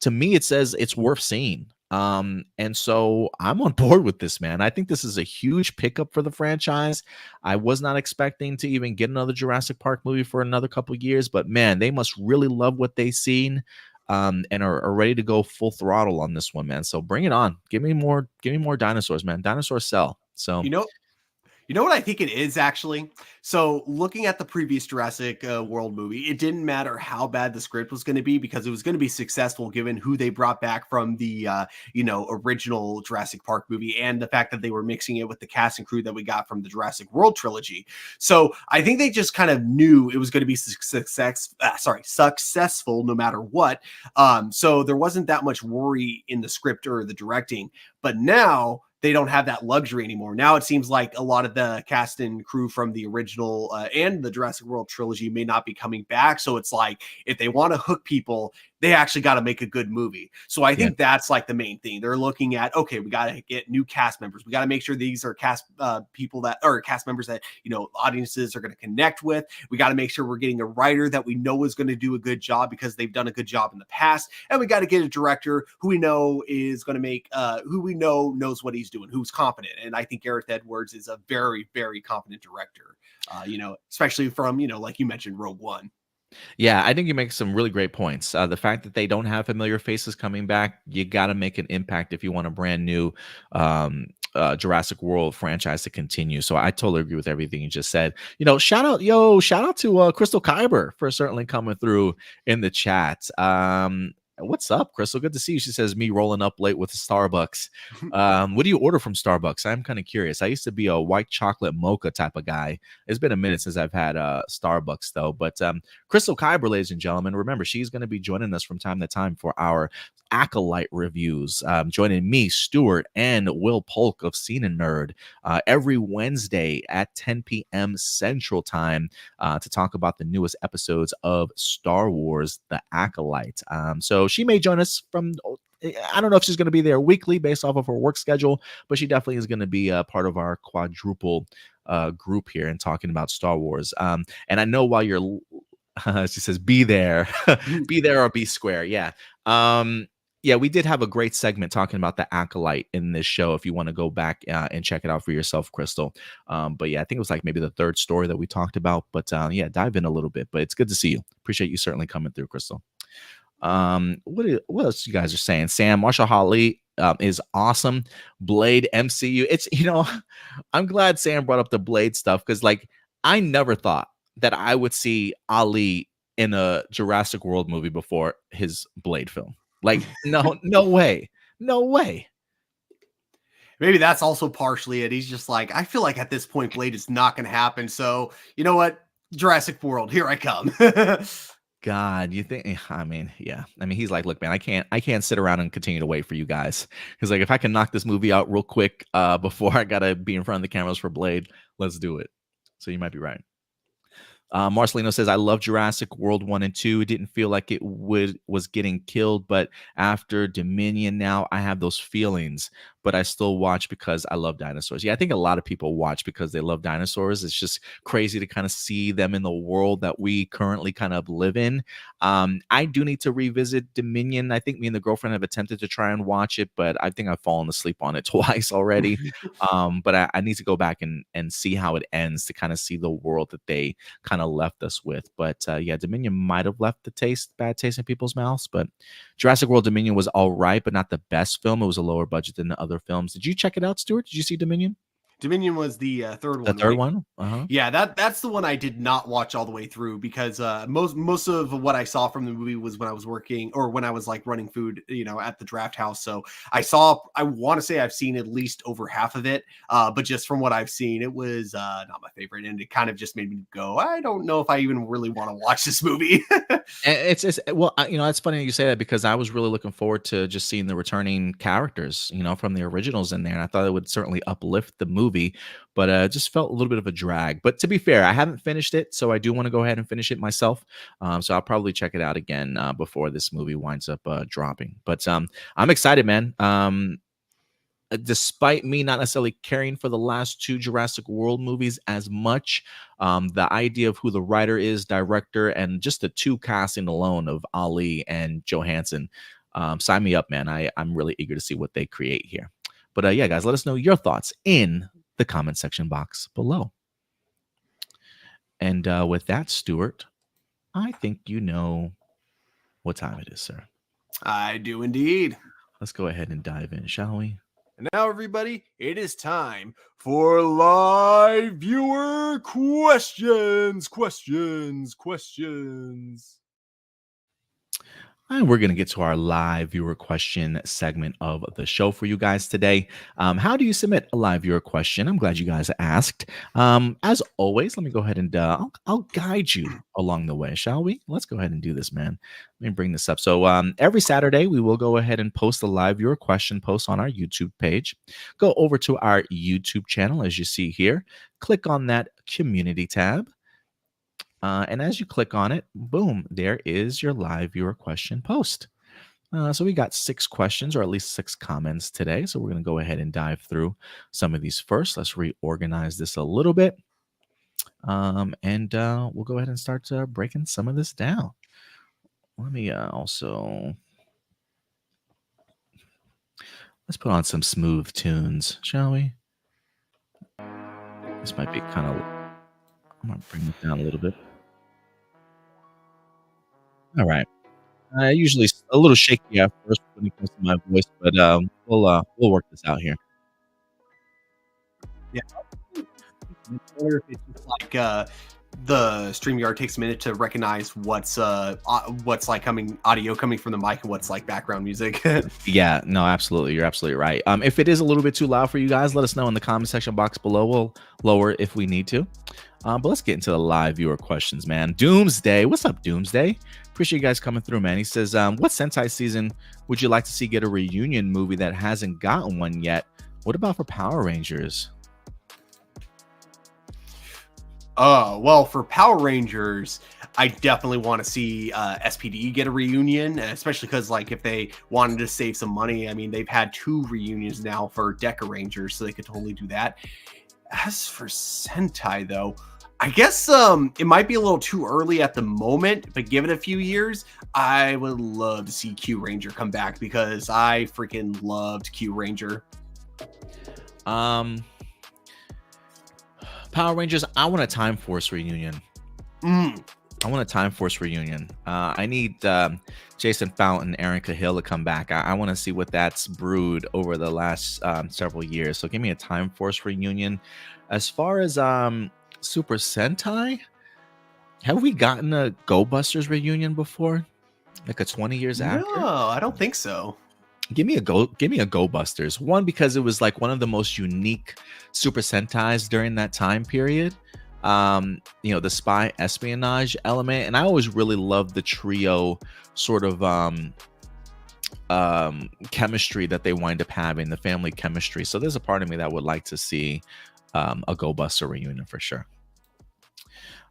to me, it says it's worth seeing. And so I'm on board with this, man. I think this is a huge pickup for the franchise. I was not expecting to even get another Jurassic Park movie for another couple of years, but man, they must really love what they've seen. And are ready to go full throttle on this one, man. So bring it on. Give me more dinosaurs, man. Dinosaurs sell. So You know what I think it is, actually? So looking at the previous Jurassic World movie, it didn't matter how bad the script was going to be, because it was going to be successful given who they brought back from the original Jurassic Park movie, and the fact that they were mixing it with the cast and crew that we got from the Jurassic World trilogy. So I think they just kind of knew it was going to be successful no matter what. So there wasn't that much worry in the script or the directing. But now they don't have that luxury anymore. Now it seems like a lot of the cast and crew from the original and the Jurassic World trilogy may not be coming back. So it's like, if they want to hook people, they actually got to make a good movie. So I think that's like the main thing. They're looking at, okay, we got to get new cast members. We got to make sure these are cast members that, audiences are going to connect with. We got to make sure we're getting a writer that we know is going to do a good job because they've done a good job in the past. And we got to get a director who we know is going to make, who we know knows what he's doing, who's competent. And I think Gareth Edwards is a very, very competent director, especially from, like you mentioned, Rogue One. Yeah, I think you make some really great points. The fact that they don't have familiar faces coming back, you got to make an impact if you want a brand new Jurassic World franchise to continue. So I totally agree with everything you just said. Shout out to Crystal Kyber for certainly coming through in the chat. What's up, Crystal? Good to see you. She says, me rolling up late with Starbucks. What do you order from Starbucks? I'm kind of curious. I used to be a white chocolate mocha type of guy. It's been a minute since I've had Starbucks, though. But Crystal Kyber, ladies and gentlemen, remember, she's going to be joining us from time to time for our Acolyte reviews, joining me, Stuart, and Will Polk of Scene and Nerd every Wednesday at 10 p.m. Central Time to talk about the newest episodes of Star Wars, The Acolyte. So she may join us from, I don't know if she's going to be there weekly based off of her work schedule, but she definitely is going to be a part of our quadruple group here and talking about Star Wars. And I know while you're, she says, be there, be there or be square. Yeah. Yeah, we did have a great segment talking about the Acolyte in this show. If you want to go back and check it out for yourself, Crystal. But yeah, I think it was like maybe the third story that we talked about. But yeah, dive in a little bit. But it's good to see you. Appreciate you certainly coming through, Crystal. What else you guys are saying? Sam, Mahershala Ali is awesome. Blade MCU. It's I'm glad Sam brought up the Blade stuff because I never thought that I would see Ali in a Jurassic World movie before his Blade film. No way. No way. Maybe that's also partially it. He's just like, I feel like at this point, Blade is not going to happen. So you know what? Jurassic World, here I come. God, you think? I mean, yeah. I mean, he's like, look, man, I can't sit around and continue to wait for you guys. He's like, if I can knock this movie out real quick before I gotta be in front of the cameras for Blade, let's do it. So you might be right. Marcelino says, I love Jurassic World 1 and 2. It didn't feel like it was getting killed, but after Dominion now, I have those feelings, but I still watch because I love dinosaurs. Yeah, I think a lot of people watch because they love dinosaurs. It's just crazy to kind of see them in the world that we currently kind of live in. I do need to revisit Dominion. I think me and the girlfriend have attempted to try and watch it, but I think I've fallen asleep on it twice already. But I need to go back and see how it ends to kind of see the world that they kind of left us with. But yeah, Dominion might have left the bad taste in people's mouths, but Jurassic World Dominion was all right, but not the best film. It was a lower budget than the other films. Did you check it out, Stuart? Did you see Dominion? Dominion was the third one. The third one? Uh-huh. Yeah, that's the one I did not watch all the way through because most of what I saw from the movie was when I was working or when I was running food, at the draft house. So I want to say I've seen at least over half of it, but just from what I've seen, it was not my favorite, and it kind of just made me go, I don't know if I even really want to watch this movie. It's well, it's funny you say that because I was really looking forward to just seeing the returning characters, from the originals in there, and I thought it would certainly uplift the movie. But it just felt a little bit of a drag. But to be fair, I haven't finished it, so I do want to go ahead and finish it myself. So I'll probably check it out again before this movie winds up dropping. But I'm excited, man. Despite me not necessarily caring for the last two Jurassic World movies as much, the idea of who the writer is, director, and just the two casting alone of Ali and Johansson, sign me up, man. I'm really eager to see what they create here. But yeah, guys, let us know your thoughts in the comment section box below. And with that, Stuart, I think you know what time it is, sir. I do indeed. Let's go ahead and dive in, shall we? And now, everybody, it is time for live viewer questions. And we're going to get to our live viewer question segment of the show for you guys today. How do you submit a live viewer question? I'm glad you guys asked. As always, let me go ahead and I'll guide you along the way, shall we? Let's go ahead and do this, man. Let me bring this up. So every Saturday, we will go ahead and post a live viewer question post on our YouTube page. Go over to our YouTube channel, as you see here. Click on that community tab. And as you click on it, boom, there is your live viewer question post. So we got 6 questions, or at least 6 comments today. So we're going to go ahead and dive through some of these first. Let's reorganize this a little bit. And we'll go ahead and start breaking some of this down. Let me also... Let's put on some smooth tunes, shall we? This might be kind of... I'm going to bring it down a little bit. All right. Usually a little shaky at first when it comes to my voice, but we'll work this out here. Yeah. I wonder if it's just like the StreamYard takes a minute to recognize what's like coming audio coming from the mic and what's like background music. Yeah, no, absolutely. You're absolutely right. If it is a little bit too loud for you guys, let us know in the comment section box below. We'll lower it if we need to. But let's get into the live viewer questions, man. Doomsday. What's up, Doomsday? Appreciate you guys coming through, man. He says, what Sentai season would you like to see get a reunion movie that hasn't gotten one yet? What about for Power Rangers? Well, for Power Rangers, I definitely want to see SPD get a reunion, especially because like if they wanted to save some money, I mean they've had 2 reunions now for Deca Rangers, so they could totally do that. As for Sentai though, I guess it might be a little too early at the moment, but give it a few years, I would love to see Q Ranger come back because I freaking loved Q Ranger. Power Rangers, I want a Time Force reunion. I want a Time Force reunion. I need Jason Fountain, Aaron Cahill to come back. I want to see what that's brewed over the last several years. So give me a Time Force reunion. As far as Super Sentai, have we gotten a Go Busters reunion before? Like a 20 years after? No, I don't think so. Give me a Go Busters. One, because it was like one of the most unique Super Sentais during that time period. The spy espionage element, and I always really loved the trio sort of chemistry that they wind up having, the family chemistry. So there's a part of me that would like to see a Go Buster reunion for sure.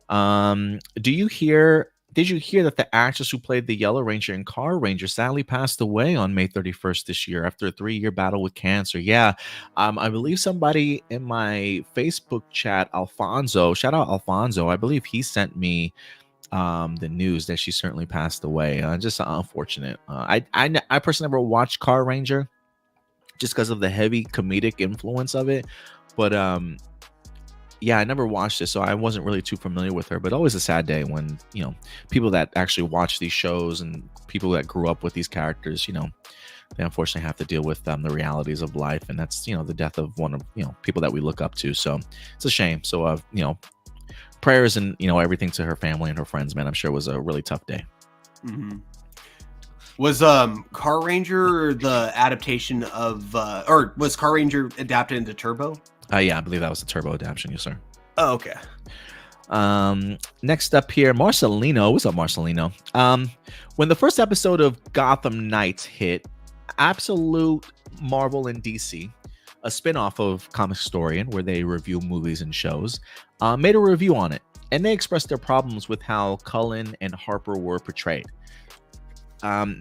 Did you hear that the actress who played the Yellow Ranger and Car Ranger sadly passed away on May 31st this year after a 3-year battle with cancer? Yeah, I believe somebody in my Facebook chat, Alfonso, shout out Alfonso, I believe he sent me the news that she certainly passed away. Just unfortunate. I personally never watched Car Ranger just because of the heavy comedic influence of it, but yeah, I never watched it, so I wasn't really too familiar with her. But always a sad day when people that actually watch these shows and people that grew up with these characters, they unfortunately have to deal with the realities of life, and that's the death of one of people that we look up to. So it's a shame. So prayers and everything to her family and her friends, man. I'm sure it was a really tough day. Mm-hmm. Was Car Ranger the adaptation of or was Car Ranger adapted into Turbo? Yeah, I believe that was the Turbo adaptation. Yes, sir. Oh, okay. Next up here, Marcelino. What's up, Marcelino? When the first episode of Gotham Knights hit, Absolute Marvel and DC, a spin-off of Comic Historian, where they review movies and shows, made a review on it, and they expressed their problems with how Cullen and Harper were portrayed.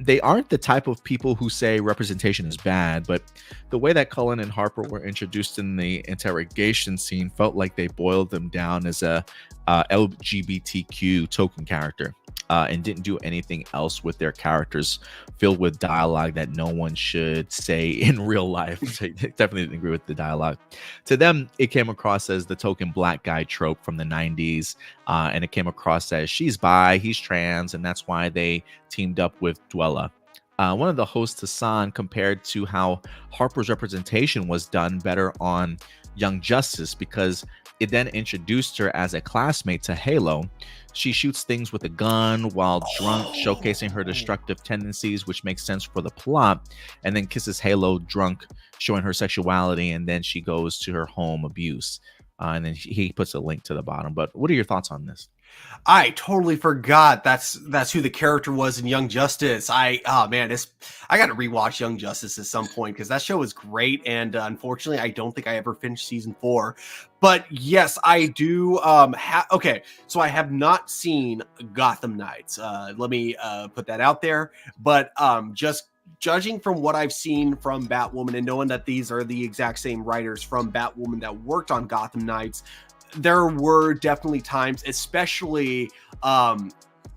They aren't the type of people who say representation is bad, but the way that Cullen and Harper were introduced in the interrogation scene felt like they boiled them down as a LGBTQ token character and didn't do anything else with their characters, filled with dialogue that no one should say in real life. So definitely didn't agree with the dialogue. To them, it came across as the token black guy trope from the 90s, and it came across as she's bi, he's trans, and that's why they teamed up with Dwella. One of the hosts, Hassan, compared to how Harper's representation was done better on Young Justice because it then introduced her as a classmate to Halo. She shoots things with a gun while drunk, showcasing her destructive tendencies, which makes sense for the plot, and then kisses Halo drunk, showing her sexuality, and then she goes to her home abuse. And then he puts a link to the bottom. But what are your thoughts on this? I totally forgot that's who the character was in Young Justice. I got to rewatch Young Justice at some point because that show is great, and unfortunately I don't think I ever finished season 4. But yes, I do okay, so I have not seen Gotham Knights. Let me put that out there, but just judging from what I've seen from Batwoman and knowing that these are the exact same writers from Batwoman that worked on Gotham Knights, there were definitely times, especially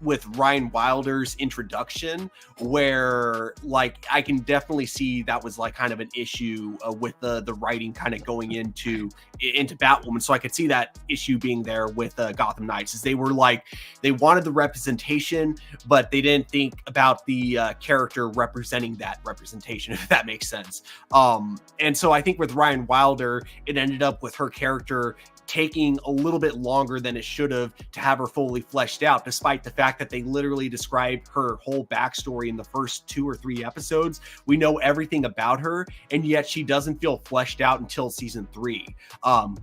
with Ryan Wilder's introduction, where like I can definitely see that was like kind of an issue with the writing kind of going into Batwoman. So I could see that issue being there with Gotham Knights, is they were like, they wanted the representation, but they didn't think about the character representing that representation, if that makes sense. And so I think with Ryan Wilder, it ended up with her character taking a little bit longer than it should have to have her fully fleshed out, despite the fact that they literally described her whole backstory in the first 2 or 3 episodes. We know everything about her, and yet she doesn't feel fleshed out until season 3,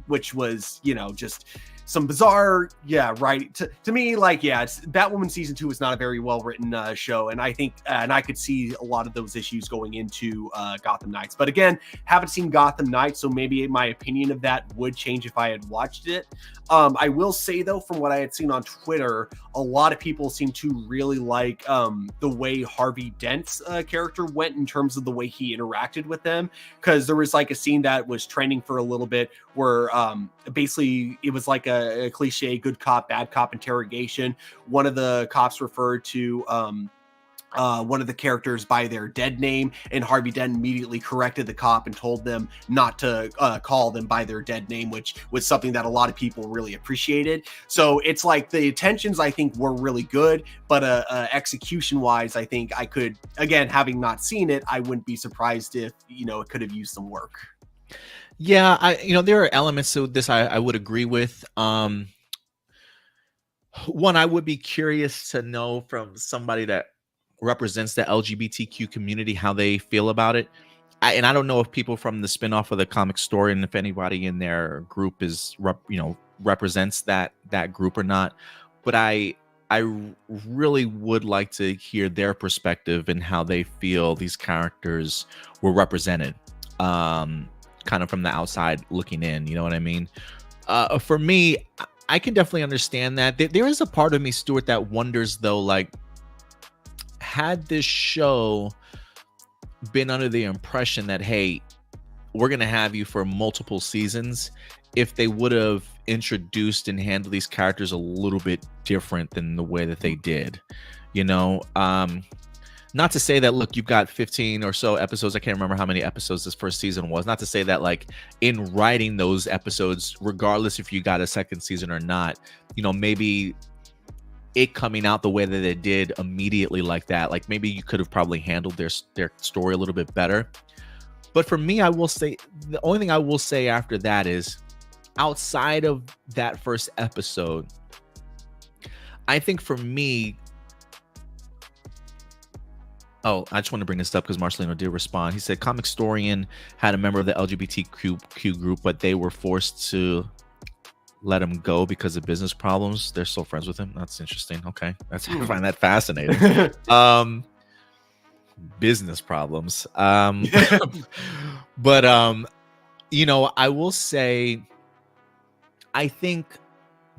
which was, you know, just some bizarre, right. To me, like, it's Batwoman season 2 is not a very well written show, and I think, and I could see a lot of those issues going into Gotham Knights. But again, haven't seen Gotham Knights, so maybe my opinion of that would change if I had watched it. I will say though, from what I had seen on Twitter, a lot of people seem to really like the way Harvey Dent's character went in terms of the way he interacted with them, because there was like a scene that was trending for a little bit where basically it was like a cliche good cop, bad cop interrogation. One of the cops referred to one of the characters by their dead name, and Harvey Dent immediately corrected the cop and told them not to call them by their dead name, which was something that a lot of people really appreciated. So it's like the intentions, I think, were really good, but execution wise, I think I could, again, having not seen it, I wouldn't be surprised if, you know, it could have used some work. Yeah, there are elements to this I would agree with. One, I would be curious to know from somebody that represents the LGBTQ community how they feel about it. And I don't know if people from the spinoff of the comic story, and if anybody in their group is represents that group or not. But I really would like to hear their perspective and how they feel these characters were represented. Kind of from the outside looking in, you know what I mean? For me, I can definitely understand that. There is a part of me, Stuart, that wonders though, like, had this show been under the impression that, hey, we're going to have you for multiple seasons, if they would have introduced and handled these characters a little bit different than the way that they did, not to say that, look, you've got 15 or so episodes. I can't remember how many episodes this first season was. Not to say that, like, in writing those episodes, regardless if you got a second season or not, maybe it coming out the way that it did immediately like that, like maybe you could have probably handled their story a little bit better. But for me, I will say, the only thing I will say after that is, outside of that first episode, I think for me, oh, I just want to bring this up because Marcelino did respond. He said, Comic Storian had a member of the LGBTQ group, but they were forced to let him go because of business problems. They're still friends with him. That's interesting. Okay. I find that fascinating. Business problems. But, I will say, I think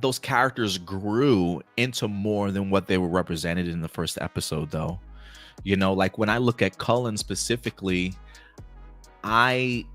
those characters grew into more than what they were represented in the first episode, though. Like when I look at Cullen specifically, I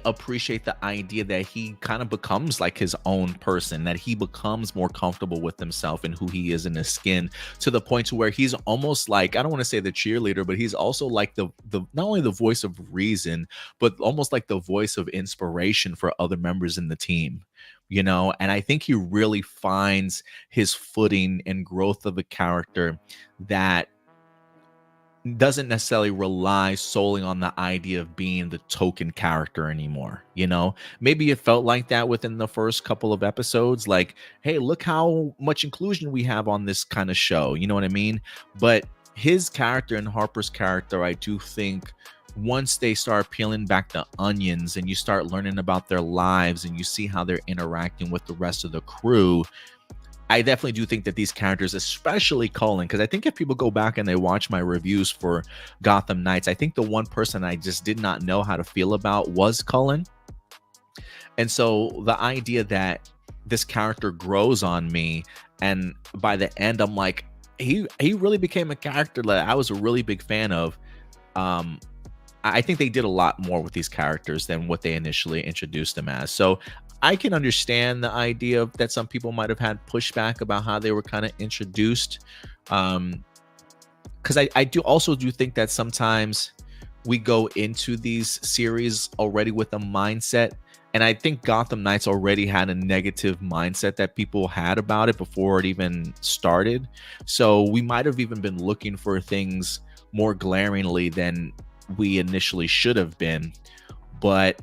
appreciate the idea that he kind of becomes like his own person, that he becomes more comfortable with himself and who he is in his skin, to the point to where he's almost like, I don't want to say the cheerleader, but he's also like the not only the voice of reason, but almost like the voice of inspiration for other members in the team. And I think he really finds his footing and growth of a character that doesn't necessarily rely solely on the idea of being the token character anymore. Maybe it felt like that within the first couple of episodes, like, hey, look how much inclusion we have on this kind of show. You know what I mean? But his character and Harper's character, I do think, once they start peeling back the onions and you start learning about their lives and you see how they're interacting with the rest of the crew, I definitely do think that these characters, especially Cullen, because I think if people go back and they watch my reviews for Gotham Knights, I think the one person I just did not know how to feel about was Cullen. And so the idea that this character grows on me, and by the end, I'm like, he really became a character that I was a really big fan of. I think they did a lot more with these characters than what they initially introduced them as. So I can understand the idea of that some people might have had pushback about how they were kind of introduced. Because I do think that sometimes we go into these series already with a mindset. And I think Gotham Knights already had a negative mindset that people had about it before it even started. So we might have even been looking for things more glaringly than we initially should have been. But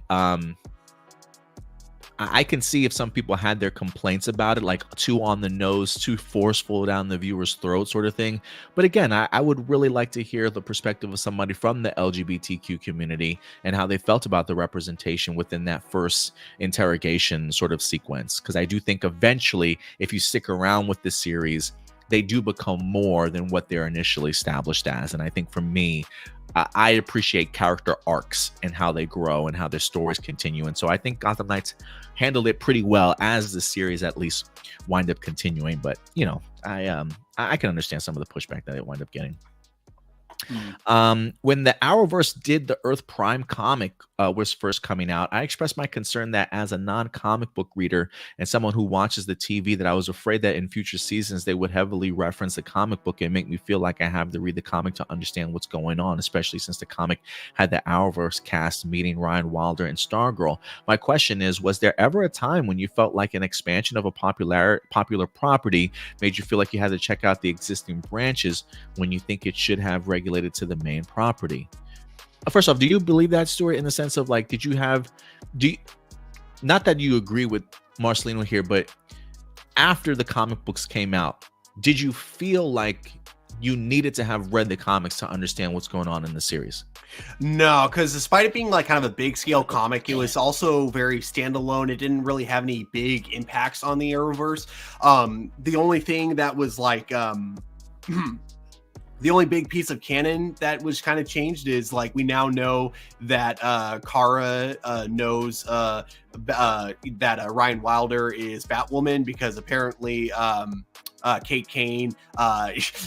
I can see if some people had their complaints about it, like too on the nose, too forceful down the viewer's throat sort of thing. But again, I would really like to hear the perspective of somebody from the LGBTQ community and how they felt about the representation within that first interrogation sort of sequence. Because I do think eventually, if you stick around with this series, they do become more than what they're initially established as. And I think for me, I appreciate character arcs and how they grow and how their stories continue. And so I think Gotham Knights handled it pretty well as the series at least wind up continuing. But, you know, I can understand some of the pushback that it wind up getting. When the Arrowverse did the Earth Prime comic was first coming out, I expressed my concern that as a non-comic book reader and someone who watches the TV, that I was afraid that in future seasons they would heavily reference the comic book and make me feel like I have to read the comic to understand what's going on, especially since the comic had the Arrowverse cast meeting Ryan Wilder and Stargirl. My question is, was there ever a time when you felt like an expansion of a popular property made you feel like you had to check out the existing branches when you think it should have regulated to the main property? First off, do you believe that story in the sense of like, not that you agree with Marcelino here, but after the comic books came out, did you feel like you needed to have read the comics to understand what's going on in the series? No, because despite it being like kind of a big scale comic, it was also very standalone. It didn't really have any big impacts on the Arrowverse. The only thing that was like the only big piece of canon that was kind of changed is like we now know that Kara knows that Ryan Wilder is Batwoman, because apparently Kate Kane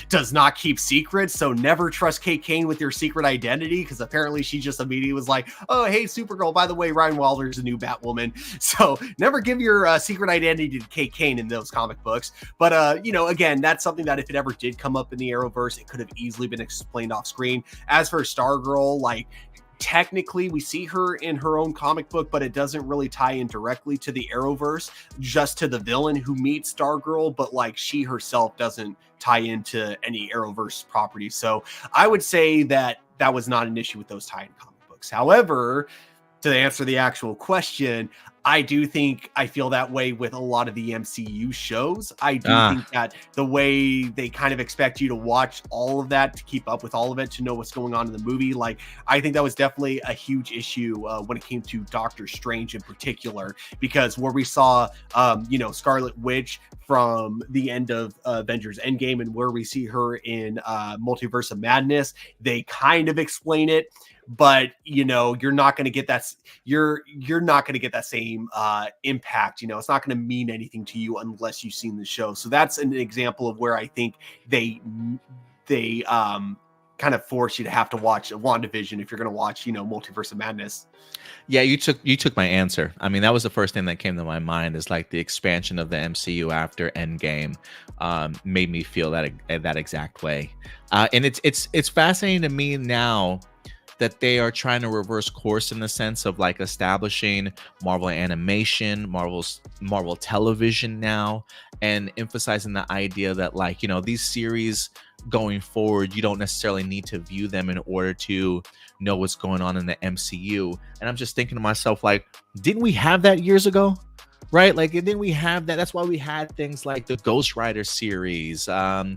does not keep secrets. So never trust Kate Kane with your secret identity, because apparently she just immediately was like, oh, hey, Supergirl, by the way, Ryan Wilder's the new Batwoman. So never give your secret identity to Kate Kane in those comic books. But, you know, again, that's something that if it ever did come up in the Arrowverse, it could have easily been explained off screen. As for Stargirl, like, technically we see her in her own comic book, but it doesn't really tie in directly to the Arrowverse, just to the villain who meets Stargirl, but like she herself doesn't tie into any Arrowverse property. So I would say that that was not an issue with those tie-in comic books. However, to answer the actual question, I do think I feel that way with a lot of the MCU shows. I do think that the way they kind of expect you to watch all of that, to keep up with all of it, to know what's going on in the movie, like I think that was definitely a huge issue when it came to Doctor Strange in particular, because where we saw, you know, Scarlet Witch from the end of Avengers Endgame and where we see her in Multiverse of Madness, they kind of explain it. But you know, you're not going to get that. You're not going to get that same impact. You know, it's not going to mean anything to you unless you've seen the show. So that's an example of where I think they kind of force you to have to watch WandaVision if you're going to watch, you know, Multiverse of Madness. Yeah, you took my answer. I mean, that was the first thing that came to my mind, is like the expansion of the MCU after Endgame made me feel that exact way. And it's fascinating to me now that they are trying to reverse course in the sense of like establishing Marvel animation, Marvel television now, and emphasizing the idea that, like, you know, these series going forward, you don't necessarily need to view them in order to know what's going on in the MCU. And I'm just thinking to myself, like, didn't we have that years ago? Right? Like, and then we have that. That's why we had things like the Ghost Rider series, or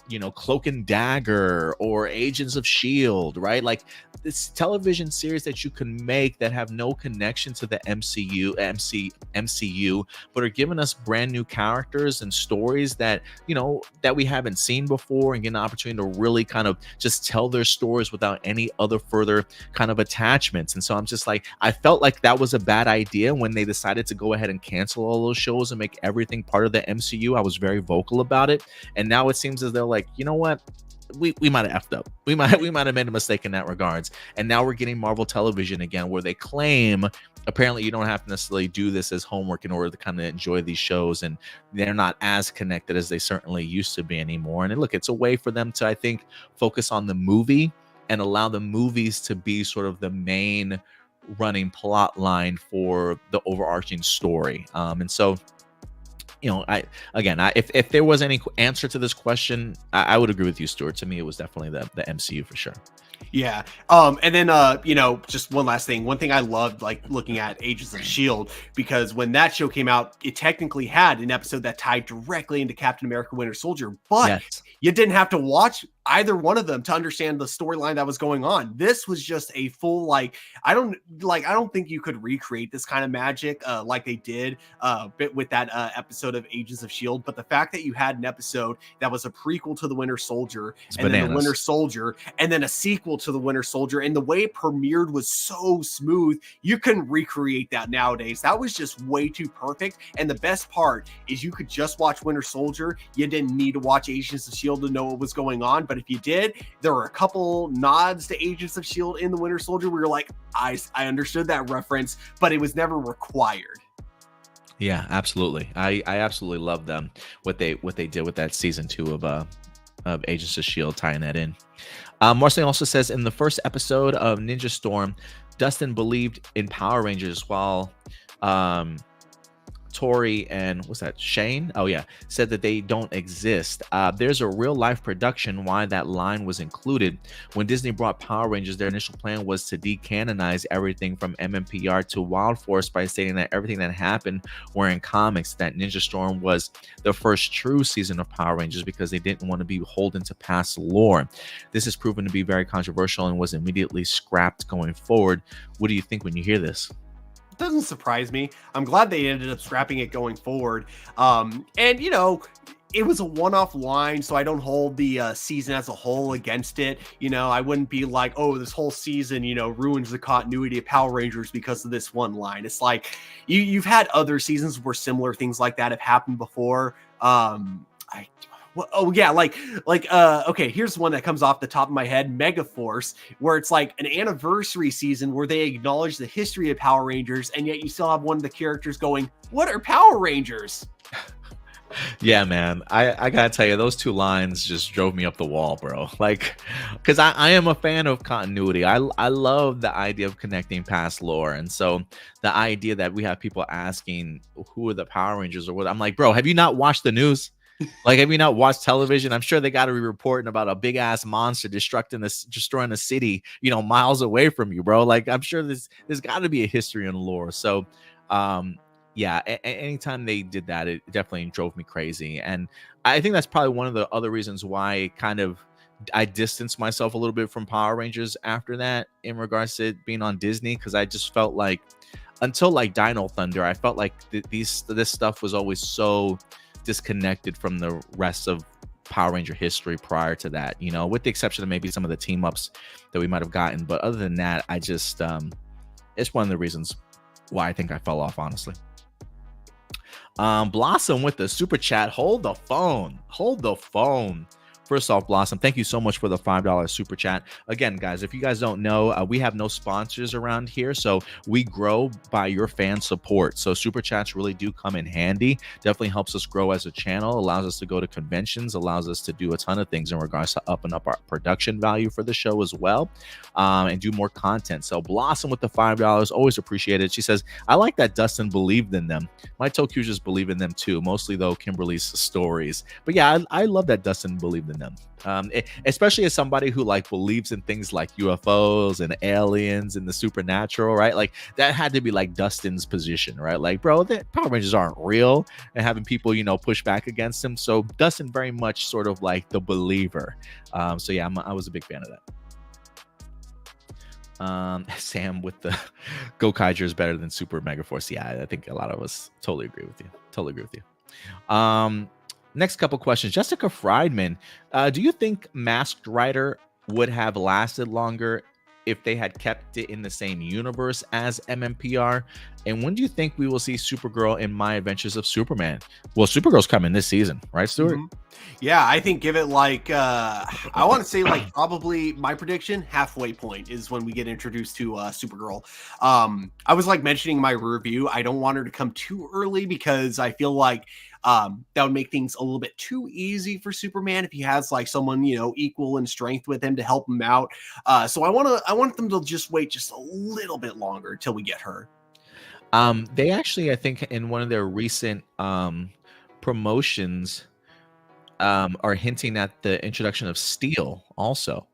you know, Cloak and Dagger, or Agents of S.H.I.E.L.D., right? Like, this television series that you can make that have no connection to the MCU, but are giving us brand new characters and stories that, you know, that we haven't seen before, and get an opportunity to really kind of just tell their stories without any other further kind of attachments. And so I'm just like, I felt like that was a bad idea when they decided to go ahead and cancel all those shows and make everything part of the MCU. I was very vocal about it, and now it seems as though, like, you know what, we might have effed up. We might have made a mistake in that regards. And now we're getting Marvel television again, where they claim apparently you don't have to necessarily do this as homework in order to kind of enjoy these shows, and they're not as connected as they certainly used to be anymore. And look, it's a way for them to, I think, focus on the movie and allow the movies to be sort of the main running plot line for the overarching story. And so, you know, if there was any answer to this question, I would agree with you, Stuart. To me, it was definitely the MCU for sure. Yeah. And then, you know, just one last thing. One thing I loved, like looking at Agents of S.H.I.E.L.D., because when that show came out, it technically had an episode that tied directly into Captain America Winter Soldier, but Yes. you didn't have to watch either one of them to understand the storyline that was going on. This was just a full, like, I don't think you could recreate this kind of magic like they did with that episode of Agents of S.H.I.E.L.D., but the fact that you had an episode that was a prequel to the Winter Soldier, It's and then the bananas. Winter Soldier, and then a sequel to the Winter Soldier, and the way it premiered was so smooth, you couldn't recreate that nowadays. That was just way too perfect. And the best part is you could just watch Winter Soldier. You didn't need to watch Agents of S.H.I.E.L.D. to know what was going on. But if you did, there were a couple nods to Agents of S.H.I.E.L.D. in the Winter Soldier where you're like, I understood that reference, but it was never required. Yeah, absolutely. I absolutely love them, what they did with that season 2 of Agents of S.H.I.E.L.D., tying that in. Marcel also says, in the first episode of Ninja Storm, Dustin believed in Power Rangers while Tori and what's that, Shane? Oh yeah, said that they don't exist. There's a real life production why that line was included. When Disney brought Power Rangers, their initial plan was to decanonize everything from MMPR to Wild Force by stating that everything that happened were in comics, that Ninja Storm was the first true season of Power Rangers because they didn't want to be beholden to past lore. This has proven to be very controversial and was immediately scrapped going forward. What do you think when you hear this? Doesn't surprise me. I'm glad they ended up scrapping it going forward. And you know, it was a one-off line, so I don't hold the season as a whole against it. You know, I wouldn't be like, oh, this whole season, you know, ruins the continuity of Power Rangers because of this one line. It's like you've had other seasons where similar things like that have happened before. Okay, here's one that comes off the top of my head, Megaforce, where it's like an anniversary season where they acknowledge the history of Power Rangers, and yet you still have one of the characters going, what are Power Rangers? Yeah, man, I gotta tell you, those two lines just drove me up the wall, bro. Like, because I am a fan of continuity. I love the idea of connecting past lore, and so the idea that we have people asking who are the Power Rangers or what, I'm like, bro, have you not watched the news? Like, have you not watched television? I'm sure they got to be reporting about a big ass monster destroying a city, you know, miles away from you, bro. Like, I'm sure there's got to be a history and lore. So, yeah, anytime they did that, it definitely drove me crazy. And I think that's probably one of the other reasons why I distanced myself a little bit from Power Rangers after that, in regards to it being on Disney, because I just felt like, until like Dino Thunder, I felt like this stuff was always so disconnected from the rest of Power Ranger history prior to that, you know, with the exception of maybe some of the team ups that we might have gotten. But other than that, I just it's one of the reasons why I think I fell off, honestly. Blossom with the super chat. Hold the phone. First off, Blossom, thank you so much for the $5 super chat. Again, guys, if you guys don't know, we have no sponsors around here, so we grow by your fan support. So super chats really do come in handy. Definitely helps us grow as a channel, allows us to go to conventions, allows us to do a ton of things in regards to up our production value for the show as well, and do more content. So Blossom with the $5, always appreciated. She says, I like that Dustin believed in them. My Tokyujas believe in them too, mostly though Kimberly's stories. But yeah, I love that Dustin believed in them. Especially as somebody who like believes in things like UFOs and aliens and the supernatural, right? Like that had to be like Dustin's position, right? Like, bro, the Power Rangers aren't real, and having people, you know, push back against him. So Dustin very much sort of like the believer. So yeah, I was a big fan of that. Sam with the Gokaiger is better than Super Megaforce. Yeah, I think a lot of us totally agree with you. Next couple questions. Jessica Friedman, do you think Masked Rider would have lasted longer if they had kept it in the same universe as MMPR? And when do you think we will see Supergirl in My Adventures of Superman? Well, Supergirl's coming this season, right, Stuart? Yeah, I think give it like I want to say like probably my prediction halfway point is when we get introduced to Supergirl. I was like mentioning my review. I don't want her to come too early because I feel like that would make things a little bit too easy for Superman if he has like someone, you know, equal in strength with him to help him out. So I want them to just wait just a little bit longer till we get her. They actually, I think, in one of their recent promotions, are hinting at the introduction of Steel. Also,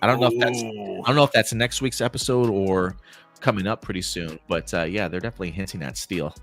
I don't know if that's next week's episode or coming up pretty soon. But yeah, they're definitely hinting at Steel.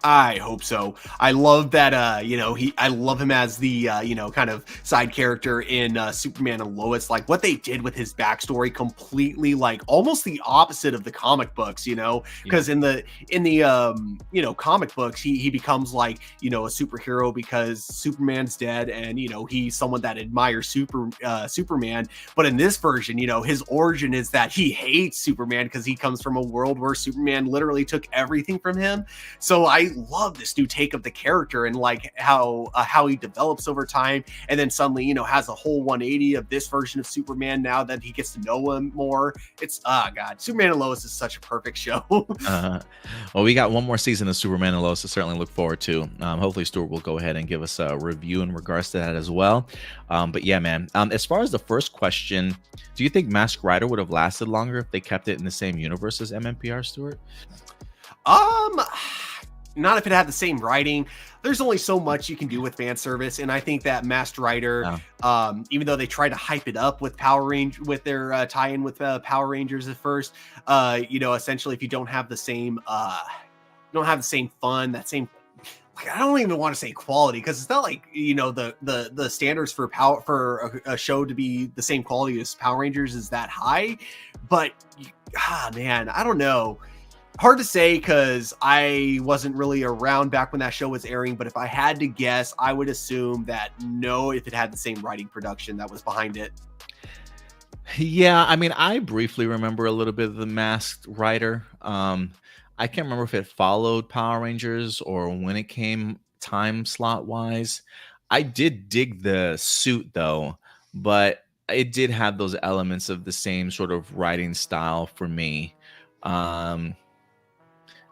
I hope so. I love that, you know, I love him as the, you know, kind of side character in Superman and Lois. Like what they did with his backstory, completely like almost the opposite of the comic books, you know, because in the, you know, comic books, he becomes like, you know, a superhero because Superman's dead and, you know, he's someone that admires Superman. But in this version, you know, his origin is that he hates Superman because he comes from a world where Superman literally took everything from him. So I love this new take of the character and like how he develops over time, and then suddenly, you know, has a whole 180 of this version of Superman now that he gets to know him more. It's God, Superman and Lois is such a perfect show. Well, we got one more season of Superman and Lois to certainly look forward to. Hopefully Stuart will go ahead and give us a review in regards to that as well. But yeah, man, as far as the first question, do you think Masked Rider would have lasted longer if they kept it in the same universe as MMPR, Stuart? Not if it had the same writing. There's only so much you can do with fan service, and I think that Masked Rider, even though they tried to hype it up with with their tie-in with Power Rangers at first, you know, essentially, if you don't have the same, fun, that same, like, I don't even want to say quality because it's not like, you know, the standards for a show to be the same quality as Power Rangers is that high, but man, I don't know. Hard to say because I wasn't really around back when that show was airing, but if I had to guess, I would assume that no, if it had the same writing production that was behind it. Yeah, I mean, I briefly remember a little bit of the Masked Rider. I can't remember if it followed Power Rangers or when it came time slot wise. I did dig the suit though, but it did have those elements of the same sort of writing style for me.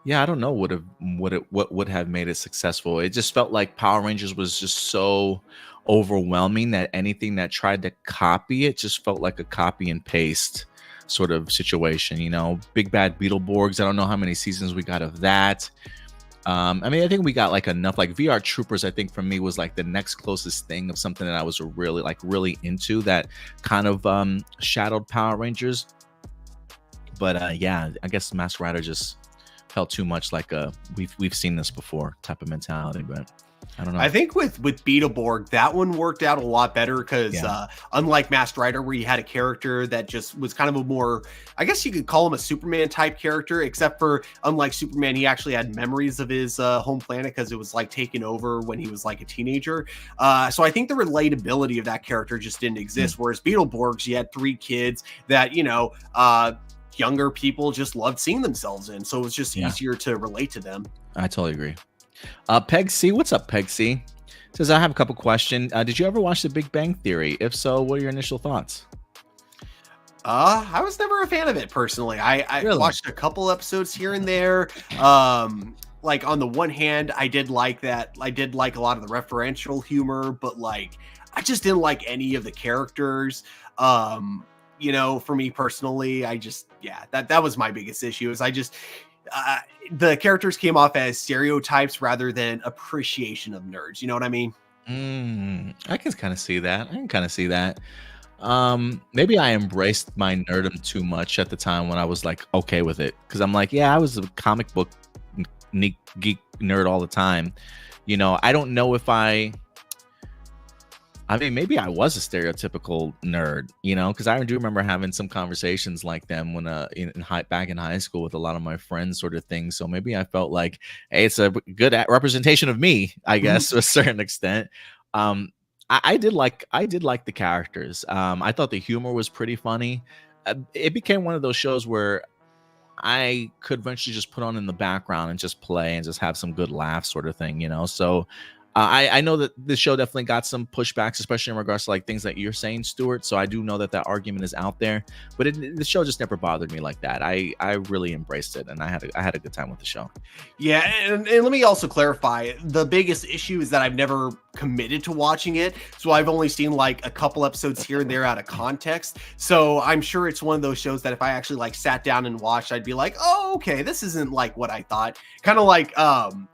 Yeah, I don't know what would have made it successful. It just felt like Power Rangers was just so overwhelming that anything that tried to copy it just felt like a copy and paste sort of situation. You know, Big Bad Beetleborgs. I don't know how many seasons we got of that. I mean, I think we got like enough. Like VR Troopers, I think for me was like the next closest thing of something that I was really into that kind of shadowed Power Rangers. But yeah, I guess Masked Rider just felt too much like we've seen this before type of mentality, but I don't know. I think with Beetleborg, that one worked out a lot better because unlike Masked Rider, where you had a character that just was kind of a more, I guess you could call him a Superman type character, except for unlike Superman, he actually had memories of his home planet because it was like taken over when he was like a teenager. So I think the relatability of that character just didn't exist. Whereas Beetleborgs, you had 3 kids that, you know, younger people just loved seeing themselves in, so it was just easier to relate to them. I totally agree. Peg C, what's up, Peg C? Says, I have a couple questions. Did you ever watch The Big Bang Theory? If so, what are your initial thoughts? I was never a fan of it personally. I really? Watched a couple episodes here and there. Like on the one hand, I did like that. I did like a lot of the referential humor, but like I just didn't like any of the characters. You know, for me personally, I just, that was my biggest issue is I just, the characters came off as stereotypes rather than appreciation of nerds. You know what I mean? I can kind of see that. Maybe I embraced my nerdom too much at the time when I was like, okay with it. Cause I'm like, yeah, I was a comic book geek nerd all the time. You know, I don't know if I mean, maybe I was a stereotypical nerd, you know, because I do remember having some conversations like them when back in high school with a lot of my friends, sort of thing. So maybe I felt like, hey, it's a good representation of me, I guess, to a certain extent. I did like the characters. I thought the humor was pretty funny. it became one of those shows where I could eventually just put on in the background and just play and just have some good laughs, sort of thing, you know. So I know that this show definitely got some pushbacks, especially in regards to like things that you're saying, Stuart. So I do know that argument is out there, but the show just never bothered me like that. I really embraced it, and I had a good time with the show. Yeah, and let me also clarify, the biggest issue is that I've never committed to watching it, so I've only seen like a couple episodes here and there out of context. So I'm sure it's one of those shows that if I actually like sat down and watched, I'd be like, oh, okay, this isn't like what I thought. Kind of like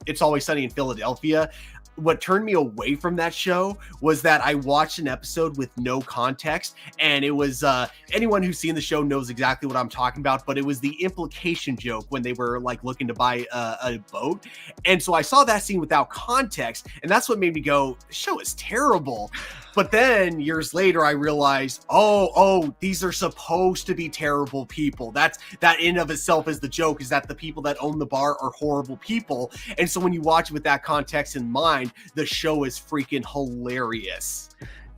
It's Always Sunny in Philadelphia. What turned me away from that show was that I watched an episode with no context, and it was anyone who's seen the show knows exactly what I'm talking about, but it was the implication joke when they were like looking to buy a boat. And so I saw that scene without context, and that's what made me go, the show is terrible. But then years later, I realized, oh, these are supposed to be terrible people. That in of itself is the joke, is that the people that own the bar are horrible people. And so when you watch it with that context in mind, the show is freaking hilarious.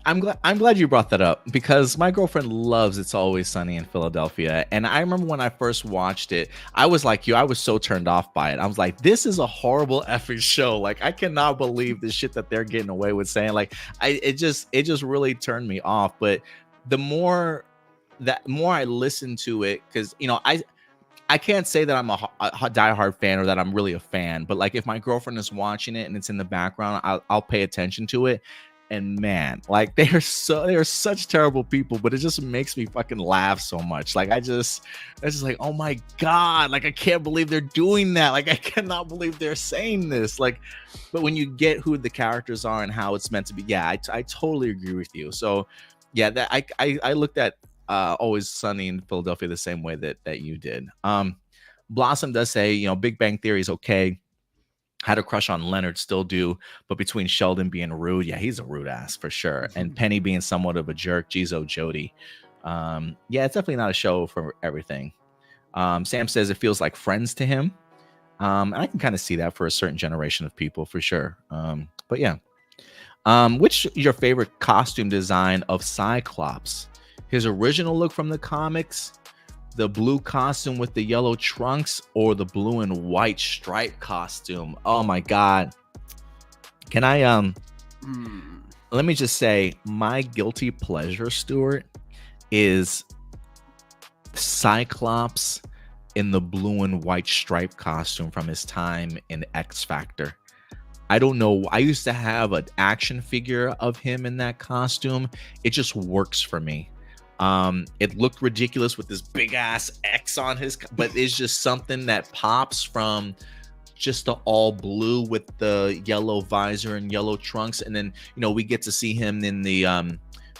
I'm glad you brought that up, because my girlfriend loves It's Always Sunny in Philadelphia. And I remember when I first watched it, I was like you, I was so turned off by it. I was like, this is a horrible effing show. Like, I cannot believe the shit that they're getting away with saying. Like, it just really turned me off. But the more I listen to it, because you know, I can't say that I'm a diehard fan or that I'm really a fan, but like if my girlfriend is watching it and it's in the background, I'll pay attention to it. And man, like they are such terrible people, but it just makes me fucking laugh so much. Like it's just like, oh my God, like I can't believe they're doing that. Like I cannot believe they're saying this. Like, but when you get who the characters are and how it's meant to be, yeah, I totally agree with you. So yeah, that I looked at Always Sunny in Philadelphia the same way that you did. Blossom does say, you know, Big Bang Theory is okay. Had a crush on Leonard, still do, but between Sheldon being rude, yeah, he's a rude ass for sure, and Penny being somewhat of a jerk, geez, oh Jody. Yeah, it's definitely not a show for everything. Sam says it feels like Friends to him. And I can kind of see that for a certain generation of people for sure. But yeah. Which is your favorite costume design of Cyclops? His original look from the comics, the blue costume with the yellow trunks, or the blue and white stripe costume? Oh my God. Can I let me just say, my guilty pleasure, Stuart, is Cyclops in the blue and white stripe costume from his time in X Factor. I don't know. I used to have an action figure of him in that costume. It just works for me. It looked ridiculous with this big ass X on his, but it's just something that pops from just the all blue with the yellow visor and yellow trunks. And then, you know, we get to see him in the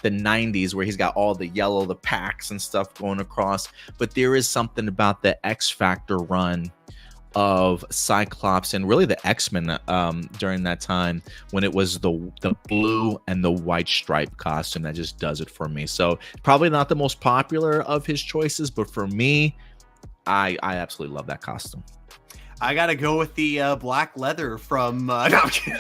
90s where he's got all the yellow, the packs and stuff going across. But there is something about the X Factor run of Cyclops and really the X-Men during that time when it was the blue and the white stripe costume that just does it for me. So probably not the most popular of his choices, but for me, I absolutely love that costume. I gotta go with the black leather from no, I'm kidding.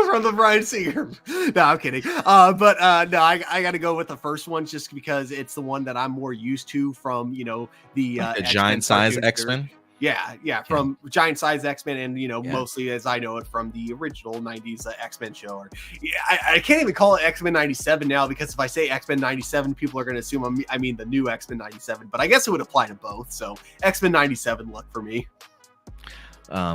From the Bryan Singer. No, I'm kidding. No, I gotta go with the first one just because it's the one that I'm more used to from, you know, the giant size X-Men. Yeah, from giant size X-Men, and you know, mostly as I know it from the original 90s X-Men show. Or I can't even call it X-Men 97 now, because if I say X-Men 97, people are going to assume I mean the new X-Men 97, but I guess it would apply to both. So X-Men 97 look for me.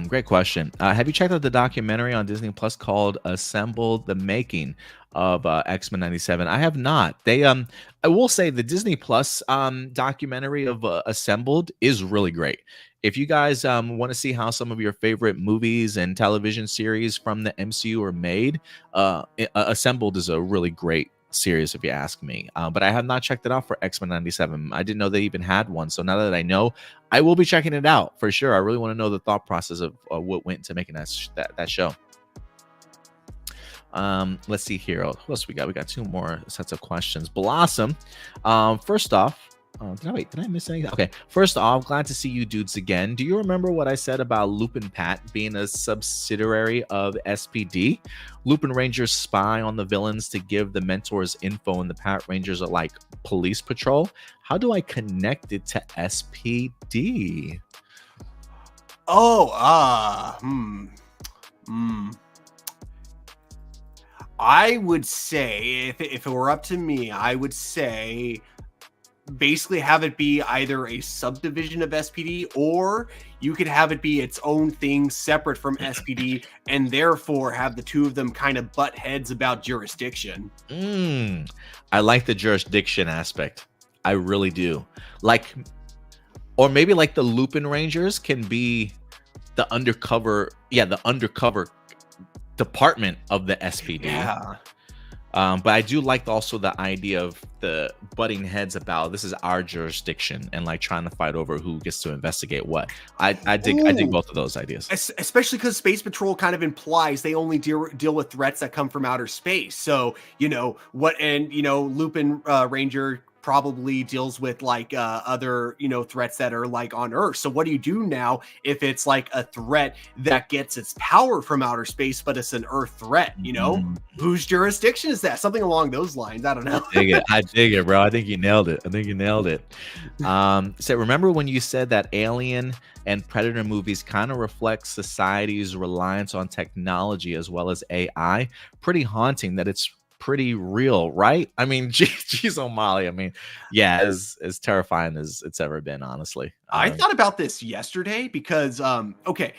Great question. Have you checked out the documentary on Disney Plus called Assemble: The Making of X-Men 97? I have not. They I will say the Disney Plus documentary of Assembled is really great. If you guys want to see how some of your favorite movies and television series from the MCU are made, Assembled is a really great series, if you ask me. But I have not checked it out for X-Men 97. I didn't know they even had one. So now that I know, I will be checking it out for sure. I really want to know the thought process of what went into making that show. Let's see here. What else we got? We got two more sets of questions. Blossom. First off, Oh, did I miss anything? Okay. First off, glad to see you dudes again. Do you remember what I said about Lupin Pat being a subsidiary of SPD? Lupin Rangers spy on the villains to give the mentors info, and the Pat Rangers are like police patrol. How do I connect it to SPD? Oh, I would say if it were up to me, I would say basically have it be either a subdivision of SPD, or you could have it be its own thing separate from SPD, and therefore have the two of them kind of butt heads about jurisdiction. I like the jurisdiction aspect. I really do. Like, or maybe like the Lupin Rangers can be the undercover department of the SPD. Yeah. But I do like also the idea of the butting heads about this is our jurisdiction and like trying to fight over who gets to investigate what. I dig both of those ideas. Especially because Space Patrol kind of implies they only deal with threats that come from outer space. So, Lupin Ranger probably deals with like other threats that are like on Earth. So what do you do now if it's like a threat that gets its power from outer space, but it's an Earth threat? Whose jurisdiction is that? Something along those lines. I don't know. I dig it, bro. I think you nailed it. So remember when you said that Alien and Predator movies kind of reflect society's reliance on technology as well as AI? Pretty haunting that it's pretty real, right? I mean, geez, O'Malley. I mean, yeah, as terrifying as it's ever been, honestly. I thought about this yesterday because, okay,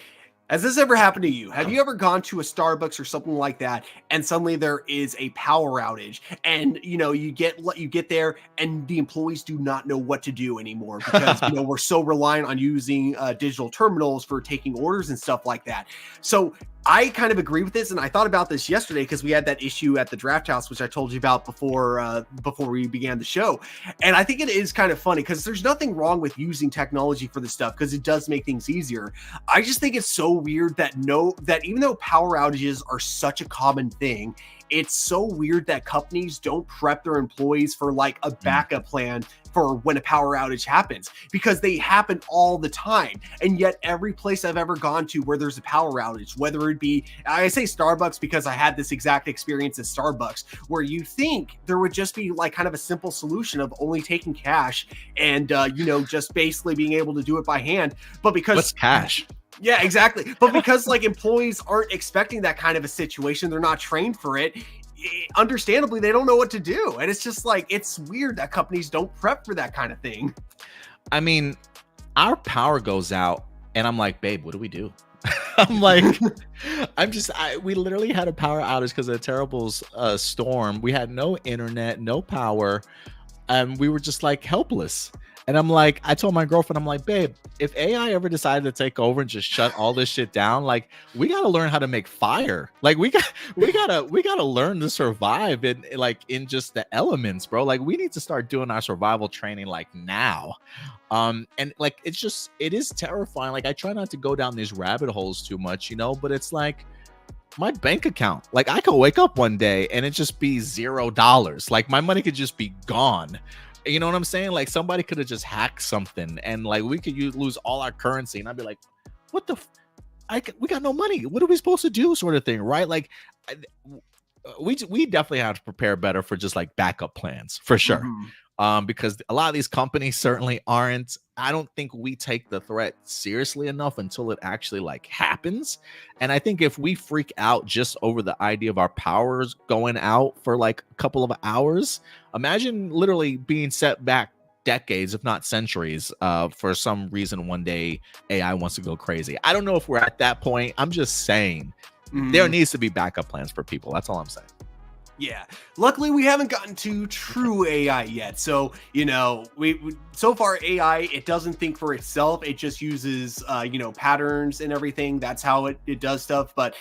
has this ever happened to you? Have you ever gone to a Starbucks or something like that, and suddenly there is a power outage, and you get there, and the employees do not know what to do anymore because we're so reliant on using digital terminals for taking orders and stuff like that. So I kind of agree with this, and I thought about this yesterday because we had that issue at the Draft House, which I told you about before we began the show. And I think it is kind of funny because there's nothing wrong with using technology for this stuff because it does make things easier. I just think it's so weird that even though power outages are such a common thing, it's so weird that companies don't prep their employees for like a backup plan for when a power outage happens, because they happen all the time. And yet every place I've ever gone to where there's a power outage, whether it be, I say Starbucks because I had this exact experience at Starbucks, where you think there would just be like kind of a simple solution of only taking cash and, just basically being able to do it by hand. But because what's cash? Yeah, exactly. But because like employees aren't expecting that kind of a situation, they're not trained for it. Understandably, they don't know what to do. And it's just like, it's weird that companies don't prep for that kind of thing. I mean, our power goes out and I'm like, babe, what do we do? I'm like, we literally had a power outage because of a terrible storm. We had no internet, no power. And we were just like helpless. And I'm like, I told my girlfriend, I'm like, babe, if AI ever decided to take over and just shut all this shit down, like we got to learn how to make fire. Like we gotta learn to survive in just the elements, bro. Like we need to start doing our survival training like now. And like, it is terrifying. Like I try not to go down these rabbit holes too much, but it's like my bank account, like I could wake up one day and it just be $0. Like my money could just be gone. You know what I'm saying? Like somebody could have just hacked something and like we could lose all our currency. And I'd be like, what the we got no money. What are we supposed to do? Sort of thing. Right. Like we definitely have to prepare better for just like backup plans for sure. Because a lot of these companies certainly aren't. I don't think we take the threat seriously enough until it actually like happens. And I think if we freak out just over the idea of our powers going out for like a couple of hours, imagine literally being set back decades, if not centuries, for some reason one day AI wants to go crazy. I don't know if we're at that point. I'm just saying there needs to be backup plans for people. That's all I'm saying. Yeah. Luckily, we haven't gotten to true AI yet. So, we so far AI, it doesn't think for itself. It just uses, patterns and everything. That's how it does stuff. But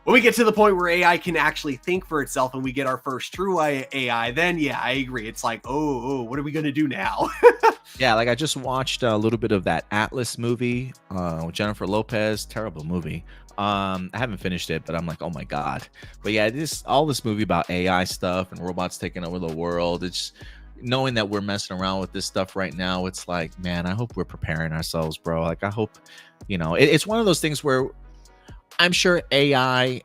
when we get to the point where AI can actually think for itself and we get our first true AI, then yeah, I agree. It's like, oh, what are we going to do now? Yeah, like I just watched a little bit of that APlus movie with Jennifer Lopez. Terrible movie. I haven't finished it, but I'm like, oh my God. But yeah, all this movie about AI stuff and robots taking over the world. knowing that we're messing around with this stuff right now, it's like, man, I hope we're preparing ourselves, bro. Like, I hope, it's one of those things where I'm sure AI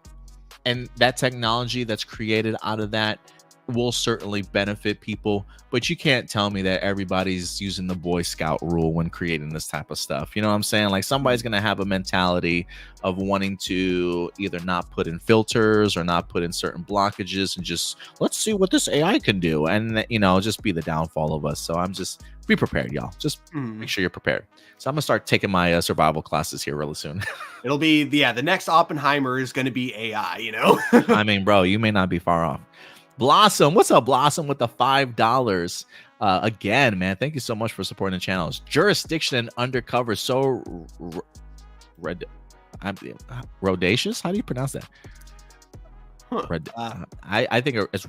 and that technology that's created out of that will certainly benefit people, but you can't tell me that everybody's using the Boy Scout rule when creating this type of stuff. You know what I'm saying? Like, somebody's going to have a mentality of wanting to either not put in filters or not put in certain blockages and just, let's see what this AI can do. And, just be the downfall of us. So I'm just, be prepared, y'all. Just make sure you're prepared. So I'm going to start taking my survival classes here really soon. It'll be, the next Oppenheimer is going to be AI, I mean, bro, you may not be far off. Blossom, what's up, Blossom, with the $5? Again, man, thank you so much for supporting the channels. Jurisdiction and Undercover, so Rodacious. How do you pronounce that? I think it's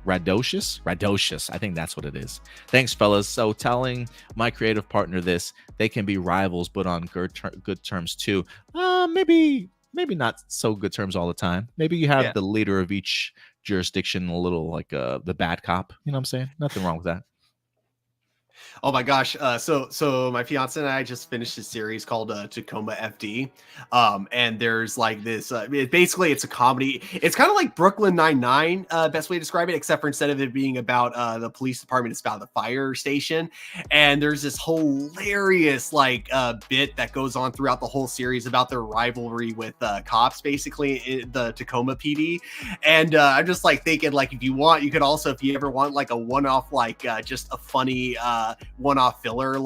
Radocious. I think that's what it is. Thanks, fellas. So telling my creative partner this, they can be rivals, but on good terms too. Maybe not so good terms all the time. Maybe you have the leader of each jurisdiction, a little like the bad cop. You know what I'm saying? Nothing wrong with that. Oh my gosh. So my fiance and I just finished a series called Tacoma FD. And there's like this, basically it's a comedy. It's kind of like Brooklyn Nine-Nine, best way to describe it, except for instead of it being about the police department, it's about the fire station. And there's this hilarious bit that goes on throughout the whole series about their rivalry with cops, basically in the Tacoma PD. And I'm just thinking, if you want, you could also, if you ever want a one-off, just a funny one-off filler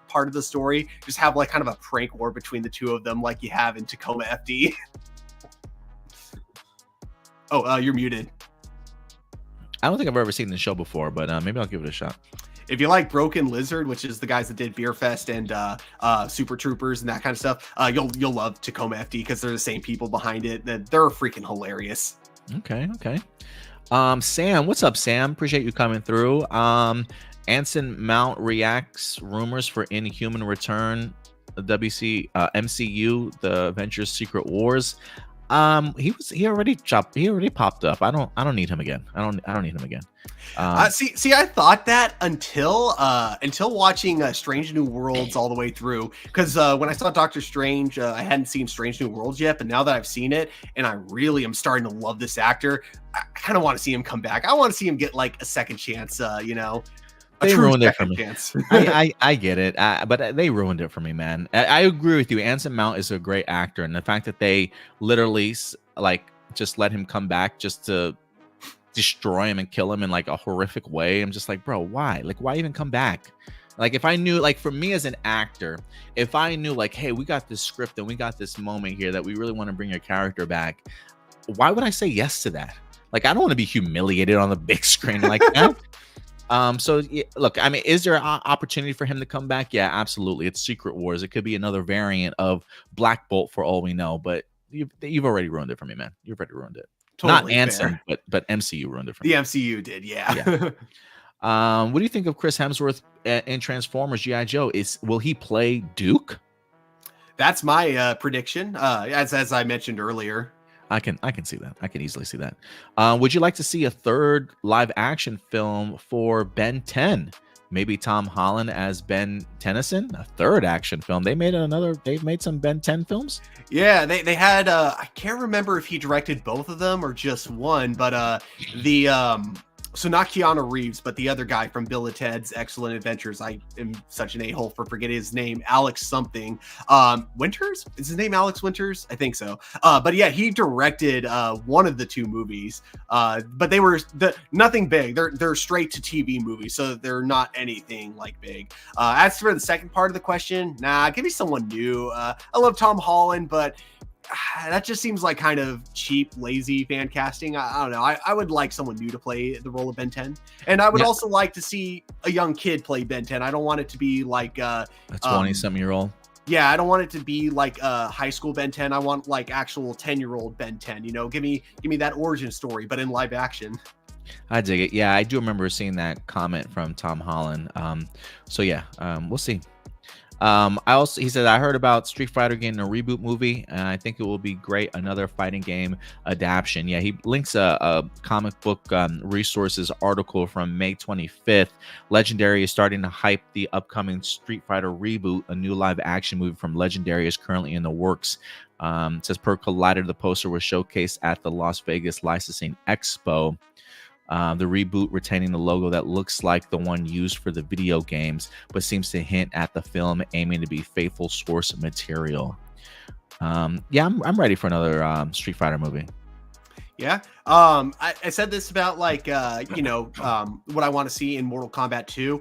part of the story, just have kind of a prank war between the two of them like you have in Tacoma FD. You're muted. I don't think I've ever seen the show before, but maybe I'll give it a shot. If you like Broken Lizard, which is the guys that did Beer Fest and Super Troopers and that kind of stuff, you'll love Tacoma FD because they're the same people behind it. They're freaking hilarious. Okay. Sam, what's up, Sam? Appreciate you coming through. Anson Mount reacts rumors for Inhuman Return, the MCU, the Avengers Secret Wars. He already popped up. I don't need him again. I don't need him again. See, I thought that until watching Strange New Worlds all the way through, because when I saw Doctor Strange, I hadn't seen Strange New Worlds yet, but now that I've seen it, and I really am starting to love this actor, I kind of want to see him come back. I want to see him get a second chance. They ruined it for me. I get it, but they ruined it for me, man. I agree with you. Anson Mount is a great actor, and the fact that they literally just let him come back just to destroy him and kill him in a horrific way, I'm just like, bro, why? Why even come back? If I knew, for me as an actor, if I knew hey, we got this script and we got this moment here that we really want to bring your character back, why would I say yes to that? I don't want to be humiliated on the big screen like that. So look, I mean, is there an opportunity for him to come back? Yeah, absolutely. It's Secret Wars. It could be another variant of Black Bolt for all we know, but you've already ruined it for me, man. You've already ruined it. Totally. Not Anson, but MCU ruined it for me. The MCU did, yeah. What do you think of Chris Hemsworth in Transformers G.I. Joe? Will he play Duke? That's my prediction. As I mentioned earlier. I can see that. I can easily see that. Would you like to see a third live action film for Ben 10? Maybe Tom Holland as Ben Tennyson, a third action film. They've made some Ben 10 films. Yeah, they had I can't remember if he directed both of them or just one, but so not Keanu Reeves, but the other guy from Bill and Ted's Excellent Adventures. I am such an a-hole for forgetting his name. Alex something. Winters? Is his name Alex Winters? I think so. But yeah, he directed one of the two movies. But they were nothing big. They're straight to TV movies, so they're not anything big. As for the second part of the question, give me someone new. I love Tom Holland, but that just seems like kind of cheap, lazy fan casting. I don't know. I would like someone new to play the role of Ben 10. And I would also like to see a young kid play Ben 10. I don't want it to be like a 20-something-year-old. Yeah, I don't want it to be like high school Ben 10. I want actual 10-year-old Ben 10. Give me that origin story, but in live action. I dig it. Yeah, I do remember seeing that comment from Tom Holland. So yeah, we'll see. He said, I heard about Street Fighter getting a reboot movie, and I think it will be great. Another fighting game adaptation. Yeah, he links a comic book resources article from May 25th. Legendary is starting to hype the upcoming Street Fighter reboot. A new live action movie from Legendary is currently in the works. It says per Collider, the poster was showcased at the Las Vegas Licensing Expo. The reboot retaining the logo that looks like the one used for the video games, but seems to hint at the film aiming to be faithful source material. Yeah, I'm ready for another Street Fighter movie. Yeah. I said this about like what I want to see in Mortal Kombat 2.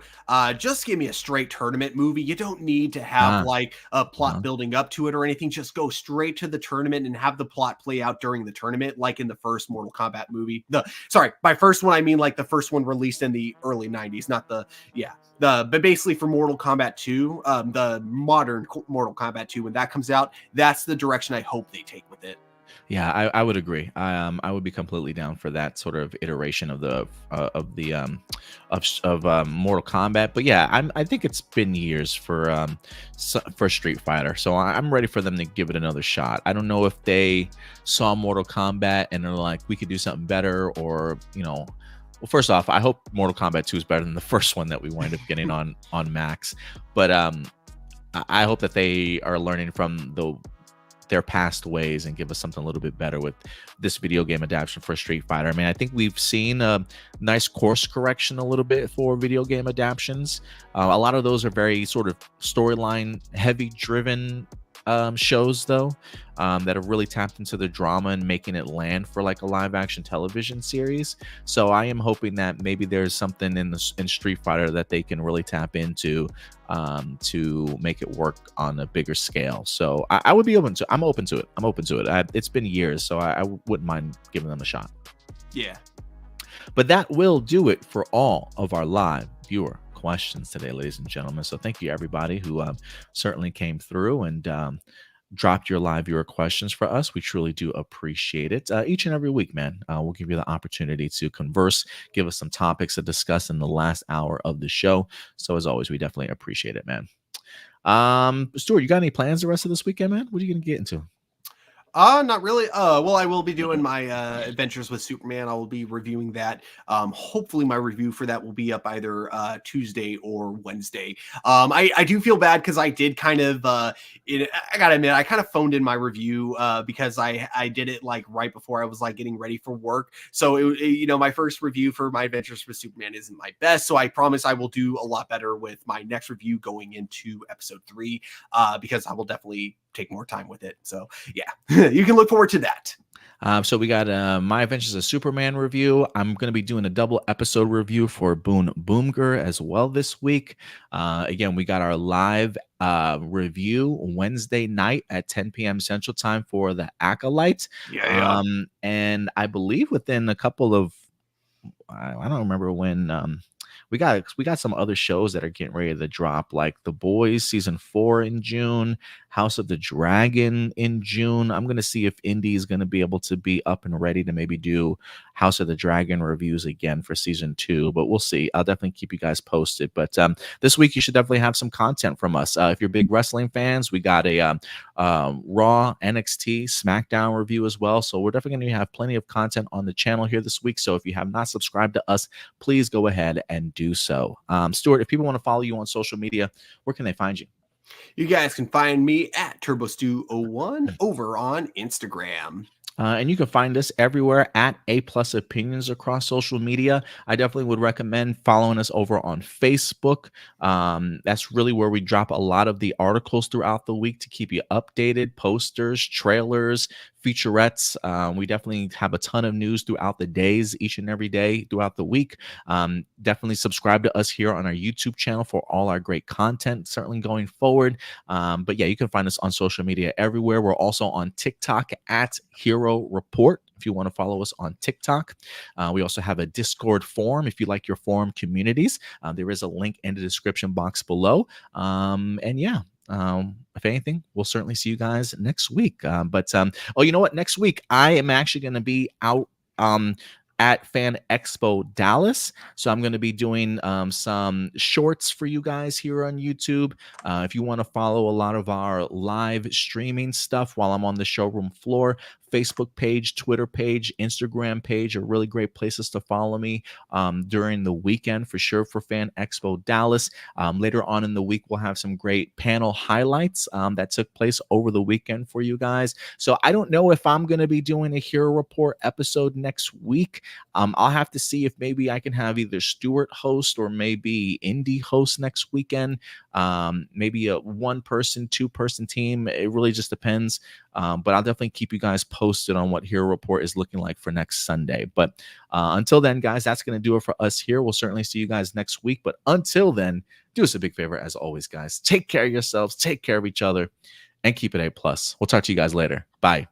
Just give me a straight tournament movie. You don't need to have like a plot building up to it or anything. Just go straight to the tournament and have the plot play out during the tournament, like in the first Mortal Kombat movie. By first one I mean like the first one released in the early 90s, not but basically for Mortal Kombat 2, the modern Mortal Kombat 2, when that comes out, that's the direction I hope they take with it. Yeah, I would agree. I would be completely down for that sort of iteration of Mortal Kombat. But yeah, I think it's been years for Street Fighter, so I'm ready for them to give it another shot. I don't know if they saw Mortal Kombat and they're like, we could do something better, or well, first off, I hope Mortal Kombat 2 is better than the first one that we wind up getting on Max. But I hope that they are learning from their past ways and give us something a little bit better with this video game adaptation for Street Fighter. I mean, I think we've seen a nice course correction a little bit for video game adaptations. A lot of those are very sort of storyline heavy driven shows though, that have really tapped into the drama and making it land for like a live action television series. So I am hoping that maybe there's something in Street Fighter that they can really tap into to make it work on a bigger scale. So I would be open to. I'm open to it. It's been years, so I wouldn't mind giving them a shot. Yeah. But that will do it for all of our live viewer questions today, ladies and gentlemen. So thank you everybody who certainly came through and dropped your live viewer questions for us. We truly do appreciate it. Each and every week, man, we'll give you the opportunity to converse, give us some topics to discuss in the last hour of the show. So as always, we definitely appreciate it, man. Stuart, you got any plans the rest of this weekend, man? What are you gonna get into? Not really. Well, I will be doing my Adventures with Superman. I will be reviewing that. Hopefully my review for that will be up either Tuesday or Wednesday. I do feel bad because I did kind of I gotta admit, I kind of phoned in my review because I did it like right before I was like getting ready for work. So my first review for my Adventures with Superman isn't my best. So I promise I will do a lot better with my next review going into episode 3, because I will definitely take more time with it. So yeah, you can look forward to that. So we got My Adventures of Superman review. I'm going to be doing a double episode review for Boone Boomger as well this week. Again, we got our live review Wednesday night at 10 p.m. Central Time for the Acolyte. Yeah. And I believe within a couple of, I don't remember when, we got some other shows that are getting ready to drop, like The Boys season 4 in June, House of the Dragon in June. I'm gonna see if Indy is gonna be able to be up and ready to maybe do House of the Dragon reviews again for season 2, but we'll see. I'll definitely keep you guys posted. But this week you should definitely have some content from us. If you're big wrestling fans, we got a Raw, NXT, SmackDown review as well. So we're definitely gonna have plenty of content on the channel here this week. So if you have not subscribed to us, please go ahead and do so. Stuart, if people want to follow you on social media, where can they find you? You guys can find me at TurboStew01 over on Instagram. And you can find us everywhere at APlus Opinions across social media. I definitely would recommend following us over on Facebook. That's really where we drop a lot of the articles throughout the week to keep you updated, posters, trailers, featurettes. We definitely have a ton of news throughout the days, each and every day throughout the week. Definitely subscribe to us here on our YouTube channel for all our great content, certainly going forward. But yeah, you can find us on social media everywhere. We're also on TikTok at Hero Report, if you want to follow us on TikTok. We also have a Discord forum if you like your forum communities. There is a link in the description box below. And yeah, if anything, we'll certainly see you guys next week. Oh, you know what? Next week, I am actually going to be out at Fan Expo Dallas. So I'm going to be doing some shorts for you guys here on YouTube. If you want to follow a lot of our live streaming stuff while I'm on the showroom floor, Facebook page, Twitter page, Instagram page are really great places to follow me during the weekend for sure for Fan Expo Dallas. Later on in the week, we'll have some great panel highlights that took place over the weekend for you guys. So I don't know if I'm going to be doing a Hero Report episode next week. I'll have to see if maybe I can have either Stuart host or maybe Indy host next weekend. Maybe a 1-person, 2-person team. It really just depends. But I'll definitely keep you guys posted on what Hero Report is looking like for next Sunday. But until then, guys, that's going to do it for us here. We'll certainly see you guys next week. But until then, do us a big favor, as always, guys. Take care of yourselves, take care of each other, and keep it A+. We'll talk to you guys later. Bye.